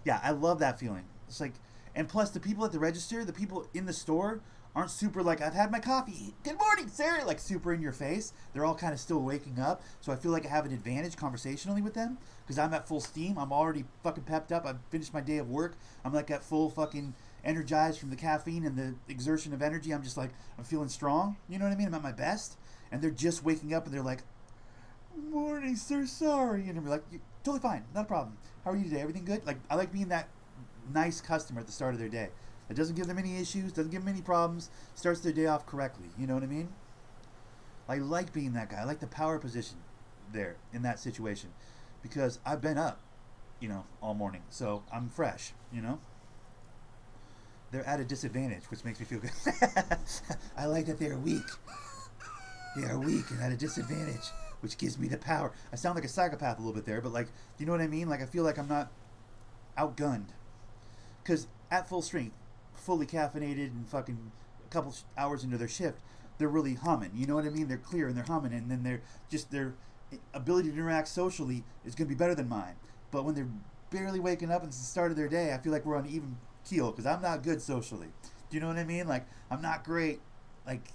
yeah, I love that feeling. It's like, and plus the people at the register, the people in the store aren't super like, I've had my coffee. Good morning, sir. Like super in your face. They're all kind of still waking up. So I feel like I have an advantage conversationally with them because I'm at full steam. I'm already fucking pepped up. I've finished my day of work. I'm like at full fucking energized from the caffeine and the exertion of energy. I'm just like, I'm feeling strong. You know what I mean? I'm at my best. And they're just waking up and they're like, morning, sir, sorry. And we're like, totally fine, not a problem. How are you today? Everything good? Like, I like being that nice customer at the start of their day. It doesn't give them any issues, doesn't give them any problems, starts their day off correctly. You know what I mean? I like being that guy. I like the power position there in that situation because I've been up, all morning. So I'm fresh, They're at a disadvantage, which makes me feel good. I like that they're weak. They are weak and at a disadvantage, which gives me the power. I sound like a psychopath a little bit there, but like, do you know what I mean? Like, I feel like I'm not outgunned. Because at full strength, fully caffeinated and fucking a couple hours into their shift, they're really humming. You know what I mean? They're clear and they're humming, and then their ability to interact socially is going to be better than mine. But when they're barely waking up and it's the start of their day, I feel like we're on even keel because I'm not good socially. Do you know what I mean? Like, I'm not great, like,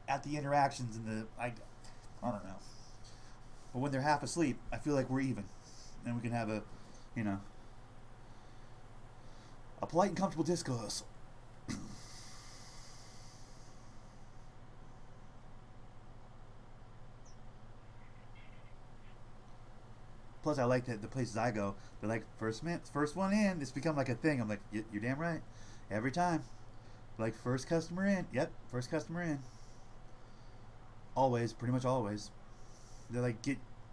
at the interactions and I don't know. But when they're half asleep, I feel like we're even. And we can have a polite and comfortable discourse. Plus, I like that the places I go, they're like, first one in. It's become like a thing. I'm like, you're damn right. Every time. Like, first customer in. Yep, first customer in. Always, pretty much always. They're like,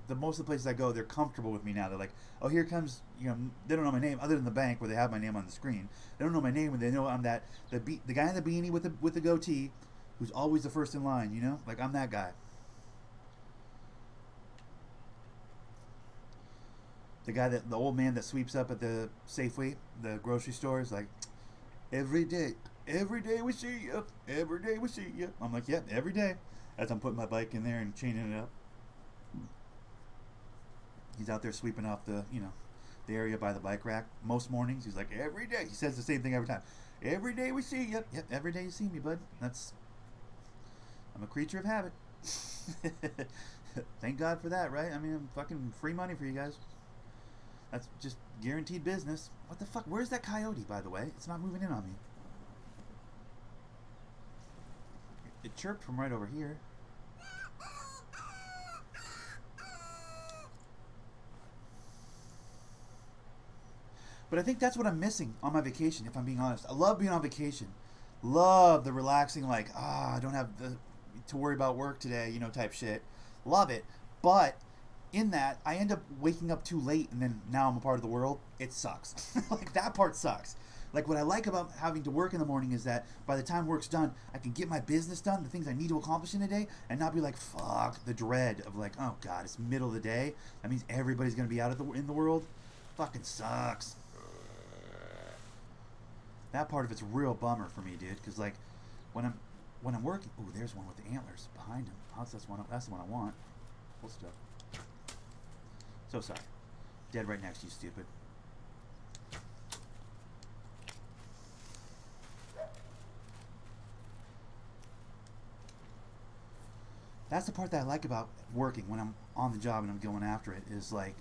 most of the places I go, they're comfortable with me now. They're like, oh, here comes, they don't know my name other than the bank where they have my name on the screen. They don't know my name, and they know I'm the guy in the beanie with the goatee, who's always the first in line. Like, I'm that guy. The old man that sweeps up at the Safeway, the grocery store, is like, every day we see you, every day we see you. I'm like, yep, every day. As I'm putting my bike in there and chaining it up. He's out there sweeping off the area by the bike rack. Most mornings, he's like, every day. He says the same thing every time. Every day we see you. Yep, every day you see me, bud. I'm a creature of habit. Thank God for that, right? I mean, I'm fucking free money for you guys. That's just guaranteed business. What the fuck? Where's that coyote, by the way? It's not moving in on me. It chirped from right over here. But I think that's what I'm missing on my vacation, if I'm being honest. I love being on vacation. Love the relaxing, like, I don't have to worry about work today, you know, type shit. Love it. But in that, I end up waking up too late, and then now I'm a part of the world. It sucks. Like, that part sucks. Like, what I like about having to work in the morning is that by the time work's done, I can get my business done, the things I need to accomplish in a day, and not be like, fuck, the dread of like, oh God, it's middle of the day. That means everybody's going to be out in the world. Fucking sucks. That part of it's a real bummer for me, dude. Because like, when I'm working, ooh, there's one with the antlers behind him. That's the one I want. Hold still. So sorry. Dead right next to you, stupid. That's the part that I like about working when I'm on the job and I'm going after it, is like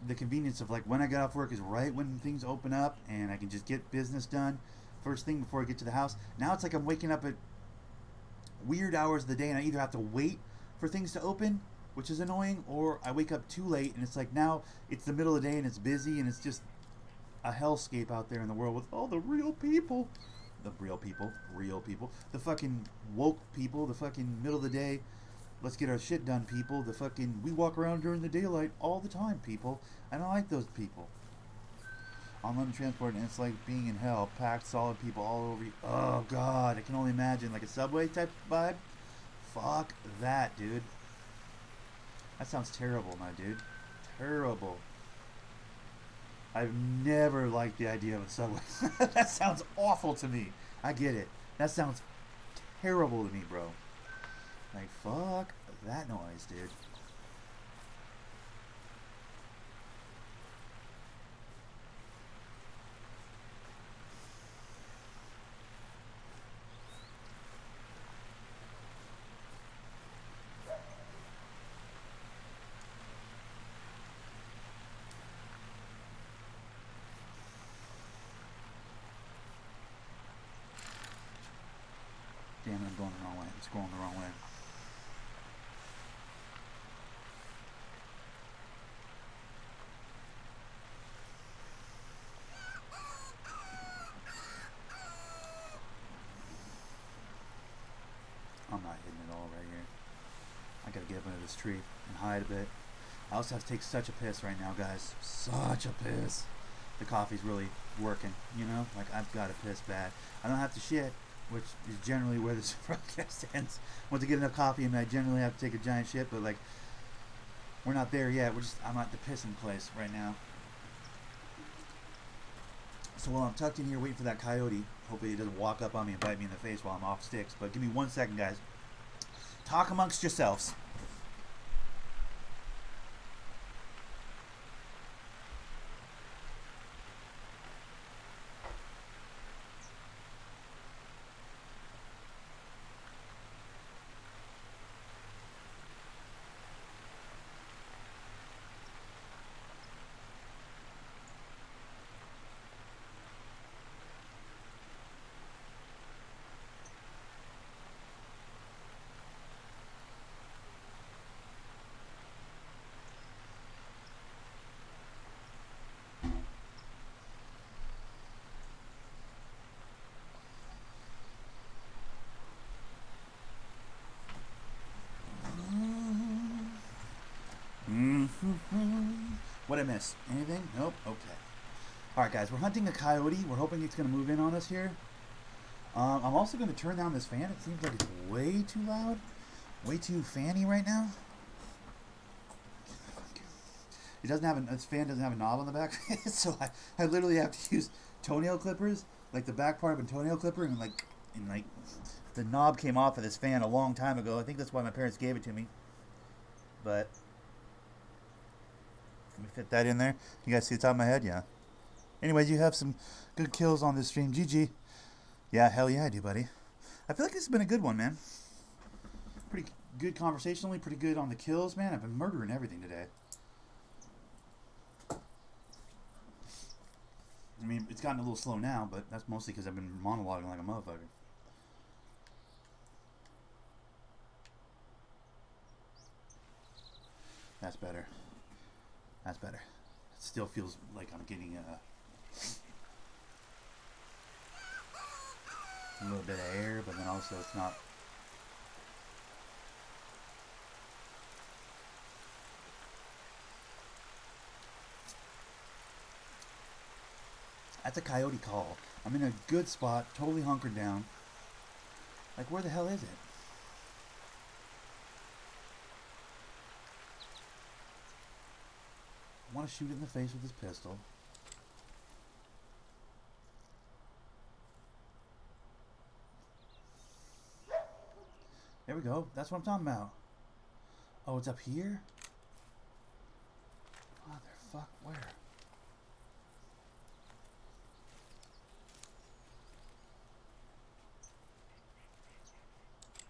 the convenience of like when I get off work is right when things open up and I can just get business done first thing before I get to the house. Now it's like I'm waking up at weird hours of the day and I either have to wait for things to open, which is annoying, or I wake up too late and it's like now it's the middle of the day and it's busy and it's just a hellscape out there in the world with all the real people. The real people. The fucking woke people, the fucking middle of the day, let's get our shit done people. The fucking, we walk around during the daylight all the time people. I don't like those people. Unlimited transport, and it's like being in hell. Packed, solid people all over you. Oh God, I can only imagine like a subway type vibe. Fuck that, dude. That sounds terrible, my dude. Terrible. I've never liked the idea of a subway. That sounds awful to me. I get it. That sounds terrible to me, bro. Like, fuck that noise, dude. Damn it, I'm going the wrong way. It's going the wrong way. I'm not hitting it all right here. I gotta get up under this tree and hide a bit. I also have to take such a piss right now, guys. Such a piss. The coffee's really working, you know? Like, I've got to piss bad. I don't have to shit, which is generally where this broadcast ends. Once I get enough coffee, and I generally have to take a giant shit, but, like, we're not there yet. I'm at the pissing place right now. So while I'm tucked in here waiting for that coyote, hopefully he doesn't walk up on me and bite me in the face while I'm off sticks, but give me 1 second, guys. Talk amongst yourselves. What'd I miss? Anything? Nope. Okay. Alright, guys. We're hunting a coyote. We're hoping it's going to move in on us here. I'm also going to turn down this fan. It seems like it's way too loud. Way too fanny right now. It doesn't have this fan doesn't have a knob on the back. So I literally have to use toenail clippers. Like the back part of a toenail clipper. And like the knob came off of this fan a long time ago. I think that's why my parents gave it to me. But let me fit that in there. You guys see the top of my head? Yeah. Anyways, you have some good kills on this stream. GG. Yeah, hell yeah, I do, buddy. I feel like this has been a good one, man. Pretty good conversationally. Pretty good on the kills, man. I've been murdering everything today. It's gotten a little slow now, but that's mostly because I've been monologuing like a motherfucker. That's better. That's better. It still feels like I'm getting a little bit of air, but then also it's not. That's a coyote call. I'm in a good spot, totally hunkered down. Like, where the hell is it? I want to shoot it in the face with this pistol. There we go. That's what I'm talking about. Oh, it's up here? Motherfuck, where?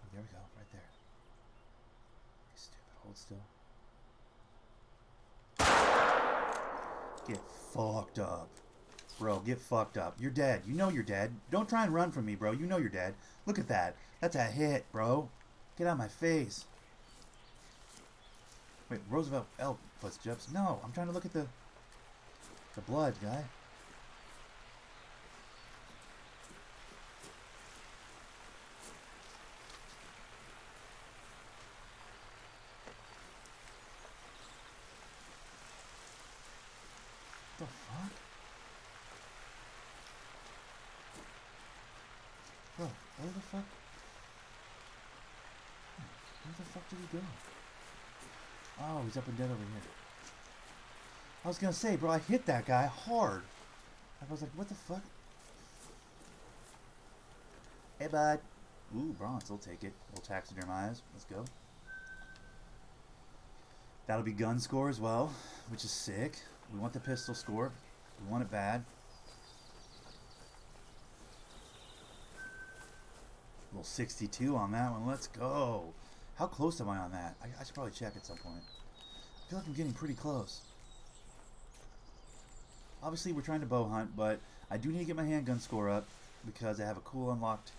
Oh, there we go, right there. Stupid, hold still. Get fucked up. Bro, get fucked up. You're dead. You know you're dead. Don't try and run from me, bro. You know you're dead. Look at that. That's a hit, bro. Get out of my face. Wait, Roosevelt L footsteps? No, I'm trying to look at the blood, guy. What the fuck? Bro, where the fuck? Where the fuck did he go? Oh, he's up and dead over here. I was gonna say, bro, I hit that guy hard. I was like, what the fuck? Hey, bud. Ooh, bronze, I'll take it. We'll taxidermize. Let's go. That'll be gun score as well, which is sick. We want the pistol score. We want it bad. Little 62 on that one. Let's go. How close am I on that? I should probably check at some point. I feel like I'm getting pretty close. Obviously, we're trying to bow hunt, but I do need to get my handgun score up because I have a cool unlocked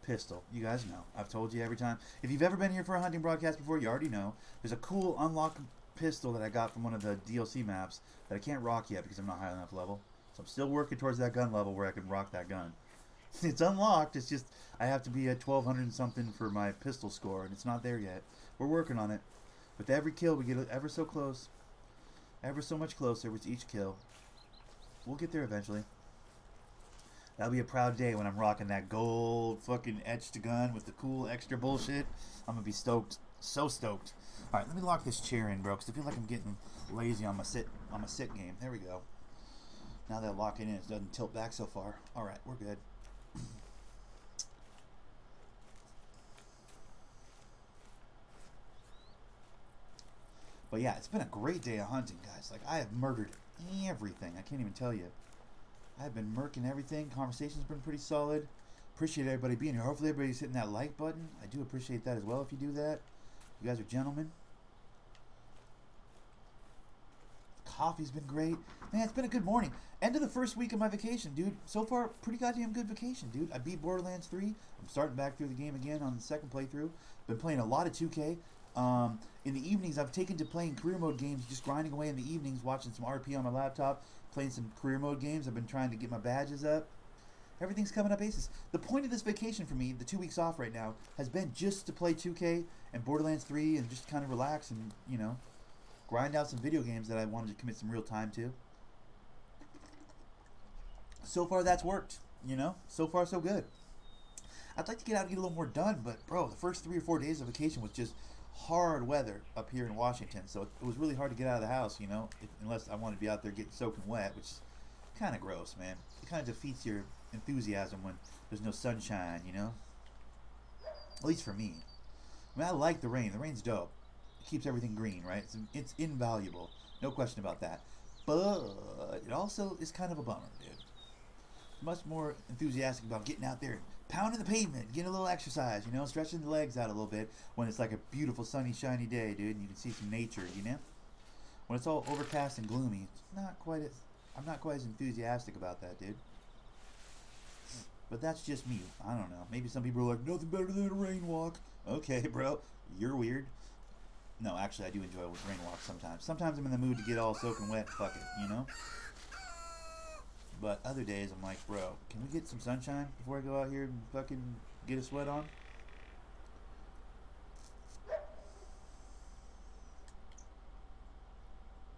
pistol. You guys know. I've told you every time. If you've ever been here for a hunting broadcast before, you already know. There's a cool unlocked pistol that I got from one of the DLC maps that I can't rock yet because I'm not high enough level. So I'm still working towards that gun level where I can rock that gun. It's unlocked. It's just I have to be at 1200 and something for my pistol score, and it's not there yet. We're working on it. With every kill, we get ever so close, ever so much closer with each kill. We'll get there eventually. That'll be a proud day when I'm rocking that gold fucking etched gun with the cool extra bullshit. I'm gonna be stoked, so stoked. All right, let me lock this chair in, bro, because I feel like I'm getting lazy on my sit game. There we go. Now that I lock it in, it doesn't tilt back so far. All right, we're good. But yeah, it's been a great day of hunting, guys. Like, I have murdered everything. I can't even tell you. I've been murking everything. Conversation's been pretty solid. Appreciate everybody being here. Hopefully everybody's hitting that like button. I do appreciate that as well if you do that. You guys are gentlemen. The coffee's been great. Man, it's been a good morning. End of the first week of my vacation, dude. So far, pretty goddamn good vacation, dude. I beat Borderlands 3. I'm starting back through the game again on the second playthrough. Been playing a lot of 2K. In the evenings, I've taken to playing career mode games, just grinding away in the evenings, watching some RP on my laptop, playing some career mode games. I've been trying to get my badges up. Everything's coming up aces. The point of this vacation for me, the 2 weeks off right now, has been just to play 2K and Borderlands 3 and just kind of relax and, you know, grind out some video games that I wanted to commit some real time to. So far, that's worked, you know? So far, so good. I'd like to get out and get a little more done, but, bro, the first 3 or 4 days of vacation was just hard weather up here in Washington, so it was really hard to get out of the house, you know, unless I wanted to be out there getting soaking wet, which is kind of gross, man. It kind of defeats your enthusiasm when there's no sunshine, you know? At least for me. I mean, I like the rain. The rain's dope. It keeps everything green, right? It's invaluable. No question about that. But it also is kind of a bummer, dude. Much more enthusiastic about getting out there and pounding the pavement, getting a little exercise, you know, stretching the legs out a little bit when it's like a beautiful, sunny, shiny day, dude, and you can see some nature, you know? When it's all overcast and gloomy, it's not quite as I'm not quite as enthusiastic about that, dude. But that's just me. I don't know. Maybe some people are like, nothing better than a rain walk. Okay, bro. You're weird. No, actually, I do enjoy rain walks sometimes. Sometimes I'm in the mood to get all soaking wet. Fuck it, you know? But other days, I'm like, bro, can we get some sunshine before I go out here and fucking get a sweat on?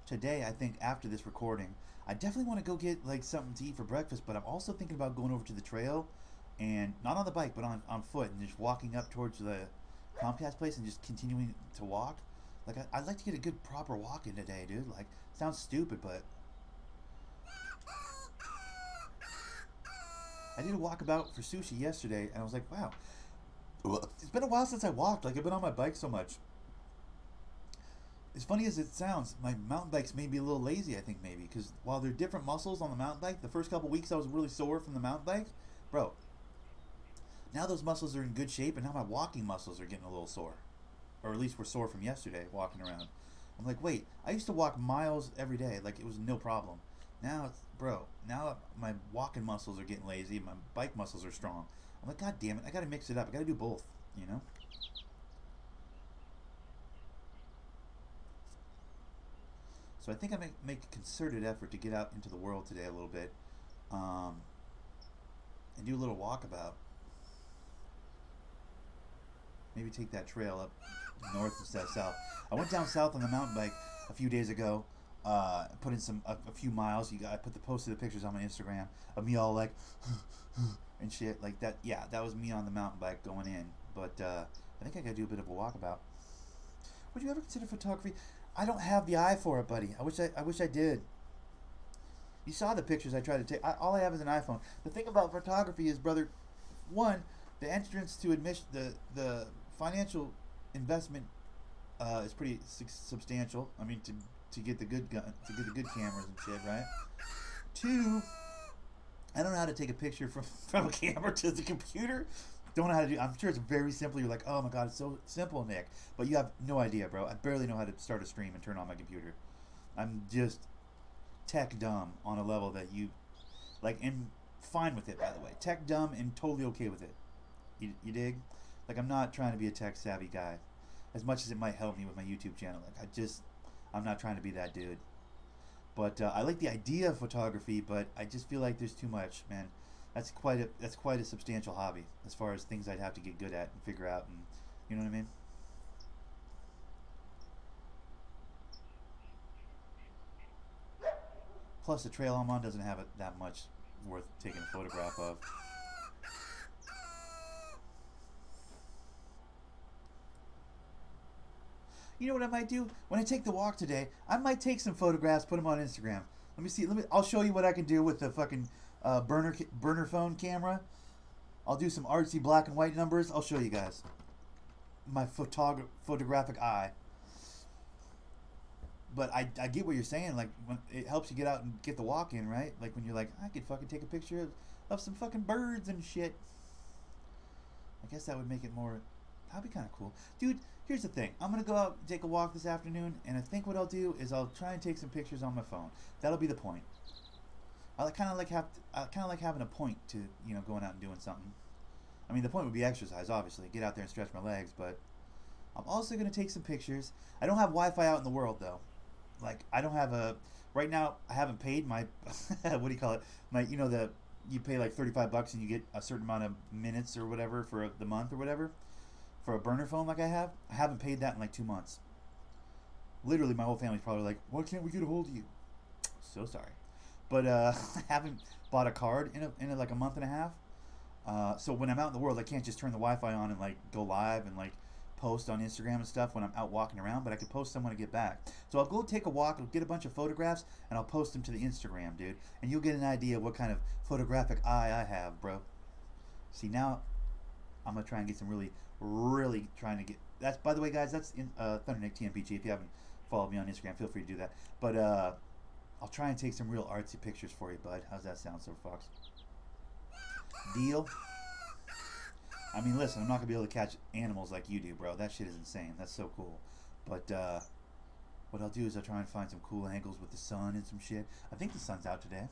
Today, I think after this recording, I definitely want to go get like something to eat for breakfast, but I'm also thinking about going over to the trail and not on the bike, but on foot and just walking up towards the Comcast place and just continuing to walk. Like, I'd like to get a good proper walk in today, dude. Like, sounds stupid, but I did a walkabout for sushi yesterday, and I was like, wow, it's been a while since I walked. Like, I've been on my bike so much. As funny as it sounds, my mountain bikes made me a little lazy, I think, maybe. Because while they're different muscles on the mountain bike, the first couple weeks I was really sore from the mountain bike. Bro, now those muscles are in good shape, and now my walking muscles are getting a little sore. Or at least were sore from yesterday, walking around. I'm like, wait, I used to walk miles every day. Like, it was no problem. Now, now my walking muscles are getting lazy. My bike muscles are strong. I'm like, God damn it, I got to mix it up. I got to do both, you know? So I think I make a concerted effort to get out into the world today a little bit, and do a little walkabout. Maybe take that trail up north instead of south. I went down south on the mountain bike a few days ago. Put in a few miles. I posted the pictures on my Instagram of me all like and shit like that. Yeah, that was me on the mountain bike going in. But I think I gotta do a bit of a walkabout. Would you ever consider photography? I don't have the eye for it, buddy. I wish I did. You saw the pictures I tried to take. All I have is an iPhone. The thing about photography is, brother, one, the entrance to admission, the financial investment is pretty substantial. I mean, to get the good to get the good cameras and shit, right? Two, I don't know how to take a picture from a camera to the computer. Don't know how to do. I'm sure it's very simple. You're like, oh my god, it's so simple, Nick. But you have no idea, bro. I barely know how to start a stream and turn on my computer. I'm just tech dumb on a level that you like, and fine with it, by the way. Tech dumb and totally okay with it. You dig? Like, I'm not trying to be a tech savvy guy, as much as it might help me with my YouTube channel. Like, I'm not trying to be that dude. But I like the idea of photography, but I just feel like there's too much, man. That's quite a substantial hobby as far as things I'd have to get good at and figure out, and you know what I mean. Plus, the trail I'm on doesn't have it that much worth taking a photograph of. You know what I might do? When I take the walk today, I might take some photographs, put them on Instagram. Let me see. I'll show you what I can do with the fucking burner phone camera. I'll do some artsy black and white numbers. I'll show you guys my photographic eye. But I get what you're saying. Like, when it helps you get out and get the walk in, right? Like, when you're like, I could fucking take a picture of some fucking birds and shit. I guess that would make it more. That'd be kind of cool, dude. Here's the thing. I'm gonna go out and take a walk this afternoon, and I think what I'll do is I'll try and take some pictures on my phone. That'll be the point. I kind of like having a point to, you know, going out and doing something. I mean, the point would be exercise, obviously, get out there and stretch my legs. But I'm also gonna take some pictures. I don't have Wi-Fi out in the world though. Like, I don't have a right now. I haven't paid my what do you call it? My, you know, you pay like $35 and you get a certain amount of minutes or whatever for the month or whatever. For a burner phone like I haven't paid that in like 2 months. Literally, my whole family's probably like, why can't we get a hold of you? So sorry. But I haven't bought a card in like a month and a half. So when I'm out in the world, I can't just turn the Wi-Fi on and like go live and like post on Instagram and stuff when I'm out walking around. But I can post some when I get back. So I'll go take a walk, I'll get a bunch of photographs, and I'll post them to the Instagram, dude. And you'll get an idea of what kind of photographic eye I have, bro. See, now I'm gonna try and get some really trying to get. That's, by the way, guys, that's in Thundernick TMPG. If you haven't followed me on Instagram, feel free to do that. But I'll try and take some real artsy pictures for you, bud. How's that sound, Silver Fox? Deal? I mean, listen, I'm not gonna be able to catch animals like you do, bro. That shit is insane. That's so cool. But What I'll do is I'll try and find some cool angles with the sun and some shit. I think the sun's out today.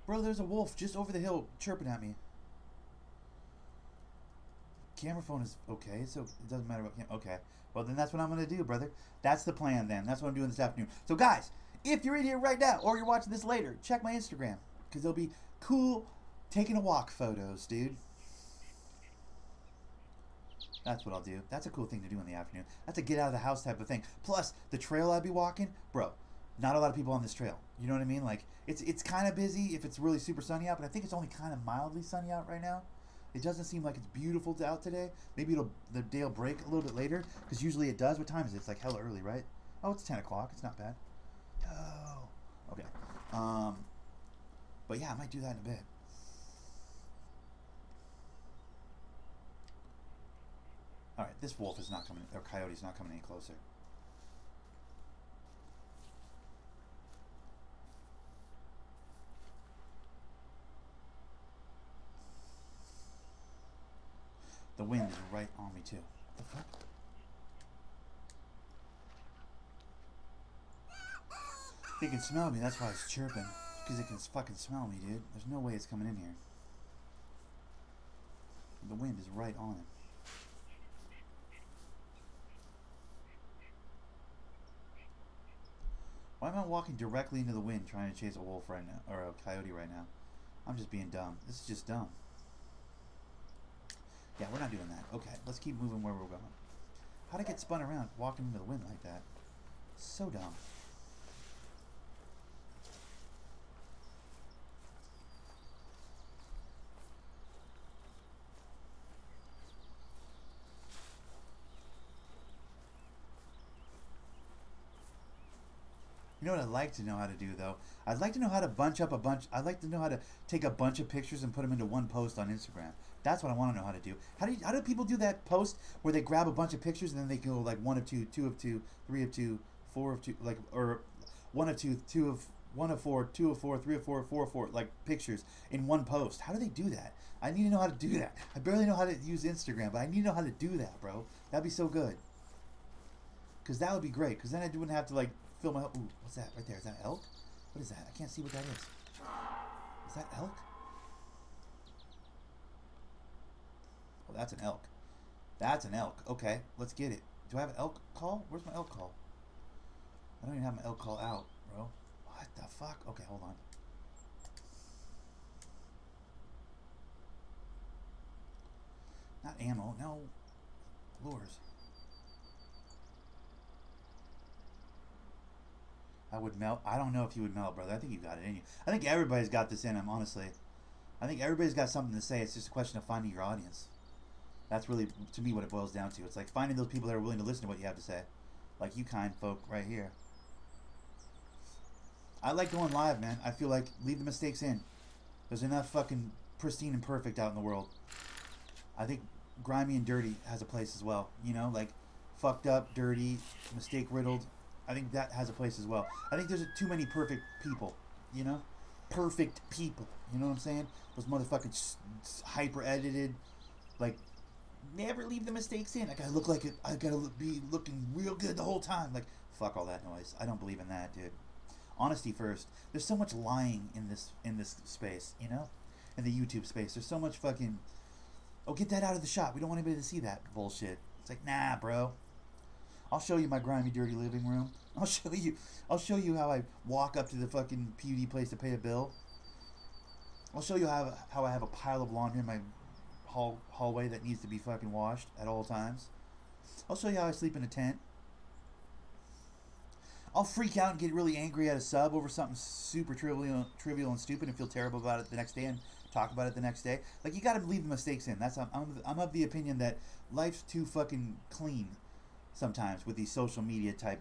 Bro, there's a wolf just over the hill chirping at me. Camera phone is okay, so it doesn't matter what okay. Well, then that's what I'm going to do, brother. That's the plan, then. That's what I'm doing this afternoon. So, guys, if you're in here right now or you're watching this later, check my Instagram because there'll be cool taking a walk photos, dude. That's what I'll do. That's a cool thing to do in the afternoon. That's a get out of the house type of thing. Plus, the trail I'll be walking, bro, not a lot of people on this trail. You know what I mean? Like, it's kind of busy if it's really super sunny out, but I think it's only kind of mildly sunny out right now. It doesn't seem like it's beautiful out today. Maybe the day will break a little bit later, because usually it does. What time is it? It's like hella early, right? Oh, it's 10 o'clock. It's not bad. Oh, okay. But yeah, I might do that in a bit. All right, this wolf is not coming, or coyote's not coming any closer. The wind is right on me too. What the fuck? It can smell me, that's why it's chirping. Because it can fucking smell me, dude. There's no way it's coming in here. The wind is right on it. Why am I walking directly into the wind trying to chase a wolf right now? Or a coyote right now? I'm just being dumb. This is just dumb. Yeah, we're not doing that. Okay, let's keep moving where we're going. How'd I get spun around walking into the wind like that? So dumb. You know what I'd like to know how to do, though? I'd like to know how to bunch up a bunch. I'd like to know how to take a bunch of pictures and put them into one post on Instagram. That's what I want to know how to do. How do people do that post where they grab a bunch of pictures and then they go like 1 of 2, 2 of 2, 3 of 2, 4 of 2, like, or 1 of 2, 2 of 1 of 4, 2 of 4, 3 of 4, 4 of 4, like pictures in one post? How do they do that? I need to know how to do that. I barely know how to use Instagram, but I need to know how to do that, bro. That'd be so good. Because that would be great. Because then I wouldn't have to like film my. Ooh, what's that right there? Is that elk? What is that? I can't see what that is. Is that elk? Oh, that's an elk. That's an elk. Okay, let's get it. Do I have an elk call? Where's my elk call? I don't even have my elk call out, bro. What the fuck? Okay, hold on. Not ammo. No. Lures. I would melt. I don't know if you would melt, brother. I think you got it in you. I think everybody's got this in them, honestly. I think everybody's got something to say. It's just a question of finding your audience. That's really, to me, what it boils down to. It's like finding those people that are willing to listen to what you have to say. Like you kind folk right here. I like going live, man. I feel like leave the mistakes in. There's enough fucking pristine and perfect out in the world. I think grimy and dirty has a place as well. You know, like fucked up, dirty, mistake riddled. I think that has a place as well. I think there's too many perfect people, you know? Perfect people. You know what I'm saying? Those motherfucking hyper edited, like, never leave the mistakes in. I gotta look like it. I gotta be looking real good the whole time. Like, fuck all that noise. I don't believe in that, dude. Honesty first. There's so much lying in this space, you know? In the YouTube space. There's so much fucking, oh, get that out of the shot. We don't want anybody to see that bullshit. It's like, nah, bro. I'll show you my grimy, dirty living room. I'll show you how I walk up to the fucking PUD place to pay a bill. I'll show you how I have a pile of laundry in my hallway that needs to be fucking washed at all times. I'll show you how I sleep in a tent. I'll freak out and get really angry at a sub over something super trivial and stupid and feel terrible about it the next day and talk about it the next day. Like, you gotta leave the mistakes in. I'm of the opinion that life's too fucking clean sometimes with these social media type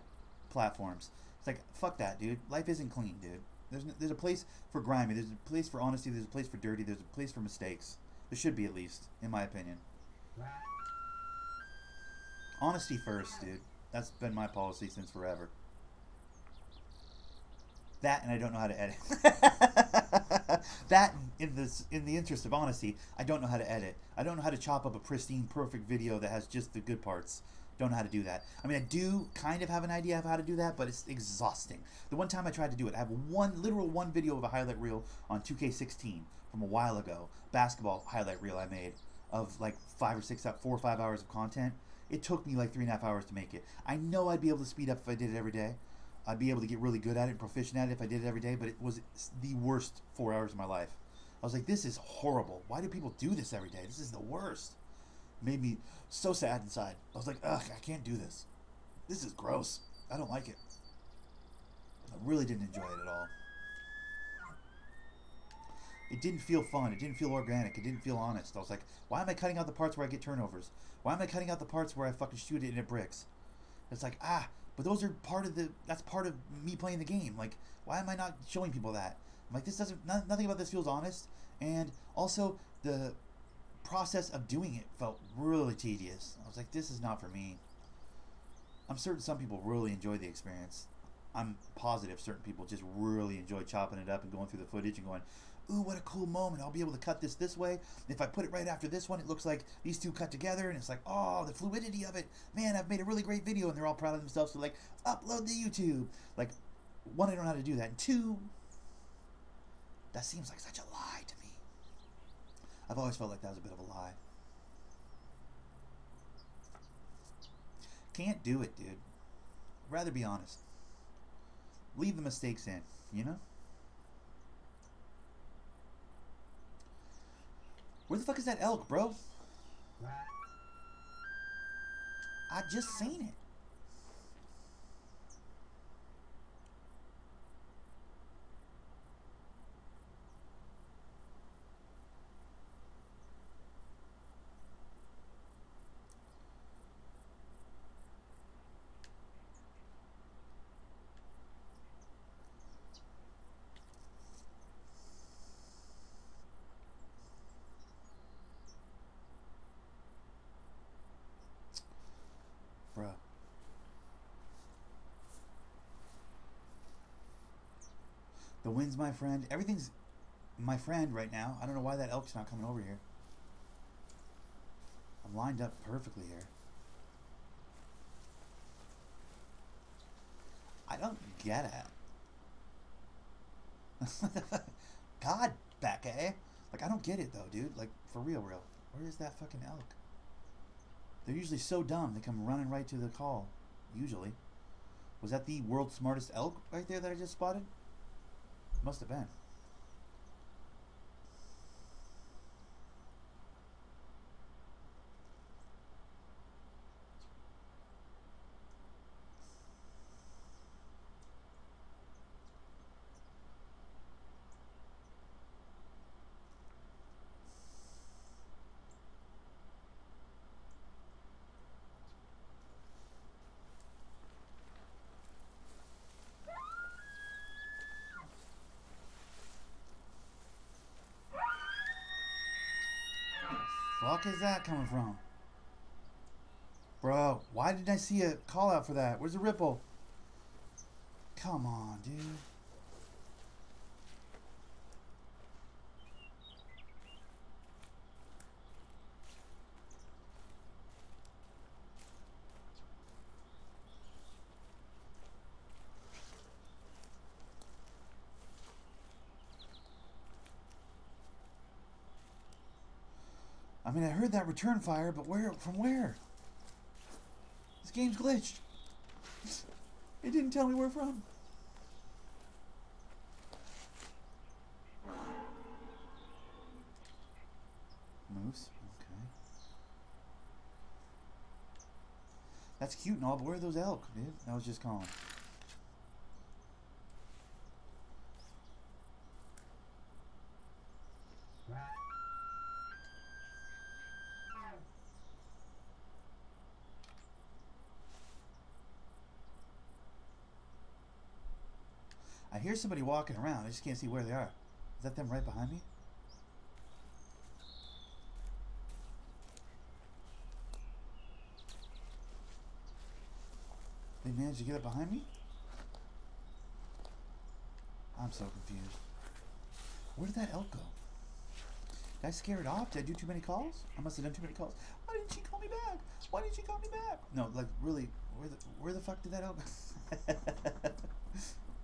platforms. It's like, fuck that, dude. Life isn't clean, dude. There's a place for grimy. There's a place for honesty. There's a place for dirty. There's a place for mistakes. There should be, at least, in my opinion. Honesty first, dude. That's been my policy since forever. That, and I don't know how to edit. That, in the interest of honesty, I don't know how to edit. I don't know how to chop up a pristine, perfect video that has just the good parts. Don't know how to do that. I mean, I do kind of have an idea of how to do that, but it's exhausting. The one time I tried to do it, I have one video of a highlight reel on 2K16 from a while ago. Basketball highlight reel I made of like 4 or 5 hours of content. It took me like 3.5 hours to make it. I know I'd be able to speed up if I did it every day. I'd be able to get really good at it and proficient at it if I did it every day, but it was the worst 4 hours of my life. I was like, this is horrible. Why do people do this every day? This is the worst. Made me so sad inside. I was like, ugh, I can't do this. This is gross. I don't like it. I really didn't enjoy it at all. It didn't feel fun. It didn't feel organic. It didn't feel honest. I was like, why am I cutting out the parts where I get turnovers? Why am I cutting out the parts where I fucking shoot it and it bricks? It's like, but those are that's part of me playing the game. Like, why am I not showing people that? I'm like, nothing about this feels honest. And also, the process of doing it felt really tedious. I was like, this is not for me. I'm certain some people really enjoy the experience. I'm positive certain people just really enjoy chopping it up and going through the footage and going, ooh, what a cool moment. I'll be able to cut this way. If I put it right after this one, it looks like these two cut together, and it's like, oh, the fluidity of it. Man, I've made a really great video, and they're all proud of themselves. So, like, upload to YouTube. Like, one, I don't know how to do that. And two, that seems like such a lie to me. I've always felt like that was a bit of a lie. Can't do it, dude. I'd rather be honest. Leave the mistakes in, you know? Where the fuck is that elk, bro? I just seen it. Bro. The wind's my friend. Everything's my friend right now. I don't know why that elk's not coming over here. I'm lined up perfectly here. I don't get it. God, Becca. Like, I don't get it, though, dude. Like, for real. Where is that fucking elk? They're usually so dumb, they come running right to the call. Usually. Was that the world's smartest elk right there that I just spotted? Must have been. Fuck is that coming from? Bro, why didn't I see a call out for that? Where's the ripple? Come on, dude. I mean, I heard that return fire, but from where? This game's glitched. It didn't tell me where from. Moose, okay. That's cute and all, but where are those elk, dude? I was just calling. I hear somebody walking around. I just can't see where they are. Is that them right behind me? He managed to get up behind me? I'm so confused. Where did that elk go? Did I scare it off? Did I do too many calls? I must have done too many calls. Why didn't she call me back? Why didn't she call me back? No, like really, where the fuck did that elk go?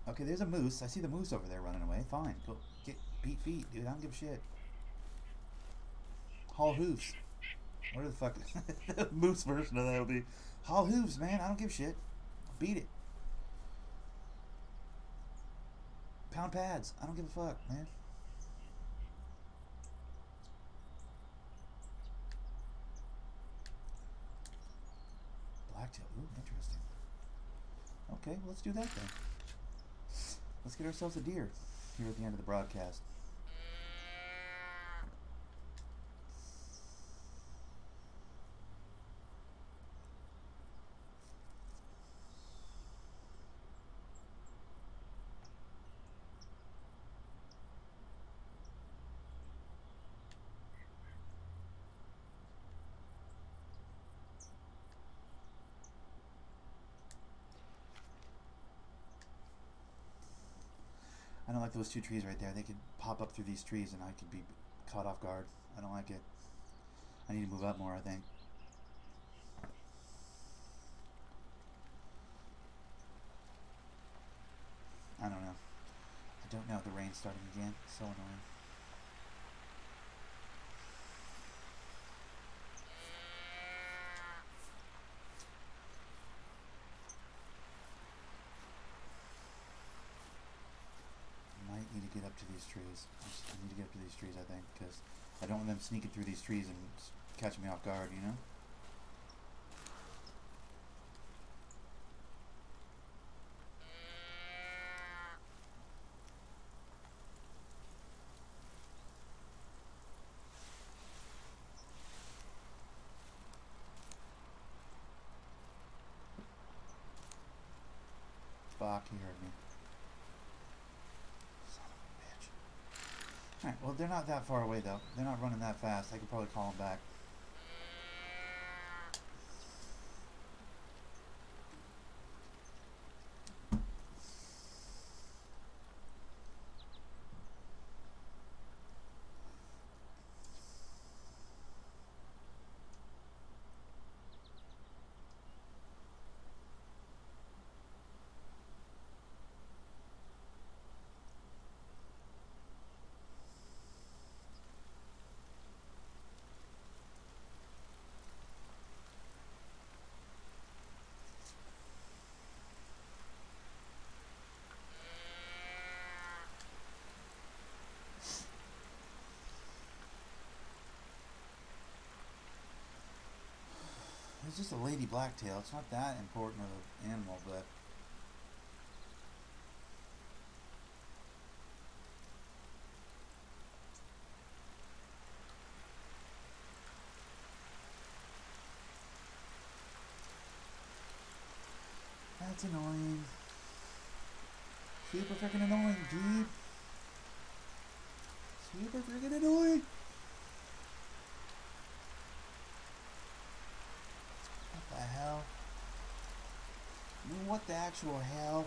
Okay, there's a moose. I see the moose over there running away. Fine, go get beat feet, dude. I don't give a shit. Haul hooves. Where the fuck? The moose version of that will be haul hooves, man. I don't give a shit. Beat it. Pound pads. I don't give a fuck, man. Blacktail. Ooh, interesting. Okay, well, let's do that then. Let's get ourselves a deer here at the end of the broadcast. I don't like those two trees right there. They could pop up through these trees and I could be caught off guard. I don't like it. I need to move up more, I think. I don't know. I don't know. The rain's starting again. So annoying. Need to get up to these trees. I need to get up to these trees, I think, because I don't want them sneaking through these trees and catching me off guard, you know? Fuck, he heard me. Alright, well, they're not that far away, though. They're not running that fast. I could probably call them back. It's just a lady blacktail. It's not that important of an animal, but... That's annoying. Super freaking annoying, dude. Super freaking annoying. What the hell? I mean, what the actual hell?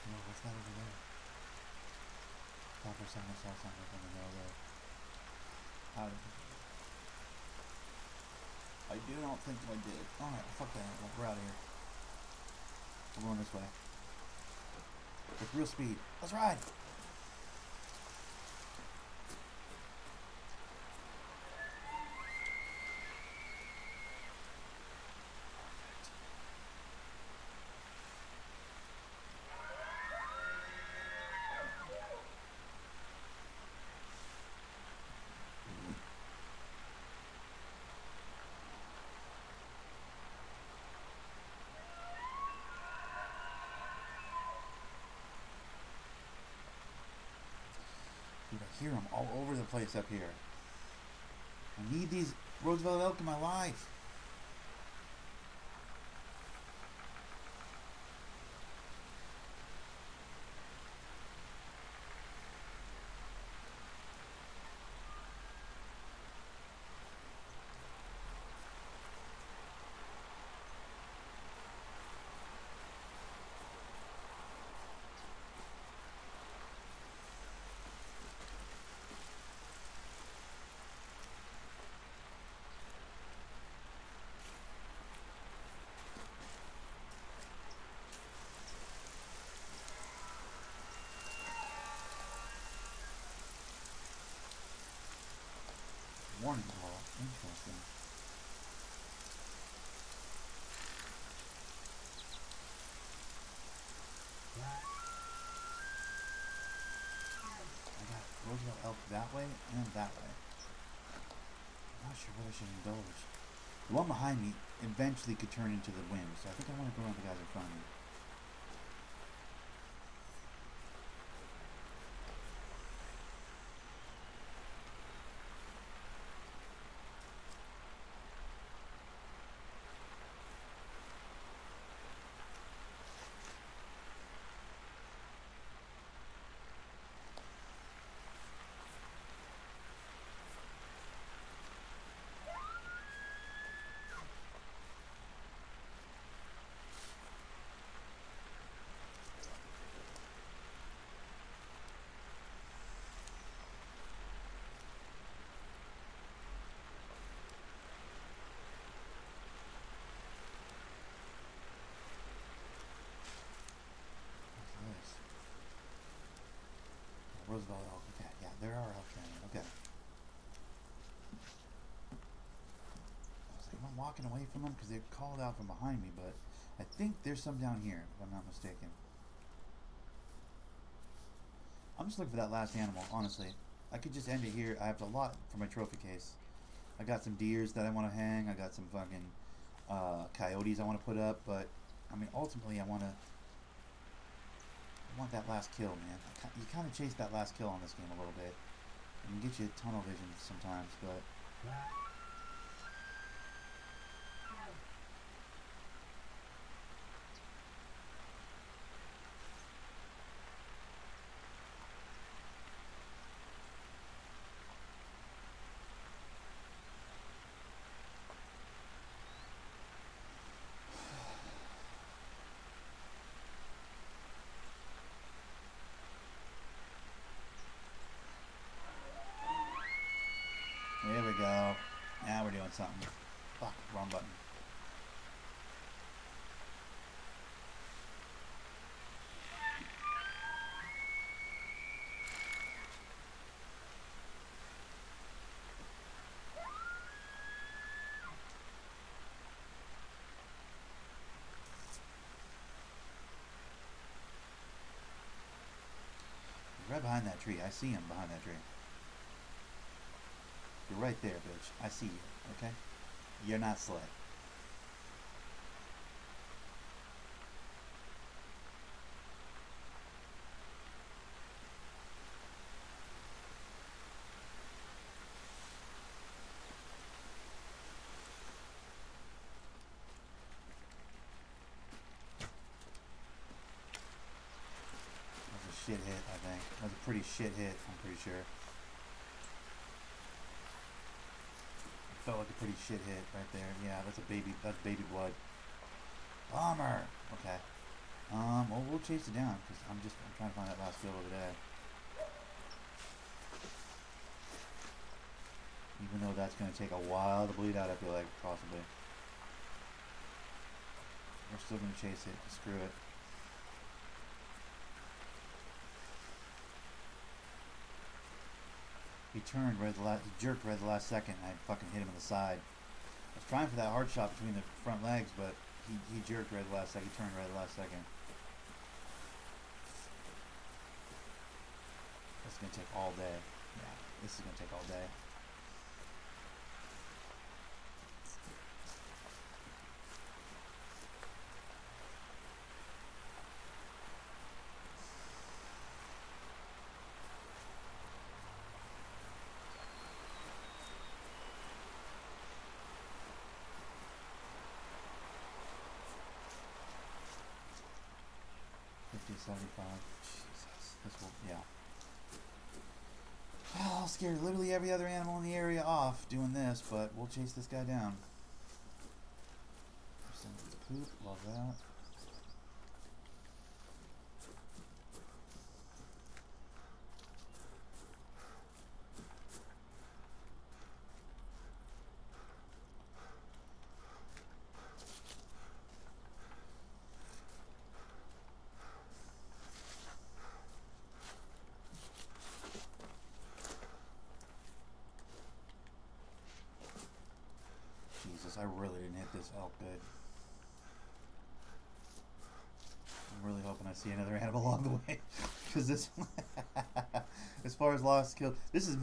No, what's that over there? Thought for some I saw something up in the hill there. I do not think I did. Alright, fuck that. We're out of here. We're going this way. With real speed. Let's ride! Dude, I hear them all over the place up here. I need these Roosevelt elk in my life. Interesting. I got Roosevelt elk that way and that way. I'm not sure what I should indulge. The one behind me eventually could turn into the wind, so I think I want to go around the guys in front of me. Roosevelt elk. Okay, yeah, there are elk down here. Okay. I was like, I'm walking away from them because they called out from behind me, but I think there's some down here, if I'm not mistaken. I'm just looking for that last animal, honestly. I could just end it here. I have a lot for my trophy case. I got some deers that I want to hang. I got some fucking coyotes I want to put up, but I mean, ultimately, I want that last kill, man. You kind of chase that last kill on this game a little bit. It can get you tunnel vision sometimes, but there we go. Now we're doing something. Fuck, wrong button. He's right behind that tree. I see him behind that tree. You're right there, bitch. I see you, okay? You're not slick. That was a shit hit, I think. That was a pretty shit hit, I'm pretty sure. Felt like a pretty shit hit right there. Yeah, that's baby blood. Bummer. Okay. Well, we'll chase it down because I'm trying to find that last kill over there. Even though that's gonna take a while to bleed out, I feel like possibly. We're still gonna chase it. Screw it. He turned right at the last. He jerked right at the last second. And I fucking hit him in the side. I was trying for that hard shot between the front legs, but he jerked right at the last second. He turned right at the last second. This is gonna take all day. Yeah, this is gonna take all day. Jesus. This will, yeah. Well, I'll scare literally every other animal in the area off doing this, but we'll chase this guy down. Poop, love that. elk good. I'm really hoping I see another animal along the way. Because this one, as far as lost kill, this is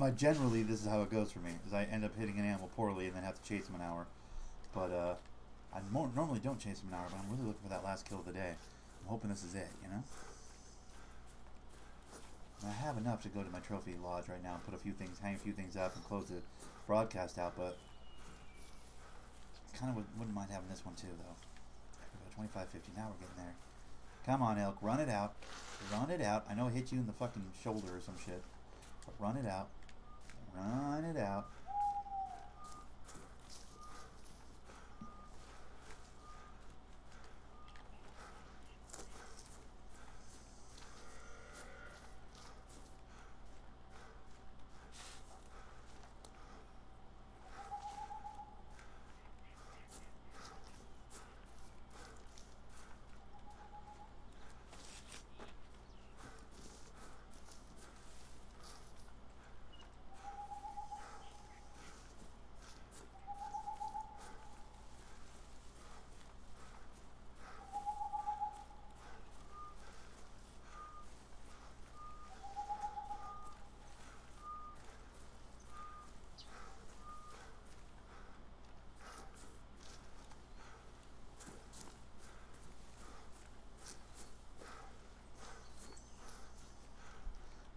how it goes for me. Is I end up hitting an animal poorly and then have to chase him an hour. But I normally don't chase him an hour, but I'm really looking for that last kill of the day. I'm hoping this is it, you know? And I have enough to go to my trophy lodge right now and put hang a few things up and close the broadcast out, but kind of wouldn't mind having this one too, though. 25.50, now we're getting there. Come on, elk, run it out. Run it out. I know I hit you in the fucking shoulder or some shit, but run it out. Run it out.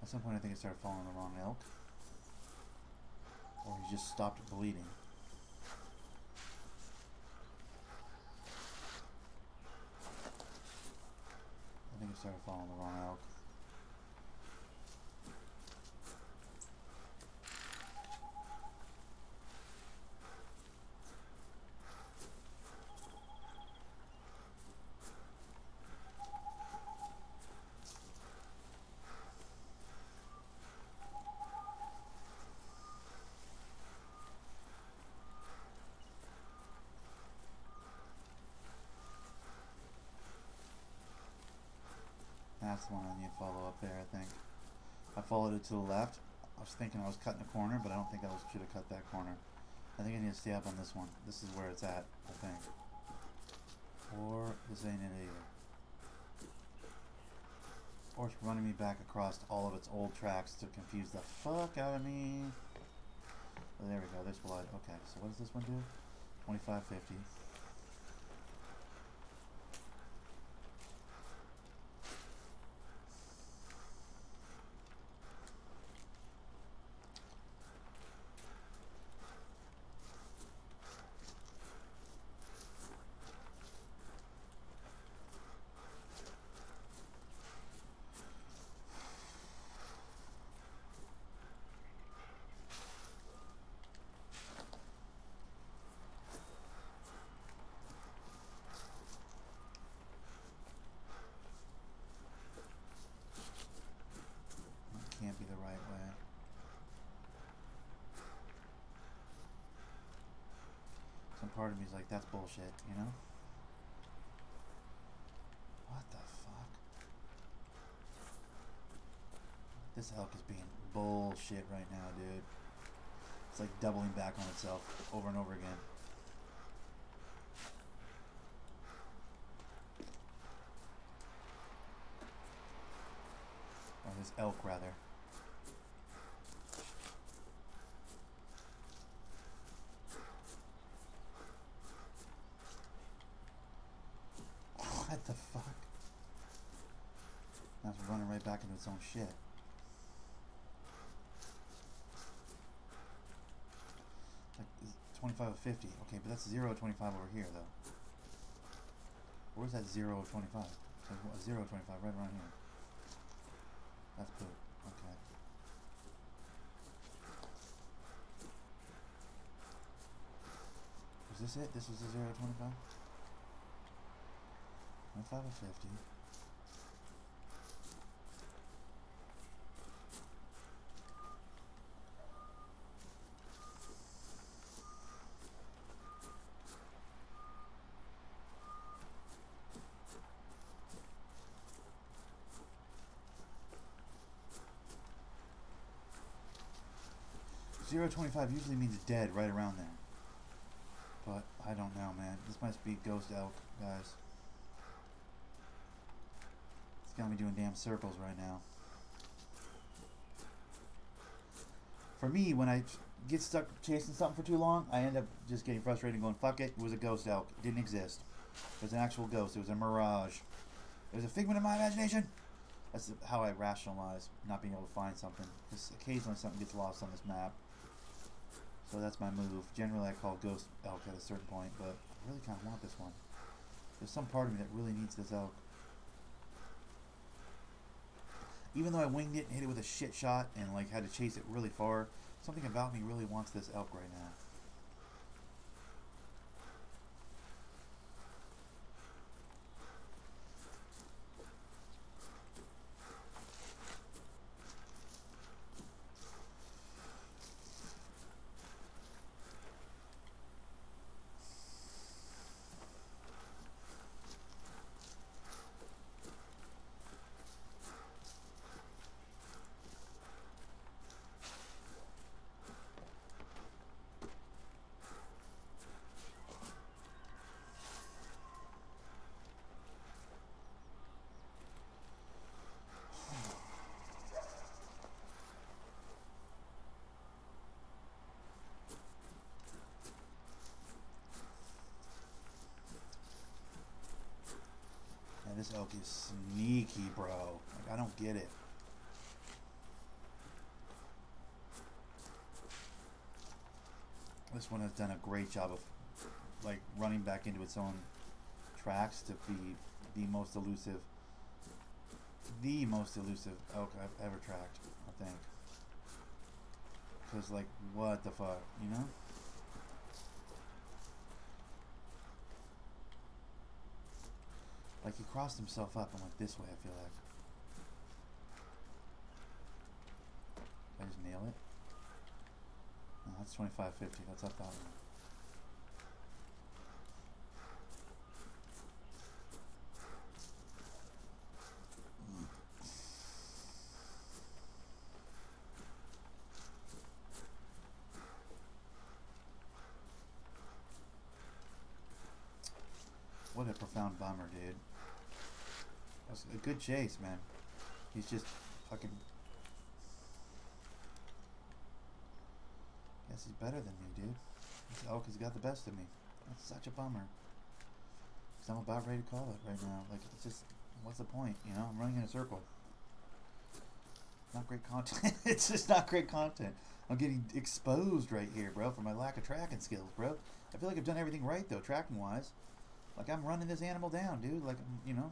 At some point I think I started following the wrong elk. Or he just stopped bleeding. I think I started following the wrong elk. That's the one I need to follow up there, I think. I followed it to the left. I was thinking I was cutting a corner, but I don't think I should have cut that corner. I think I need to stay up on this one. This is where it's at, I think. Or this ain't it either. Or it's running me back across all of its old tracks to confuse the fuck out of me. Oh, there we go, there's blood. Okay, so what does this one do? 25.50. Can't be the right way. Some part of me is like, that's bullshit, you know? What the fuck? This elk is being bullshit right now, dude. It's like doubling back on itself over and over again. Or this elk, rather. What the fuck? Now it's running right back into its own shit. Like 25 of 50. Okay, but that's 0 of 25 over here, though. Where's that 0 of 25? So 0 of 25 right around here. That's poop. Okay. Was this it? This was the 0 of 25? 25 of 50. Zero 25 usually means dead right around there. But I don't know, man. This must be ghost elk, guys. It's got me doing damn circles right now. For me, when I get stuck chasing something for too long, I end up just getting frustrated and going, fuck it, it was a ghost elk. It didn't exist. It was an actual ghost. It was a mirage. It was a figment of my imagination. That's how I rationalize not being able to find something. Because occasionally something gets lost on this map. So that's my move. Generally I call ghost elk at a certain point, but I really kind of want this one. There's some part of me that really needs this elk. Even though I winged it and hit it with a shit shot and like had to chase it really far, something about me really wants this elk right now. Man, this elk is sneaky, bro. Like, I don't get it. This one has done a great job of like running back into its own tracks to be the most elusive elk I've ever tracked, I think. Because like, what the fuck, you know? Like he crossed himself up and went this way, I feel like. Did I just nail it? No, that's 25.50. That's up that one. What a profound bummer, dude. That was a good chase, man. He's just fucking... Guess he's better than me, dude. This elk has got the best of me. That's such a bummer. Because I'm about ready to call it right now. Like, it's just... What's the point, you know? I'm running in a circle. Not great content. It's just not great content. I'm getting exposed right here, bro, for my lack of tracking skills, bro. I feel like I've done everything right, though, tracking-wise. Like, I'm running this animal down, dude. Like, you know.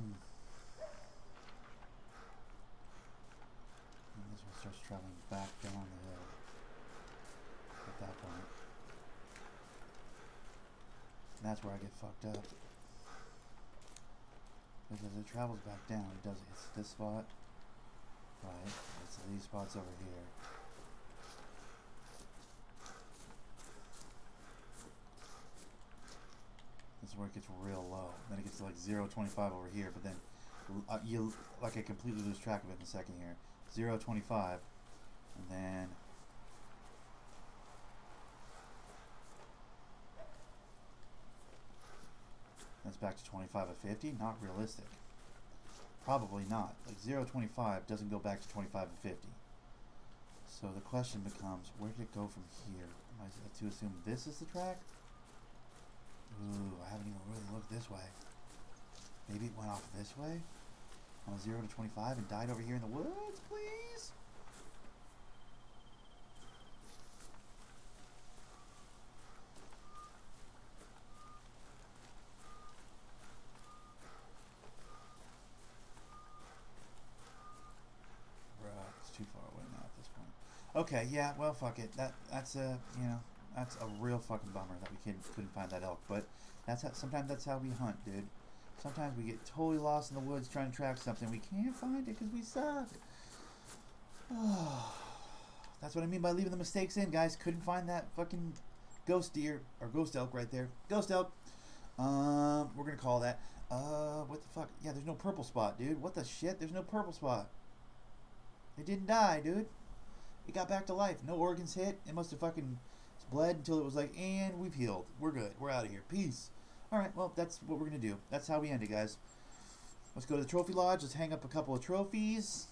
And this one starts traveling back down the hill at that point. And that's where I get fucked up. Because as it travels back down, it does hits this spot. Right. It's these spots over here. This is where it gets real low. Then it gets to like 0.25 over here, but then you like I completely lose track of it in a second here. 0.25, and then that's back to 25 of 50. Not realistic. Probably not. Like 0.25 doesn't go back to 25 of 50. So the question becomes, where did it go from here? Am I to assume this is the track? Ooh, I haven't even really looked this way. Maybe it went off this way on a 0 to 25 and died over here in the woods, please? Okay, yeah, well, fuck it. That's a, you know, that's a real fucking bummer that we couldn't find that elk. But sometimes that's how we hunt, dude. Sometimes we get totally lost in the woods trying to track something. We can't find it because we suck. That's what I mean by leaving the mistakes in, guys. Couldn't find that fucking ghost deer or ghost elk right there. Ghost elk. We're gonna call that. What the fuck? Yeah, there's no purple spot, dude. What the shit? There's no purple spot. It didn't die, dude. It got back to life. No organs hit. It must have fucking bled until it was like, and we've healed. We're good. We're out of here. Peace. Alright, well, that's what we're going to do. That's how we end it, guys. Let's go to the trophy lodge. Let's hang up a couple of trophies.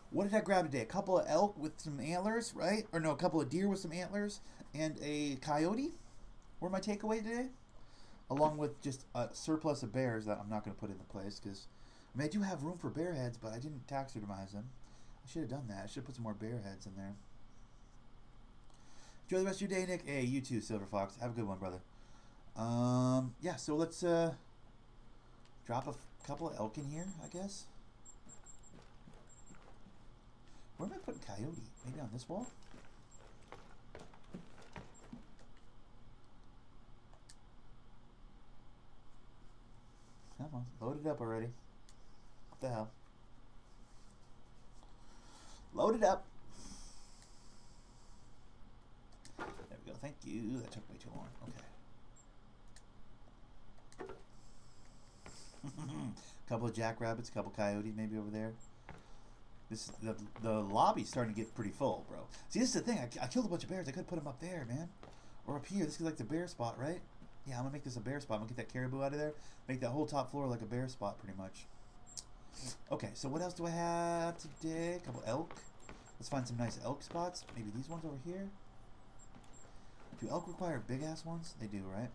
What did I grab today? A couple of elk with some antlers, right? Or no, a couple of deer with some antlers. And a coyote were my takeaway today. Along with just a surplus of bears that I'm not going to put into place. Because, I mean, I do have room for bear heads, but I didn't taxidermize them. I should have done that. I should have put some more bear heads in there. Enjoy the rest of your day, Nick. Hey, you too, Silver Fox. Have a good one, brother. Yeah, so let's drop a couple of elk in here, I guess. Where am I putting coyote? Maybe on this wall? Come on, load it up already. What the hell? Load it up. There we go. Thank you. That took way too long. Okay. Couple of jackrabbits, couple coyotes maybe over there. This the lobby's starting to get pretty full, bro. See, this is the thing. I killed a bunch of bears. I could put them up there, man, or up here. This is like the bear spot, right? Yeah, I'm gonna make this a bear spot. I'm gonna get that caribou out of there. Make that whole top floor like a bear spot, pretty much. Okay, so what else do I have today? A couple elk. Let's find some nice elk spots. Maybe these ones over here. Do elk require big ass ones? They do, right?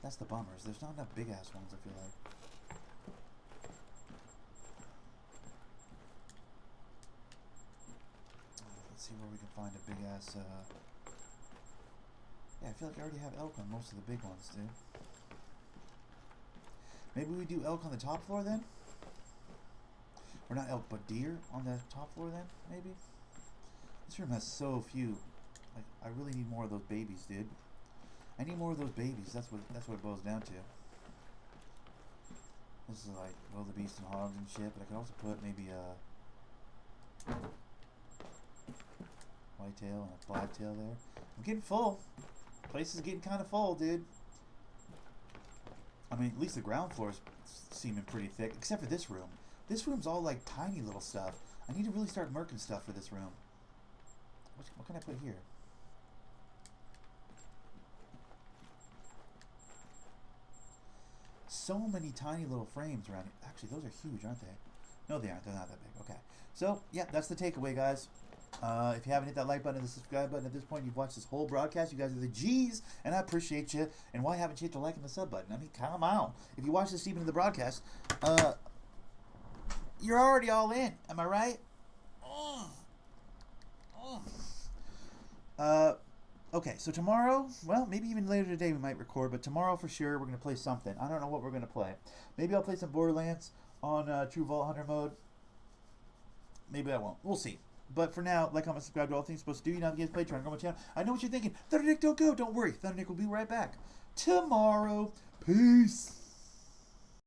That's the bummers. There's not enough big ass ones, I feel like. Let's see where we can find a big ass. Yeah, I feel like I already have elk on most of the big ones, dude. Maybe we do elk on the top floor then? Or not elk, but deer on the top floor then, maybe? This room has so few. Like, I really need more of those babies, dude. I need more of those babies. That's what it boils down to. This is like wildebeest and hogs and shit, but I can also put maybe a whitetail and a blacktail there. I'm getting full. Place is getting kind of full, dude. I mean, at least the ground floor is seeming pretty thick, except for this room. This room's all like tiny little stuff. I need to really start marking stuff for this room. What can I put here? So many tiny little frames around it. Actually, those are huge, aren't they? No, they aren't. They're not that big. Okay. So, yeah, that's the takeaway, guys. If you haven't hit that like button and the subscribe button at this point, you've watched this whole broadcast. You guys are the G's, and I appreciate you. And why haven't you hit the like and the sub button? I mean, come on. If you watch this even in the broadcast, you're already all in. Am I right? Okay, so tomorrow, well, maybe even later today we might record, but tomorrow for sure we're going to play something. I don't know what we're going to play. Maybe I'll play some Borderlands on True Vault Hunter mode. Maybe I won't. We'll see. But for now, like, comment, subscribe to all things you're supposed to do. You know the game's played. Try to grow my channel. I know what you're thinking. Thundernick, don't go. Don't worry. Thundernick will be right back tomorrow. Peace.